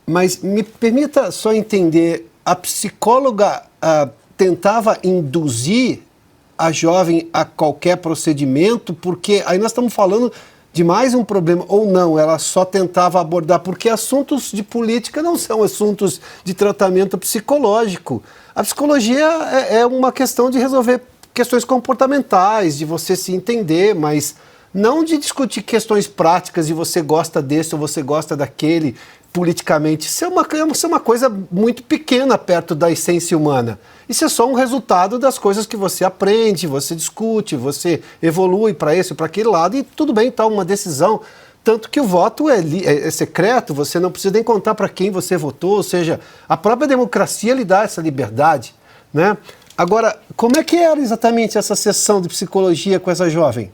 Speaker 4: mas me permita só entender, a psicóloga tentava induzir a jovem a qualquer procedimento, porque aí nós estamos falando de mais um problema, ou não, ela só tentava abordar, porque assuntos de política não são assuntos de tratamento psicológico. A psicologia é uma questão de resolver questões comportamentais, de você se entender, mas não de discutir questões práticas, de você gosta desse ou você gosta daquele, politicamente. Isso é uma coisa muito pequena perto da essência humana. Isso é só um resultado das coisas que você aprende, você discute, você evolui para esse ou para aquele lado, e tudo bem, tá uma decisão. Tanto que o voto é secreto, você não precisa nem contar para quem você votou, ou seja, a própria democracia lhe dá essa liberdade, né? Agora, como é que era exatamente essa sessão de psicologia com essa jovem?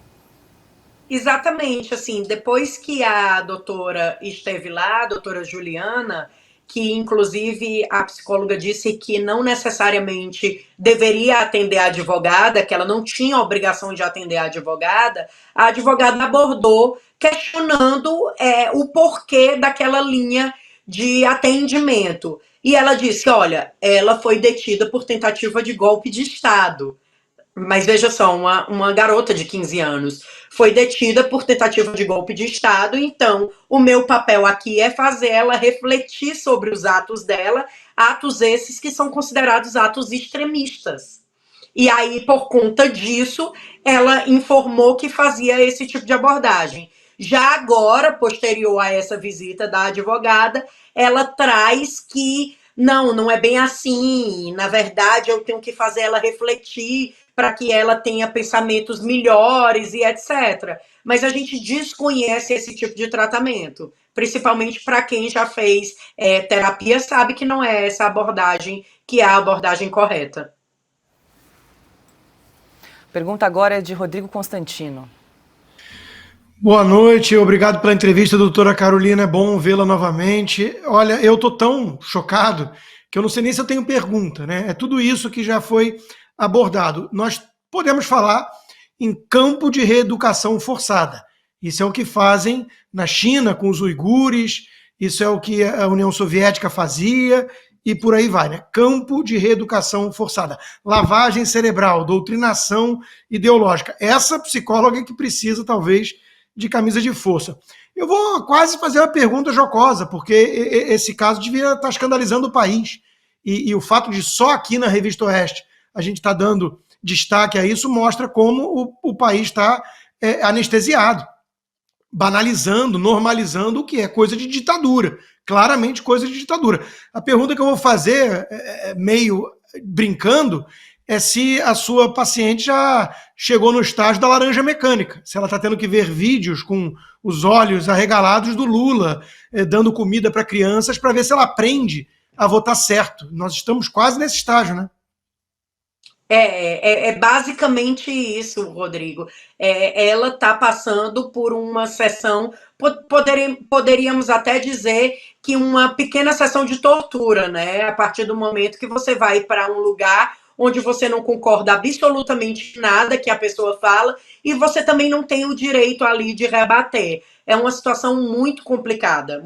Speaker 9: Exatamente, assim, depois que a doutora esteve lá, a doutora Juliana, que inclusive a psicóloga disse que não necessariamente deveria atender a advogada, que ela não tinha a obrigação de atender a advogada abordou questionando o porquê daquela linha de atendimento. E ela disse, olha, ela foi detida por tentativa de golpe de Estado. Mas veja só, uma garota de 15 anos foi detida por tentativa de golpe de Estado, então o meu papel aqui é fazer ela refletir sobre os atos dela, atos esses que são considerados atos extremistas. E aí, por conta disso, ela informou que fazia esse tipo de abordagem. Já agora, posterior a essa visita da advogada, ela traz que não é bem assim, na verdade eu tenho que fazer ela refletir para que ela tenha pensamentos melhores e etc. Mas a gente desconhece esse tipo de tratamento, principalmente para quem já fez terapia, sabe que não é essa abordagem que é a abordagem correta.
Speaker 1: Pergunta agora é de Rodrigo Constantino.
Speaker 7: Boa noite, obrigado pela entrevista, doutora Carolina, é bom vê-la novamente. Olha, eu estou tão chocado que eu não sei nem se eu tenho pergunta, né? É tudo isso que já foi abordado. Nós podemos falar em campo de reeducação forçada. Isso é o que fazem na China com os uigures, isso é o que a União Soviética fazia e por aí vai, né? Campo de reeducação forçada. Lavagem cerebral, doutrinação ideológica. Essa psicóloga que precisa, talvez, de camisa de força. Eu vou quase fazer uma pergunta jocosa, porque esse caso devia estar escandalizando o país. E o fato de só aqui na Revista Oeste a gente está dando destaque a isso mostra como o país está anestesiado, banalizando, normalizando o que é coisa de ditadura. Claramente coisa de ditadura. A pergunta que eu vou fazer, meio brincando, é se a sua paciente já chegou no estágio da laranja mecânica, se ela está tendo que ver vídeos com os olhos arregalados do Lula, dando comida para crianças, para ver se ela aprende a votar certo. Nós estamos quase nesse estágio, né?
Speaker 9: É basicamente isso, Rodrigo. Ela está passando por uma sessão, poderíamos até dizer que uma pequena sessão de tortura, né? A partir do momento que você vai para um lugar onde você não concorda absolutamente nada que a pessoa fala e você também não tem o direito ali de rebater. É uma situação muito complicada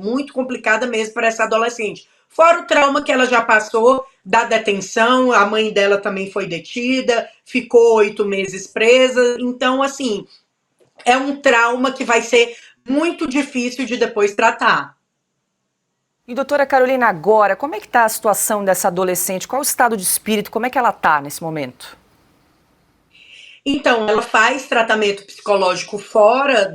Speaker 9: mesmo para essa adolescente. Fora o trauma que ela já passou da detenção, a mãe dela também foi detida, ficou 8 meses presa. Então, assim, é um trauma que vai ser muito difícil de depois tratar.
Speaker 1: E, doutora Carolina, agora, como é que está a situação dessa adolescente? Qual é o estado de espírito? Como é que ela está nesse momento?
Speaker 9: Então, ela faz tratamento psicológico fora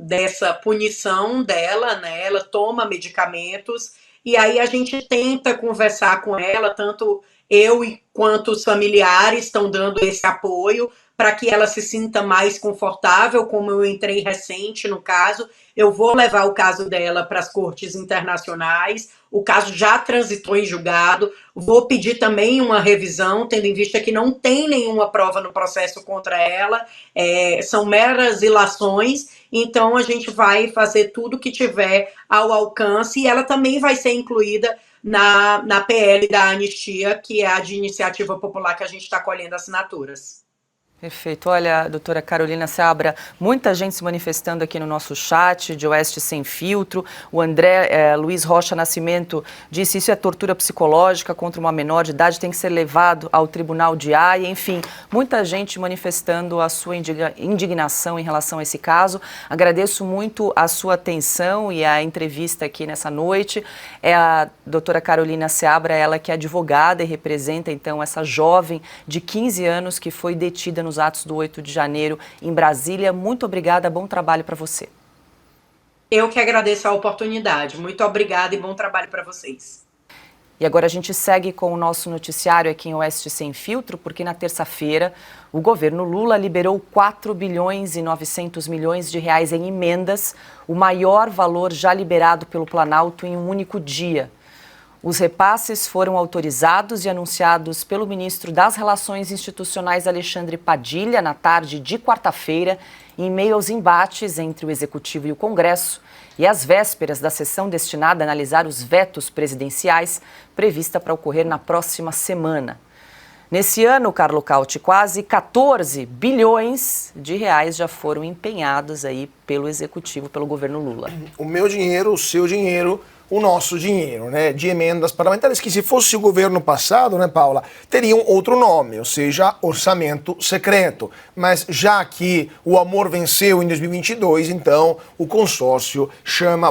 Speaker 9: dessa punição dela, né? Ela toma medicamentos e aí a gente tenta conversar com ela, tanto eu quanto os familiares estão dando esse apoio para que ela se sinta mais confortável. Como eu entrei recente no caso, eu vou levar o caso dela para as cortes internacionais. O caso já transitou em julgado. Vou pedir também uma revisão, tendo em vista que não tem nenhuma prova no processo contra ela. São meras ilações. Então, a gente vai fazer tudo que tiver ao alcance e ela também vai ser incluída na PL da anistia, que é a de iniciativa popular que a gente está colhendo assinaturas.
Speaker 1: Perfeito. Olha, doutora Carolina Seabra, muita gente se manifestando aqui no nosso chat de Oeste Sem Filtro. O André Luiz Rocha Nascimento disse isso é tortura psicológica contra uma menor de idade, tem que ser levado ao tribunal de Haia. Enfim, muita gente manifestando a sua indignação em relação a esse caso. Agradeço muito a sua atenção e a entrevista aqui nessa noite. É a doutora Carolina Seabra, ela que é advogada e representa então essa jovem de 15 anos que foi detida nos atos do 8 de janeiro em Brasília. Muito obrigada, bom trabalho para você.
Speaker 9: Eu que agradeço a oportunidade. Muito obrigada e bom trabalho para vocês.
Speaker 1: E agora a gente segue com o nosso noticiário aqui em Oeste Sem Filtro, porque na terça-feira o governo Lula liberou 4 bilhões e 900 milhões de reais em emendas, o maior valor já liberado pelo Planalto em um único dia. Os repasses foram autorizados e anunciados pelo ministro das Relações Institucionais, Alexandre Padilha, na tarde de quarta-feira, em meio aos embates entre o Executivo e o Congresso e às vésperas da sessão destinada a analisar os vetos presidenciais, prevista para ocorrer na próxima semana. Nesse ano, Carlo Cauti, quase 14 bilhões de reais já foram empenhados aí pelo Executivo, pelo governo Lula.
Speaker 3: O meu dinheiro, o seu dinheiro, o nosso dinheiro, né, de emendas parlamentares, que se fosse o governo passado, né, Paula, teriam outro nome, ou seja, orçamento secreto. Mas já que o amor venceu em 2022, então o consórcio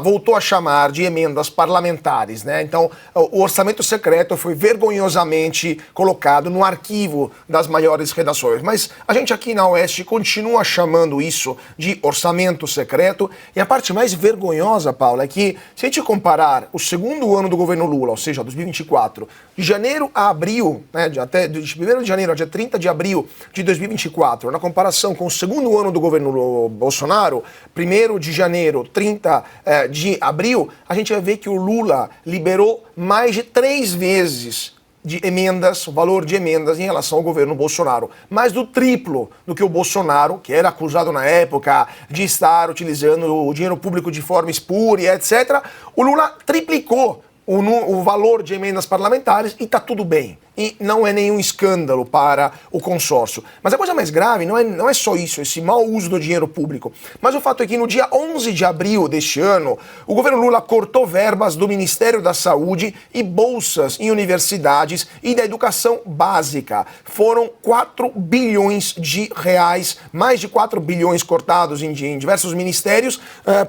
Speaker 3: voltou a chamar de emendas parlamentares, né? Então o orçamento secreto foi vergonhosamente colocado no arquivo das maiores redações. Mas a gente aqui na Oeste continua chamando isso de orçamento secreto. E a parte mais vergonhosa, Paula, é que se a gente comparar o segundo ano do governo Lula, ou seja, 2024, de janeiro a abril, né, até de 1º de janeiro a dia 30 de abril de 2024, na comparação com o segundo ano do governo Bolsonaro, 1º de janeiro, 30 de abril, a gente vai ver que o Lula liberou mais de 3 vezes de emendas, o valor de emendas em relação ao governo Bolsonaro. Mais do triplo do que o Bolsonaro, que era acusado na época de estar utilizando o dinheiro público de forma espúria, etc. O Lula triplicou o valor de emendas parlamentares e está tudo bem. E não é nenhum escândalo para o consórcio. Mas a coisa mais grave não é só isso, esse mau uso do dinheiro público. Mas o fato é que no dia 11 de abril deste ano, o governo Lula cortou verbas do Ministério da Saúde e bolsas em universidades e da educação básica. Foram 4 bilhões de reais, mais de 4 bilhões cortados em diversos ministérios.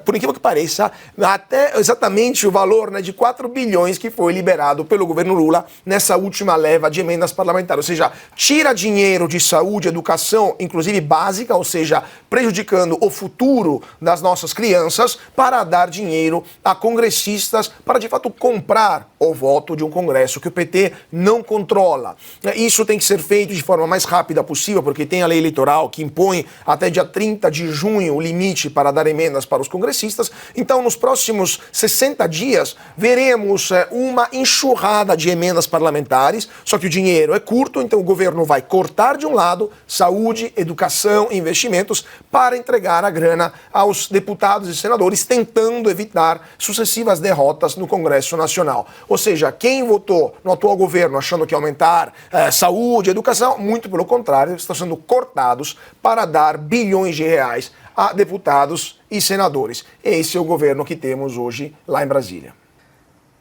Speaker 3: Por incrível que pareça, até exatamente o valor, né, de 4 bilhões bilhões que foi liberado pelo governo Lula nessa última leva de emendas parlamentares. Ou seja, tira dinheiro de saúde, educação, inclusive básica, ou seja, prejudicando o futuro das nossas crianças, para dar dinheiro a congressistas para, de fato, comprar o voto de um Congresso que o PT não controla. Isso tem que ser feito de forma mais rápida possível, porque tem a lei eleitoral que impõe até dia 30 de junho o limite para dar emendas para os congressistas. Então, nos próximos 60 dias, veremos uma enxurrada de emendas parlamentares, só que o dinheiro é curto, então o governo vai cortar de um lado saúde, educação e investimentos para entregar a grana aos deputados e senadores, tentando evitar sucessivas derrotas no Congresso Nacional. Ou seja, quem votou no atual governo achando que ia aumentar saúde, educação, muito pelo contrário, estão sendo cortados para dar bilhões de reais a deputados e senadores. Esse é o governo que temos hoje lá em Brasília.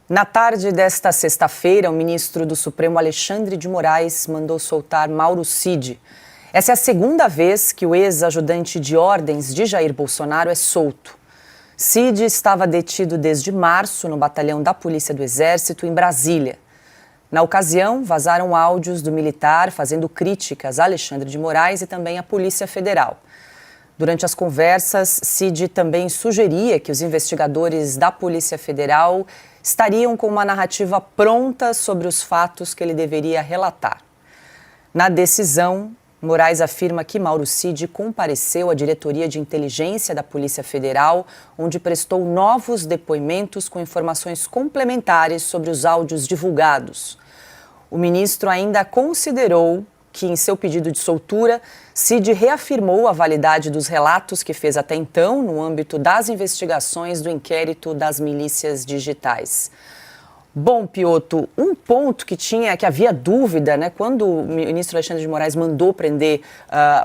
Speaker 1: Na tarde desta sexta-feira, o ministro do Supremo Alexandre de Moraes mandou soltar Mauro Cid. Essa é a segunda vez que o ex-ajudante de ordens de Jair Bolsonaro é solto. Cid estava detido desde março no batalhão da Polícia do Exército, em Brasília. Na ocasião, vazaram áudios do militar fazendo críticas a Alexandre de Moraes e também à Polícia Federal. Durante as conversas, Cid também sugeria que os investigadores da Polícia Federal estariam com uma narrativa pronta sobre os fatos que ele deveria relatar. Na decisão, Moraes afirma que Mauro Cid compareceu à diretoria de inteligência da Polícia Federal, onde prestou novos depoimentos com informações complementares sobre os áudios divulgados. O ministro ainda considerou que, em seu pedido de soltura, Cid reafirmou a validade dos relatos que fez até então no âmbito das investigações do inquérito das milícias digitais. Bom, Piotto, um ponto que havia dúvida, né, quando o ministro Alexandre de Moraes mandou prender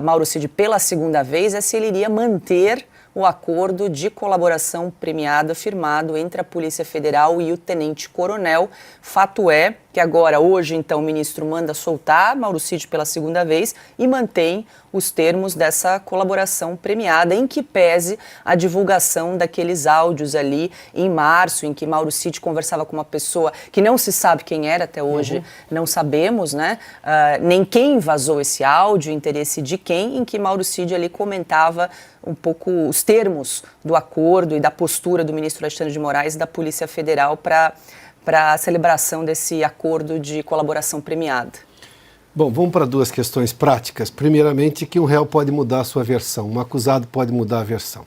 Speaker 1: Mauro Cid pela segunda vez, é se ele iria manter o acordo de colaboração premiada firmado entre a Polícia Federal e o tenente-coronel. Fato é que agora, hoje, então, o ministro manda soltar Mauro Cid pela segunda vez e mantém os termos dessa colaboração premiada, em que pese a divulgação daqueles áudios ali em março, em que Mauro Cid conversava com uma pessoa que não se sabe quem era até hoje, não sabemos, né? Nem quem vazou esse áudio, interesse de quem, em que Mauro Cid ali comentava um pouco os termos do acordo e da postura do ministro Alexandre de Moraes e da Polícia Federal para a celebração desse acordo de colaboração premiada.
Speaker 4: Bom, vamos para duas questões práticas. Primeiramente, que um réu pode mudar a sua versão, um acusado pode mudar a versão.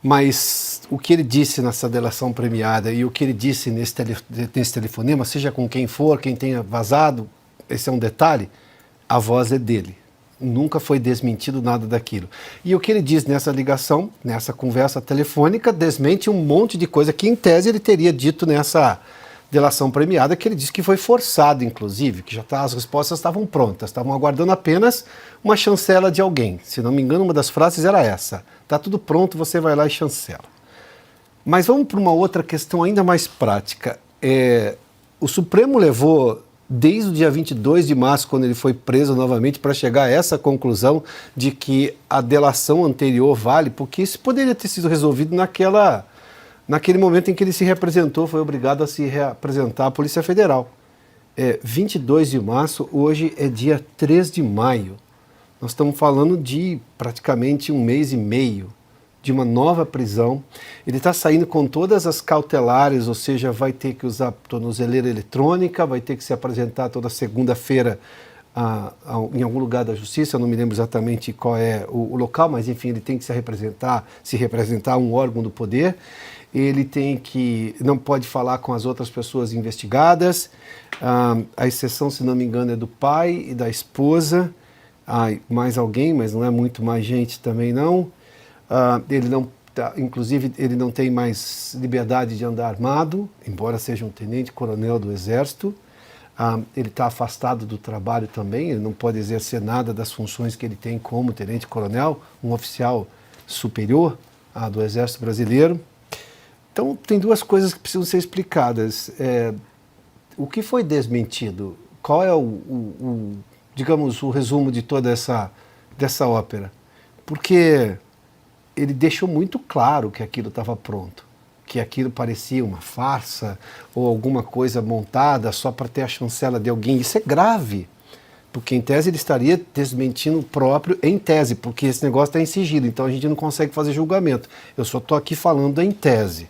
Speaker 4: Mas o que ele disse nessa delação premiada e o que ele disse nesse telefonema, seja com quem for, quem tenha vazado, esse é um detalhe, a voz é dele. Nunca foi desmentido nada daquilo. E o que ele diz nessa ligação, nessa conversa telefônica, desmente um monte de coisa que, em tese, ele teria dito nessa delação premiada, que ele disse que foi forçado, inclusive, que as respostas estavam prontas, estavam aguardando apenas uma chancela de alguém. Se não me engano, uma das frases era essa: está tudo pronto, você vai lá e chancela. Mas vamos para uma outra questão ainda mais prática. O Supremo levou, desde o dia 22 de março, quando ele foi preso novamente, para chegar a essa conclusão de que a delação anterior vale, porque isso poderia ter sido resolvido naquele momento em que ele se representou, foi obrigado a se reapresentar à Polícia Federal. 22 de março, hoje é dia 3 de maio. Nós estamos falando de praticamente um mês e meio de uma nova prisão. Ele está saindo com todas as cautelares, ou seja, vai ter que usar tornozeleira eletrônica, vai ter que se apresentar toda segunda-feira em algum lugar da Justiça, eu não me lembro exatamente qual é o local, mas enfim, ele tem que se representar a um órgão do poder. Ele não pode falar com as outras pessoas investigadas, a exceção, se não me engano, é do pai e da esposa, mais alguém, mas não é muito mais gente também não. Inclusive, ele não tem mais liberdade de andar armado, embora seja um tenente-coronel do Exército. Ele está afastado do trabalho também, ele não pode exercer nada das funções que ele tem como tenente-coronel, um oficial superior do Exército Brasileiro. Então, tem duas coisas que precisam ser explicadas. O que foi desmentido? Qual é digamos, o resumo de toda dessa ópera? Porque ele deixou muito claro que aquilo estava pronto, que aquilo parecia uma farsa ou alguma coisa montada só para ter a chancela de alguém. Isso é grave, porque em tese ele estaria desmentindo o próprio em tese, porque esse negócio está em sigilo, então a gente não consegue fazer julgamento. Eu só estou aqui falando em tese.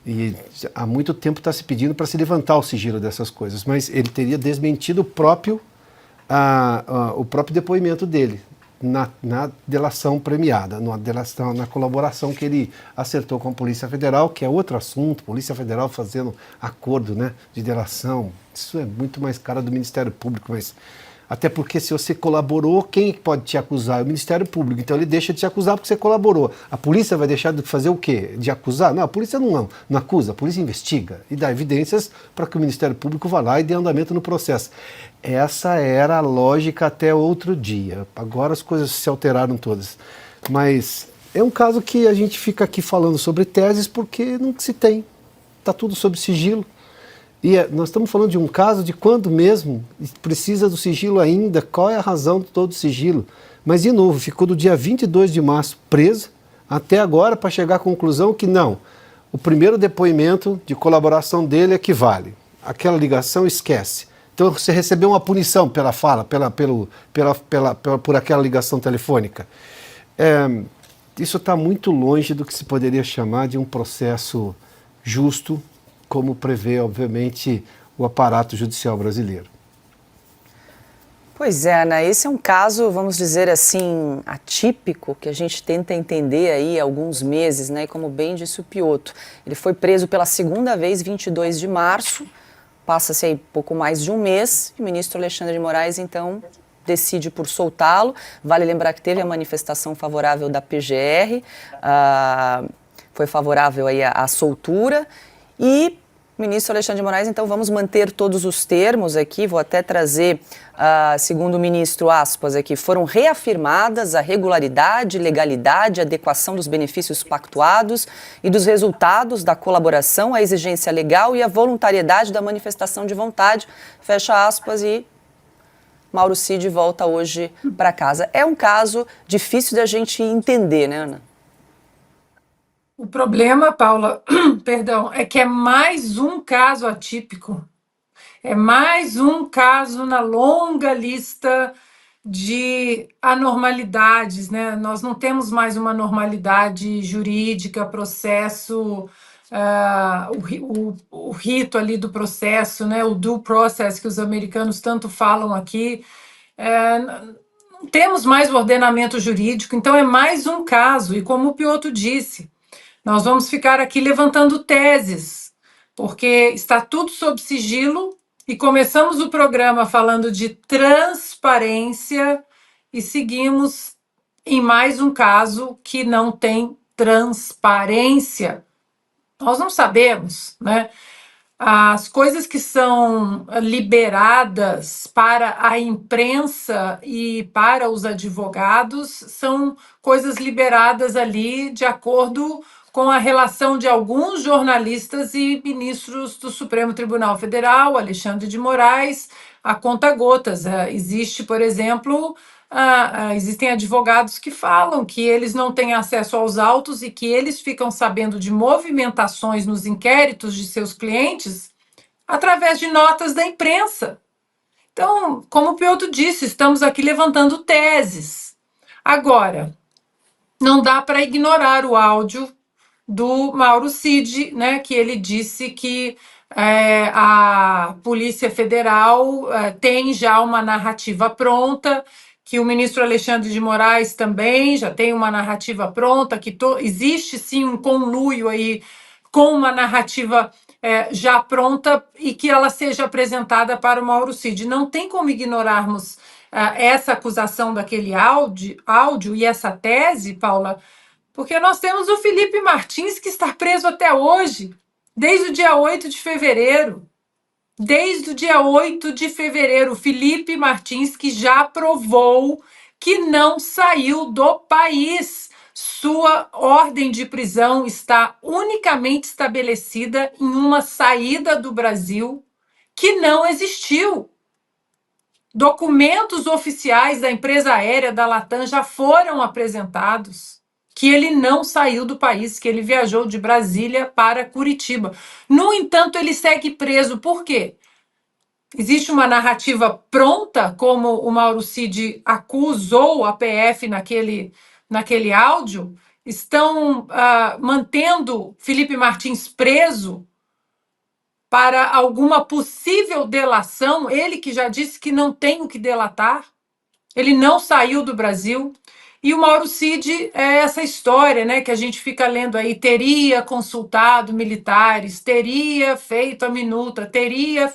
Speaker 4: E há muito tempo está se pedindo para se levantar o sigilo dessas coisas, mas ele teria desmentido o próprio depoimento dele na delação premiada, na colaboração que ele acertou com a Polícia Federal, que é outro assunto, Polícia Federal fazendo acordo, né, de delação. Isso é muito mais cara do Ministério Público, mas até porque se você colaborou, quem pode te acusar? É o Ministério Público. Então ele deixa de te acusar porque você colaborou. A polícia vai deixar de fazer o quê? De acusar? Não, a polícia não acusa, a polícia investiga e dá evidências para que o Ministério Público vá lá e dê andamento no processo. Essa era a lógica até outro dia. Agora as coisas se alteraram todas. Mas é um caso que a gente fica aqui falando sobre teses porque não se tem. Está tudo sob sigilo. E nós estamos falando de um caso de quando mesmo precisa do sigilo ainda, qual é a razão de todo o sigilo. Mas, de novo, ficou do dia 22 de março preso até agora para chegar à conclusão que não, o primeiro depoimento de colaboração dele é que vale. Aquela ligação esquece. Então você recebeu uma punição pela fala, por aquela ligação telefônica. Isso está muito longe do que se poderia chamar de um processo justo, como prevê, obviamente, o aparato judicial brasileiro.
Speaker 1: Pois é, Ana, esse é um caso, vamos dizer assim, atípico, que a gente tenta entender aí há alguns meses, né? E como bem disse o Piotto, ele foi preso pela segunda vez, 22 de março, passa-se aí pouco mais de um mês, e o ministro Alexandre de Moraes, então, decide por soltá-lo. Vale lembrar que teve a manifestação favorável da PGR, foi favorável aí à soltura. E, ministro Alexandre de Moraes, então vamos manter todos os termos aqui, vou até trazer, segundo o ministro, aspas aqui, foram reafirmadas a regularidade, legalidade, adequação dos benefícios pactuados e dos resultados da colaboração, a exigência legal e a voluntariedade da manifestação de vontade, fecha aspas, e Mauro Cid volta hoje para casa. É um caso difícil de a gente entender, né, Ana?
Speaker 2: O problema, Paula, perdão, é que é mais um caso atípico. É mais um caso na longa lista de anormalidades, né? Nós não temos mais uma normalidade jurídica, processo, o rito ali do processo, né? O due process que os americanos tanto falam aqui. Não temos mais o ordenamento jurídico, então é mais um caso. E como o Piotto disse, nós vamos ficar aqui levantando teses, porque está tudo sob sigilo e começamos o programa falando de transparência e seguimos em mais um caso que não tem transparência. Nós não sabemos, né? As coisas que são liberadas para a imprensa e para os advogados são coisas liberadas ali de acordo com a relação de alguns jornalistas e ministros do Supremo Tribunal Federal, Alexandre de Moraes, a conta-gotas. Existe, por exemplo, existem advogados que falam que eles não têm acesso aos autos e que eles ficam sabendo de movimentações nos inquéritos de seus clientes através de notas da imprensa. Então, como o Piotto disse, estamos aqui levantando teses. Agora, não dá para ignorar o áudio do Mauro Cid, né, que ele disse que a Polícia Federal tem já uma narrativa pronta, que o ministro Alexandre de Moraes também já tem uma narrativa pronta, que existe sim um conluio aí com uma narrativa já pronta e que ela seja apresentada para o Mauro Cid. Não tem como ignorarmos essa acusação daquele áudio e essa tese, Paula, porque nós temos o Felipe Martins, que está preso até hoje, desde o dia 8 de fevereiro. Desde o dia 8 de fevereiro, Felipe Martins, que já provou que não saiu do país. Sua ordem de prisão está unicamente estabelecida em uma saída do Brasil que não existiu. Documentos oficiais da empresa aérea da Latam já foram apresentados que ele não saiu do país, que ele viajou de Brasília para Curitiba. No entanto, ele segue preso. Por quê? Existe uma narrativa pronta, como o Mauro Cid acusou a PF naquele áudio? Estão mantendo Felipe Martins preso para alguma possível delação? Ele que já disse que não tem o que delatar, ele não saiu do Brasil. E o Mauro Cid é essa história, né, que a gente fica lendo aí, teria consultado militares, teria feito a minuta, teria.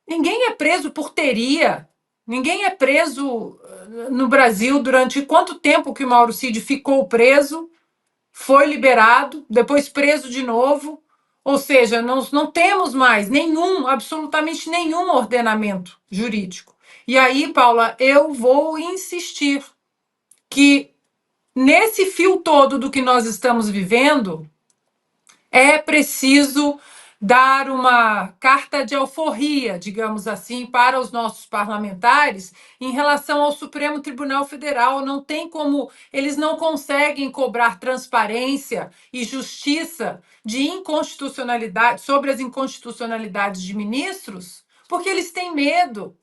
Speaker 2: Ninguém é preso por teria. Ninguém é preso no Brasil durante quanto tempo que o Mauro Cid ficou preso, foi liberado, depois preso de novo. Ou seja, não temos mais absolutamente nenhum ordenamento jurídico. E aí, Paula, eu vou insistir que nesse fio todo do que nós estamos vivendo, é preciso dar uma carta de alforria, digamos assim, para os nossos parlamentares em relação ao Supremo Tribunal Federal. Não tem como, eles não conseguem cobrar transparência e justiça de inconstitucionalidade, sobre as inconstitucionalidades de ministros, porque eles têm medo.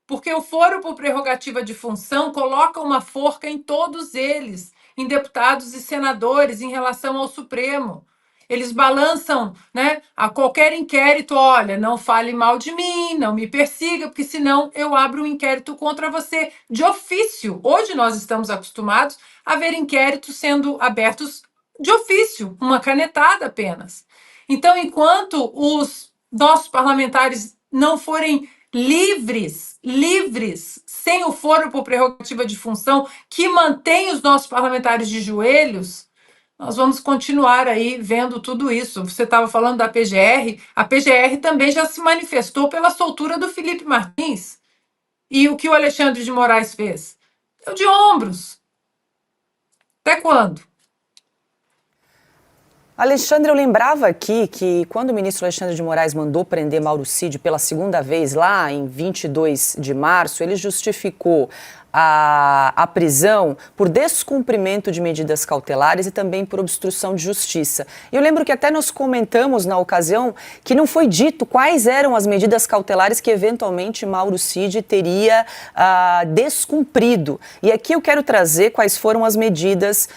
Speaker 2: Porque o foro por prerrogativa de função coloca uma forca em todos eles, em deputados e senadores, em relação ao Supremo. Eles balançam, né, a qualquer inquérito, olha, não fale mal de mim, não me persiga, porque senão eu abro um inquérito contra você de ofício. Hoje nós estamos acostumados a ver inquéritos sendo abertos de ofício, uma canetada apenas. Então, enquanto os nossos parlamentares não forem livres, sem o foro por prerrogativa de função, que mantém os nossos parlamentares de joelhos, nós vamos continuar aí vendo tudo isso. Você estava falando da PGR, a PGR também já se manifestou pela soltura do Felipe Martins. E o que o Alexandre de Moraes fez? Deu de ombros. Até quando?
Speaker 1: Alexandre, eu lembrava aqui que quando o ministro Alexandre de Moraes mandou prender Mauro Cid pela segunda vez, lá em 22 de março, ele justificou a prisão por descumprimento de medidas cautelares e também por obstrução de justiça. Eu lembro que até nós comentamos na ocasião que não foi dito quais eram as medidas cautelares que eventualmente Mauro Cid teria descumprido. E aqui eu quero trazer quais foram as medidas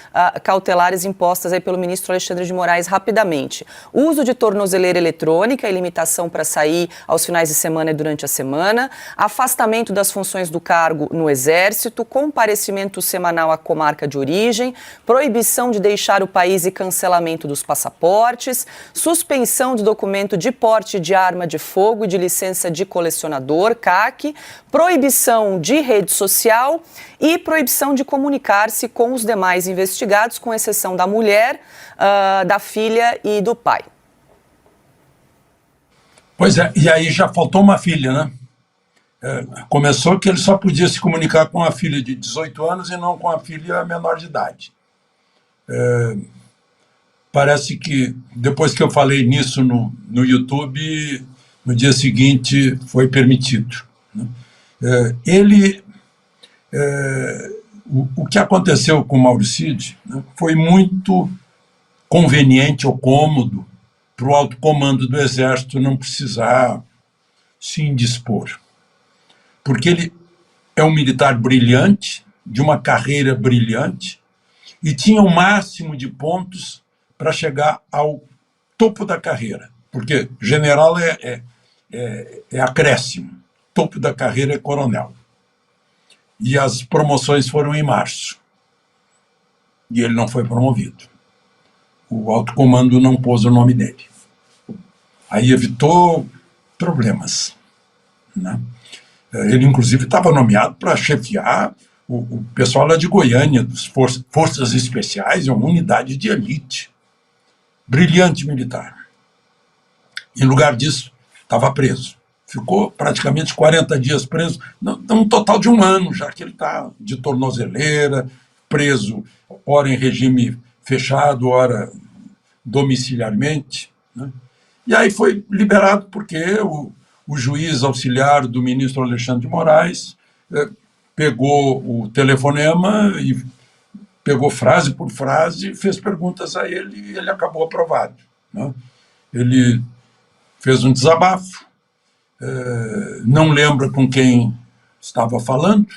Speaker 1: cautelares impostas aí pelo ministro Alexandre de Moraes rapidamente. Uso de tornozeleira eletrônica e limitação para sair aos finais de semana e durante a semana, afastamento das funções do cargo no Exército, comparecimento semanal à comarca de origem, proibição de deixar o país e cancelamento dos passaportes, suspensão do documento de porte de arma de fogo e de licença de colecionador, CAC, proibição de rede social e proibição de comunicar-se com os demais investigados, com exceção da mulher, da filha e do pai.
Speaker 10: Pois é, e aí já faltou uma filha, né? Começou que ele só podia se comunicar com a filha de 18 anos e não com a filha menor de idade. Parece que, depois que eu falei nisso no YouTube, no dia seguinte foi permitido, né? O que aconteceu com o Mauro Cid, né, foi muito conveniente ou cômodo para o alto comando do Exército não precisar se indispor. Porque ele é um militar brilhante, de uma carreira brilhante, e tinha o máximo de pontos para chegar ao topo da carreira. Porque general é acréscimo, topo da carreira é coronel. E as promoções foram em março. E ele não foi promovido. O alto comando não pôs o nome dele. Aí evitou problemas, né? Ele, inclusive, estava nomeado para chefiar o pessoal lá de Goiânia, das Forças Especiais, uma unidade de elite. Brilhante militar. Em lugar disso, estava preso. Ficou praticamente 40 dias preso, um total de 1 ano, já que ele está de tornozeleira, preso, ora em regime fechado, ora domiciliarmente, né? E aí foi liberado porque o juiz auxiliar do ministro Alexandre de Moraes pegou o telefonema e pegou frase por frase, fez perguntas a ele e ele acabou aprovado, né? Ele fez um desabafo, não lembra com quem estava falando,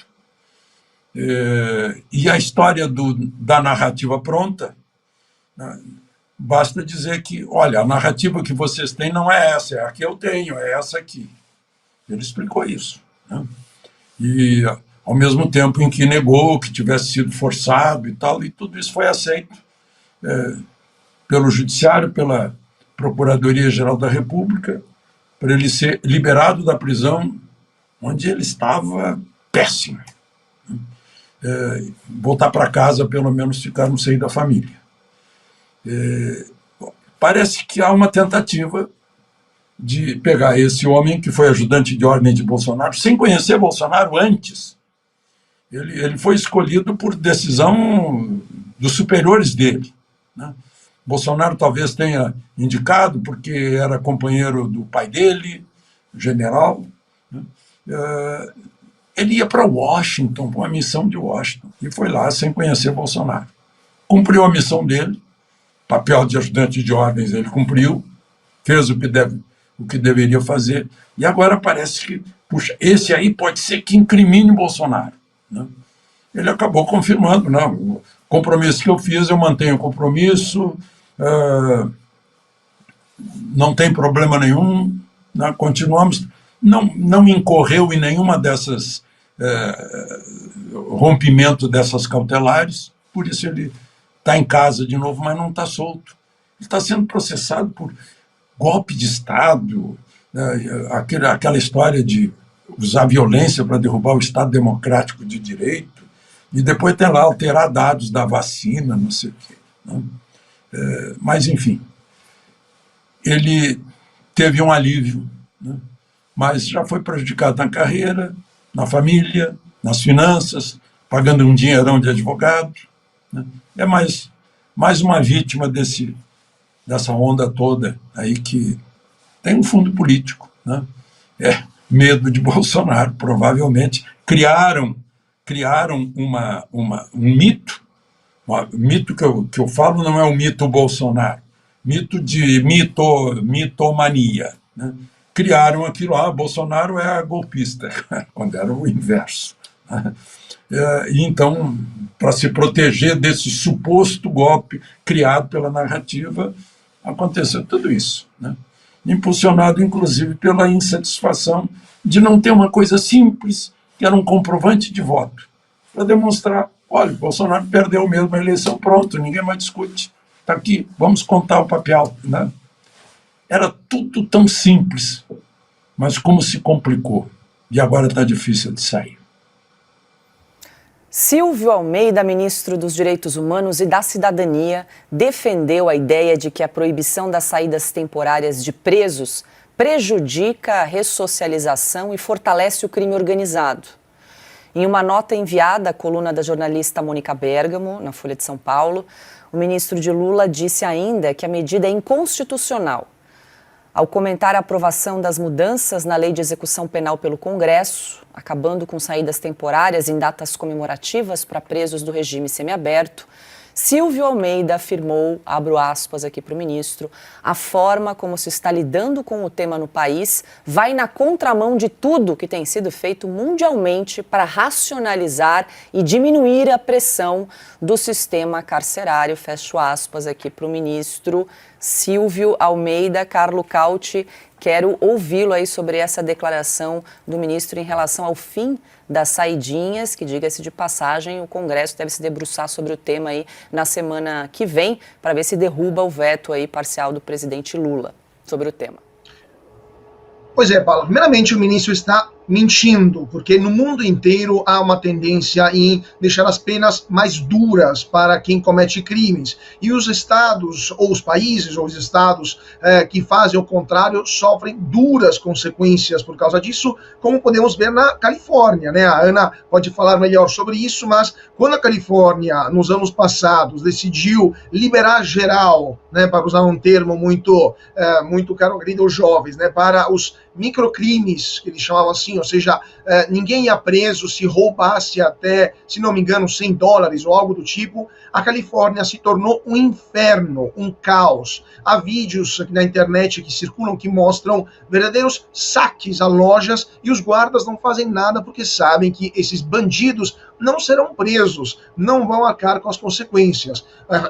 Speaker 10: e a história da narrativa pronta, né? Basta dizer que, olha, a narrativa que vocês têm não é essa, é a que eu tenho, é essa aqui. Ele explicou isso, né? E, ao mesmo tempo em que negou que tivesse sido forçado e tal, e tudo isso foi aceito pelo Judiciário, pela Procuradoria-Geral da República, para ele ser liberado da prisão, onde ele estava péssimo. Voltar para casa, pelo menos ficar no seio da família. Parece que há uma tentativa de pegar esse homem que foi ajudante de ordem de Bolsonaro, sem conhecer Bolsonaro antes. Ele foi escolhido por decisão dos superiores dele, né? Bolsonaro talvez tenha indicado, porque era companheiro do pai dele, general, né? Ele ia para Washington, para uma missão de Washington, e foi lá sem conhecer Bolsonaro. Cumpriu a missão dele, papel de ajudante de ordens ele cumpriu, fez o que deveria fazer, e agora parece que, puxa, esse aí pode ser que incrimine Bolsonaro, né? Ele acabou confirmando, não, o compromisso que eu fiz, eu mantenho o compromisso, não tem problema nenhum, né? Continuamos, não incorreu em nenhuma dessas rompimento dessas cautelares, por isso ele está em casa de novo, mas não está solto. Ele está sendo processado por golpe de Estado, aquela história de usar violência para derrubar o Estado Democrático de Direito, e depois tem lá alterar dados da vacina, não sei o quê, né? Mas, enfim, ele teve um alívio, né? Mas já foi prejudicado na carreira, na família, nas finanças, pagando um dinheirão de advogado, né? É mais uma vítima dessa onda toda aí que tem um fundo político, né? Medo de Bolsonaro, provavelmente. Criaram um mito. O mito que eu falo não é o mito Bolsonaro, mito de mitomania, né? Criaram aquilo, Bolsonaro é golpista, quando era o inverso, né? E então, para se proteger desse suposto golpe criado pela narrativa, aconteceu tudo isso, né? Impulsionado, inclusive, pela insatisfação de não ter uma coisa simples, que era um comprovante de voto, para demonstrar, olha, Bolsonaro perdeu mesmo a eleição, pronto, ninguém mais discute, está aqui, vamos contar o papel, né? Era tudo tão simples, mas como se complicou, e agora está difícil de sair.
Speaker 1: Silvio Almeida, ministro dos Direitos Humanos e da Cidadania, defendeu a ideia de que a proibição das saídas temporárias de presos prejudica a ressocialização e fortalece o crime organizado. Em uma nota enviada à coluna da jornalista Mônica Bergamo, na Folha de São Paulo, o ministro de Lula disse ainda que a medida é inconstitucional. Ao comentar a aprovação das mudanças na Lei de Execução Penal pelo Congresso, acabando com saídas temporárias em datas comemorativas para presos do regime semiaberto, Silvio Almeida afirmou, abro aspas aqui para o ministro, a forma como se está lidando com o tema no país vai na contramão de tudo que tem sido feito mundialmente para racionalizar e diminuir a pressão do sistema carcerário, fecho aspas aqui para o ministro Silvio Almeida. Carlo Cauti, quero ouvi-lo aí sobre essa declaração do ministro em relação ao fim das saidinhas, que, diga-se de passagem, o Congresso deve se debruçar sobre o tema aí na semana que vem, para ver se derruba o veto aí parcial do presidente Lula sobre o tema.
Speaker 3: Pois é, Paulo. Primeiramente, o ministro está mentindo, porque no mundo inteiro há uma tendência em deixar as penas mais duras para quem comete crimes. E os estados, ou os países, ou os estados que fazem o contrário, sofrem duras consequências por causa disso, como podemos ver na Califórnia, né? A Ana pode falar melhor sobre isso, mas quando a Califórnia, nos anos passados, decidiu liberar geral, né, para usar um termo muito caro aos jovens, né, para os microcrimes, que eles chamavam assim, assim, ou seja, ninguém ia preso se roubasse até, se não me engano, $100 ou algo do tipo. A Califórnia se tornou um inferno, um caos. Há vídeos na internet que circulam que mostram verdadeiros saques a lojas e os guardas não fazem nada porque sabem que esses bandidos não serão presos, não vão arcar com as consequências.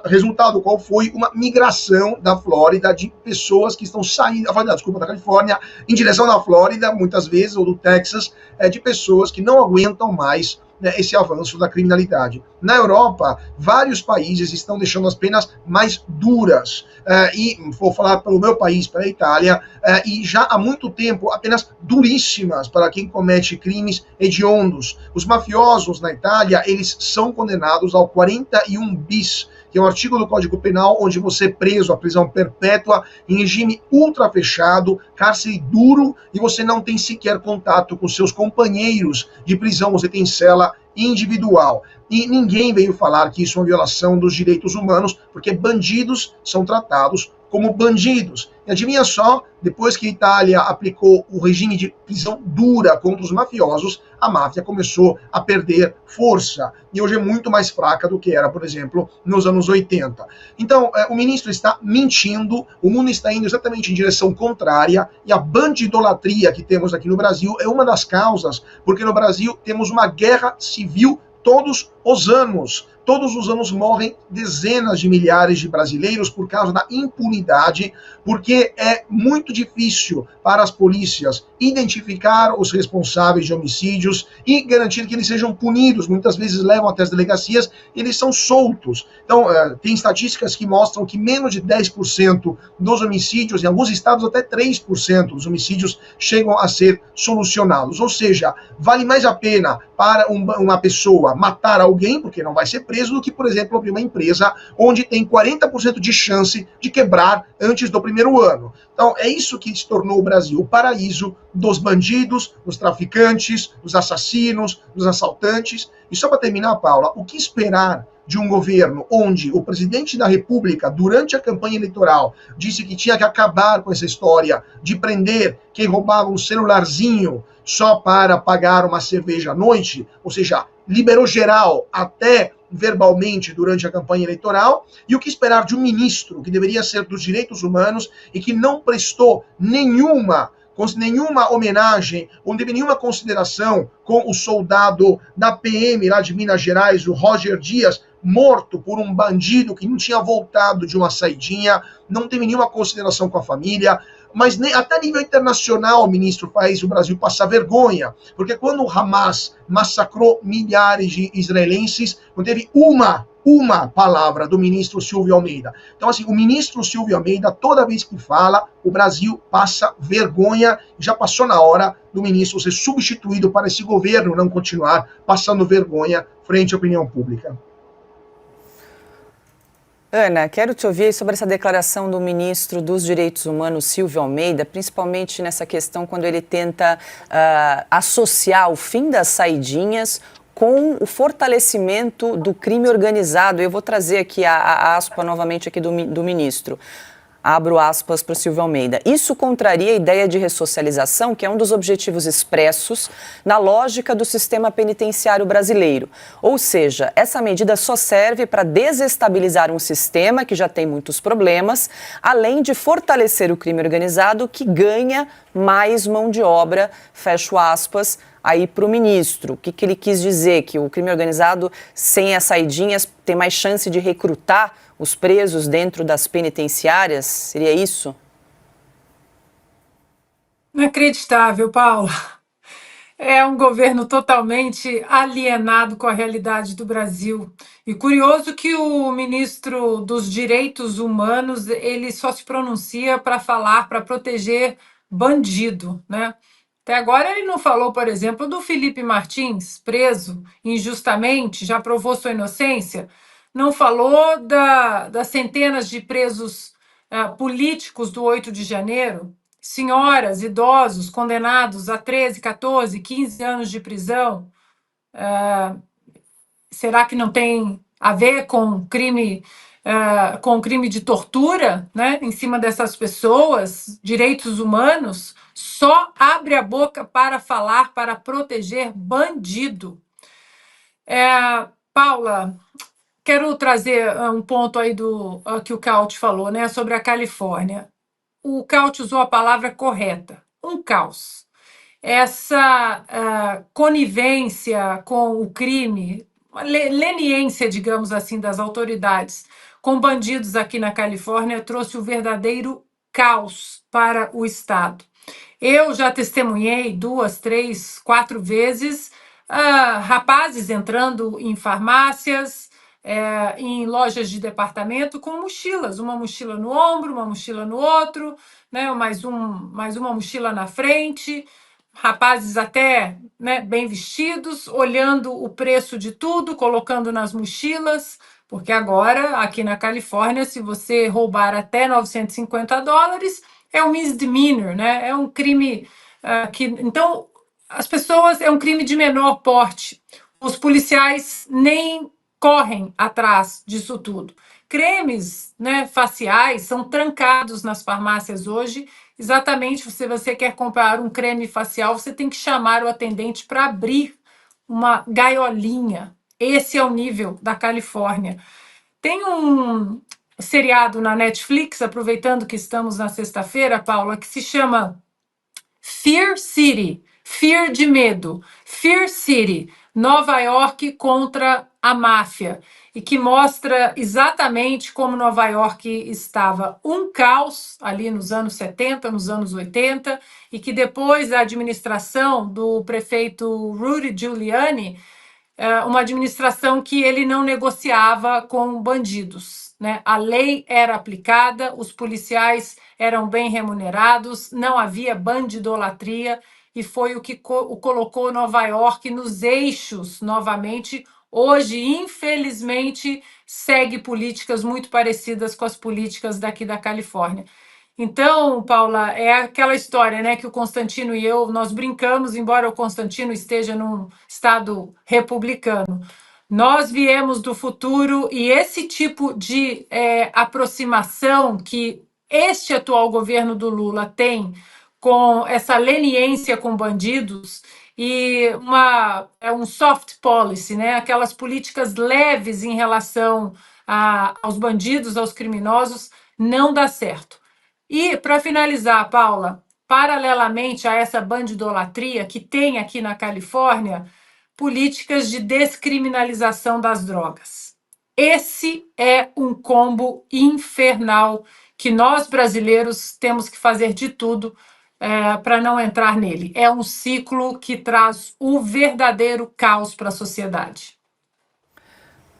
Speaker 3: Resultado qual foi? Uma migração da Flórida de pessoas que estão saindo, da Califórnia, em direção da Flórida, muitas vezes, ou do Texas, de pessoas que não aguentam mais esse avanço da criminalidade. Na Europa, vários países estão deixando as penas mais duras. E vou falar pelo meu país, pela Itália, e já há muito tempo, apenas duríssimas para quem comete crimes hediondos. Os mafiosos na Itália, eles são condenados ao 41 bis, que é um artigo do Código Penal onde você é preso à prisão perpétua em regime ultra fechado, cárcere duro, e você não tem sequer contato com seus companheiros de prisão, você tem cela individual. E ninguém veio falar que isso é uma violação dos direitos humanos, porque bandidos são tratados como bandidos. E adivinha só, depois que a Itália aplicou o regime de prisão dura contra os mafiosos, a máfia começou a perder força. E hoje é muito mais fraca do que era, por exemplo, nos anos 80. Então, o ministro está mentindo, o mundo está indo exatamente em direção contrária, e a bandidolatria que temos aqui no Brasil é uma das causas, porque no Brasil temos uma guerra civil todos os anos. Todos os anos morrem dezenas de milhares de brasileiros por causa da impunidade, porque é muito difícil para as polícias identificar os responsáveis de homicídios e garantir que eles sejam punidos. Muitas vezes levam até as delegacias e eles são soltos. Então, tem estatísticas que mostram que menos de 10% dos homicídios, em alguns estados até 3% dos homicídios chegam a ser solucionados. Ou seja, vale mais a pena para uma pessoa matar alguém, porque não vai ser preso, do que, por exemplo, abrir uma empresa onde tem 40% de chance de quebrar antes do primeiro ano. Então, é isso que se tornou o Brasil o paraíso dos bandidos, dos traficantes, dos assassinos, dos assaltantes. E só para terminar, Paula, o que esperar de um governo onde o presidente da República, durante a campanha eleitoral, disse que tinha que acabar com essa história de prender quem roubava um celularzinho só para pagar uma cerveja à noite, ou seja, liberou geral até verbalmente durante a campanha eleitoral, e o que esperar de um ministro que deveria ser dos direitos humanos e que não prestou nenhuma homenagem, ou não teve nenhuma consideração com o soldado da PM lá de Minas Gerais, o Roger Dias, morto por um bandido que não tinha voltado de uma saidinha, não teve nenhuma consideração com a família, mas até a nível internacional o ministro faz o Brasil passar vergonha, porque quando o Hamas massacrou milhares de israelenses, não teve uma palavra do ministro Silvio Almeida. Então, assim, o ministro Silvio Almeida, toda vez que fala, o Brasil passa vergonha. Já passou na hora do ministro ser substituído para esse governo não continuar passando vergonha frente à opinião pública.
Speaker 1: Ana, quero te ouvir sobre essa declaração do ministro dos Direitos Humanos, Silvio Almeida, principalmente nessa questão quando ele tenta associar o fim das saidinhas com o fortalecimento do crime organizado. Eu vou trazer aqui a aspa novamente aqui do ministro. Abro aspas para o Silvio Almeida. Isso contraria a ideia de ressocialização, que é um dos objetivos expressos na lógica do sistema penitenciário brasileiro. Ou seja, essa medida só serve para desestabilizar um sistema que já tem muitos problemas, além de fortalecer o crime organizado, que ganha mais mão de obra, fecho aspas, aí para o ministro. O que ele quis dizer? Que o crime organizado, sem as saidinhas, tem mais chance de recrutar os presos dentro das penitenciárias? Seria isso?
Speaker 2: Inacreditável, Paula. É um governo totalmente alienado com a realidade do Brasil. E curioso que o ministro dos Direitos Humanos, ele só se pronuncia para falar, para proteger bandido, né? Até agora ele não falou, por exemplo, do Felipe Martins, preso injustamente, já provou sua inocência. Não falou das centenas de presos políticos do 8 de janeiro, senhoras, idosos, condenados a 13, 14, 15 anos de prisão. Será que não tem a ver com crime de tortura, né, em cima dessas pessoas, direitos humanos? só abre a boca para falar, para proteger bandido. Paula, quero trazer um ponto aí que o Caute falou, né, sobre a Califórnia. O Caute usou a palavra correta, um caos. Essa conivência com o crime, uma leniência, digamos assim, das autoridades com bandidos aqui na Califórnia trouxe o verdadeiro caos para o Estado. Eu já testemunhei 2, 3, 4 vezes rapazes entrando em farmácias, em lojas de departamento com mochilas, uma mochila no ombro, uma mochila no outro, né, mais uma mochila na frente, rapazes até, né, bem vestidos, olhando o preço de tudo, colocando nas mochilas, porque agora, aqui na Califórnia, se você roubar até $950, é um misdemeanor, né? É um crime então, as pessoas, é um crime de menor porte. Os policiais nem correm atrás disso tudo. Cremes, né, faciais são trancados nas farmácias hoje. Exatamente, se você quer comprar um creme facial, você tem que chamar o atendente para abrir uma gaiolinha. Esse é o nível da Califórnia. Tem um seriado na Netflix, aproveitando que estamos na sexta-feira, Paula, que se chama Fear City, Fear de medo, Fear City, Nova York contra a máfia, e que mostra exatamente como Nova York estava um caos ali nos anos 70, nos anos 80, e que depois da administração do prefeito Rudy Giuliani, uma administração que ele não negociava com bandidos, né? A lei era aplicada, os policiais eram bem remunerados, não havia bandidolatria, e foi o que colocou Nova York nos eixos novamente. Hoje, infelizmente, segue políticas muito parecidas com as políticas daqui da Califórnia. Então, Paula, é aquela história, né, que o Constantino e eu, nós brincamos, embora o Constantino esteja num estado republicano. Nós viemos do futuro e esse tipo de aproximação que este atual governo do Lula tem com essa leniência com bandidos e um soft policy, né, aquelas políticas leves em relação aos bandidos, aos criminosos, não dá certo. E, para finalizar, Paula, paralelamente a essa bandidolatria que tem aqui na Califórnia, políticas de descriminalização das drogas. Esse é um combo infernal que nós, brasileiros, temos que fazer de tudo para não entrar nele. É um ciclo que traz o verdadeiro caos para a sociedade.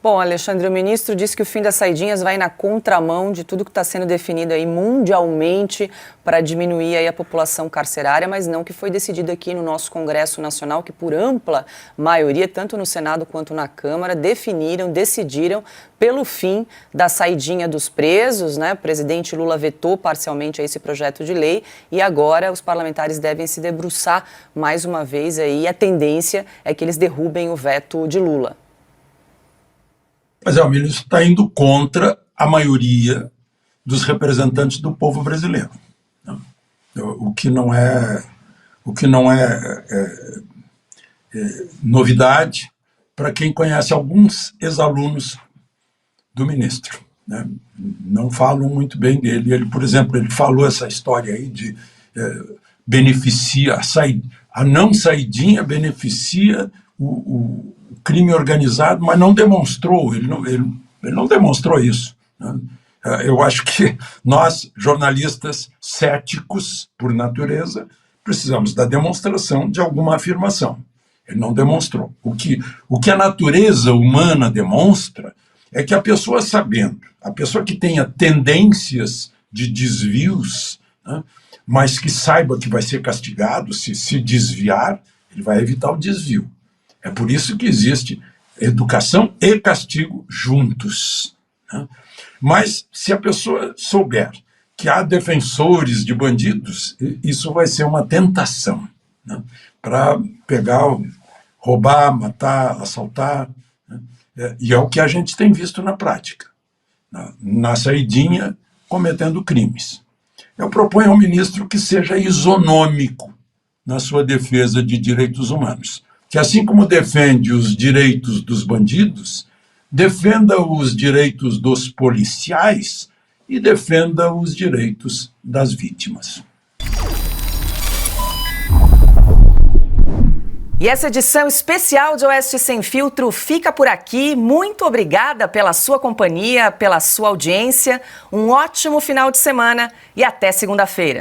Speaker 1: Bom, Alexandre, o ministro disse que o fim das saidinhas vai na contramão de tudo que está sendo definido aí mundialmente para diminuir aí a população carcerária, mas não que foi decidido aqui no nosso Congresso Nacional, que por ampla maioria, tanto no Senado quanto na Câmara, decidiram pelo fim da saidinha dos presos, né? O presidente Lula vetou parcialmente esse projeto de lei e agora os parlamentares devem se debruçar mais uma vez aí, e a tendência é que eles derrubem o veto de Lula.
Speaker 10: Mas o ministro está indo contra a maioria dos representantes do povo brasileiro, né? O que não é novidade para quem conhece alguns ex-alunos do ministro, né? Não falam muito bem dele. Ele, por exemplo, ele falou essa história aí de a não saidinha beneficia o crime organizado, mas não demonstrou, ele não demonstrou isso, né? Eu acho que nós, jornalistas céticos por natureza, precisamos da demonstração de alguma afirmação. Ele não demonstrou. O que a natureza humana demonstra é que a pessoa sabendo, a pessoa que tenha tendências de desvios, né, mas que saiba que vai ser castigado, se desviar, ele vai evitar o desvio. É por isso que existe educação e castigo juntos, né? Mas se a pessoa souber que há defensores de bandidos, isso vai ser uma tentação, né, para pegar, roubar, matar, assaltar, né? E é o que a gente tem visto na prática, na saidinha cometendo crimes. Eu proponho ao ministro que seja isonômico na sua defesa de direitos humanos. Que, assim como defende os direitos dos bandidos, defenda os direitos dos policiais e defenda os direitos das vítimas.
Speaker 1: E essa edição especial de Oeste Sem Filtro fica por aqui. Muito obrigada pela sua companhia, pela sua audiência. Um ótimo final de semana e até segunda-feira.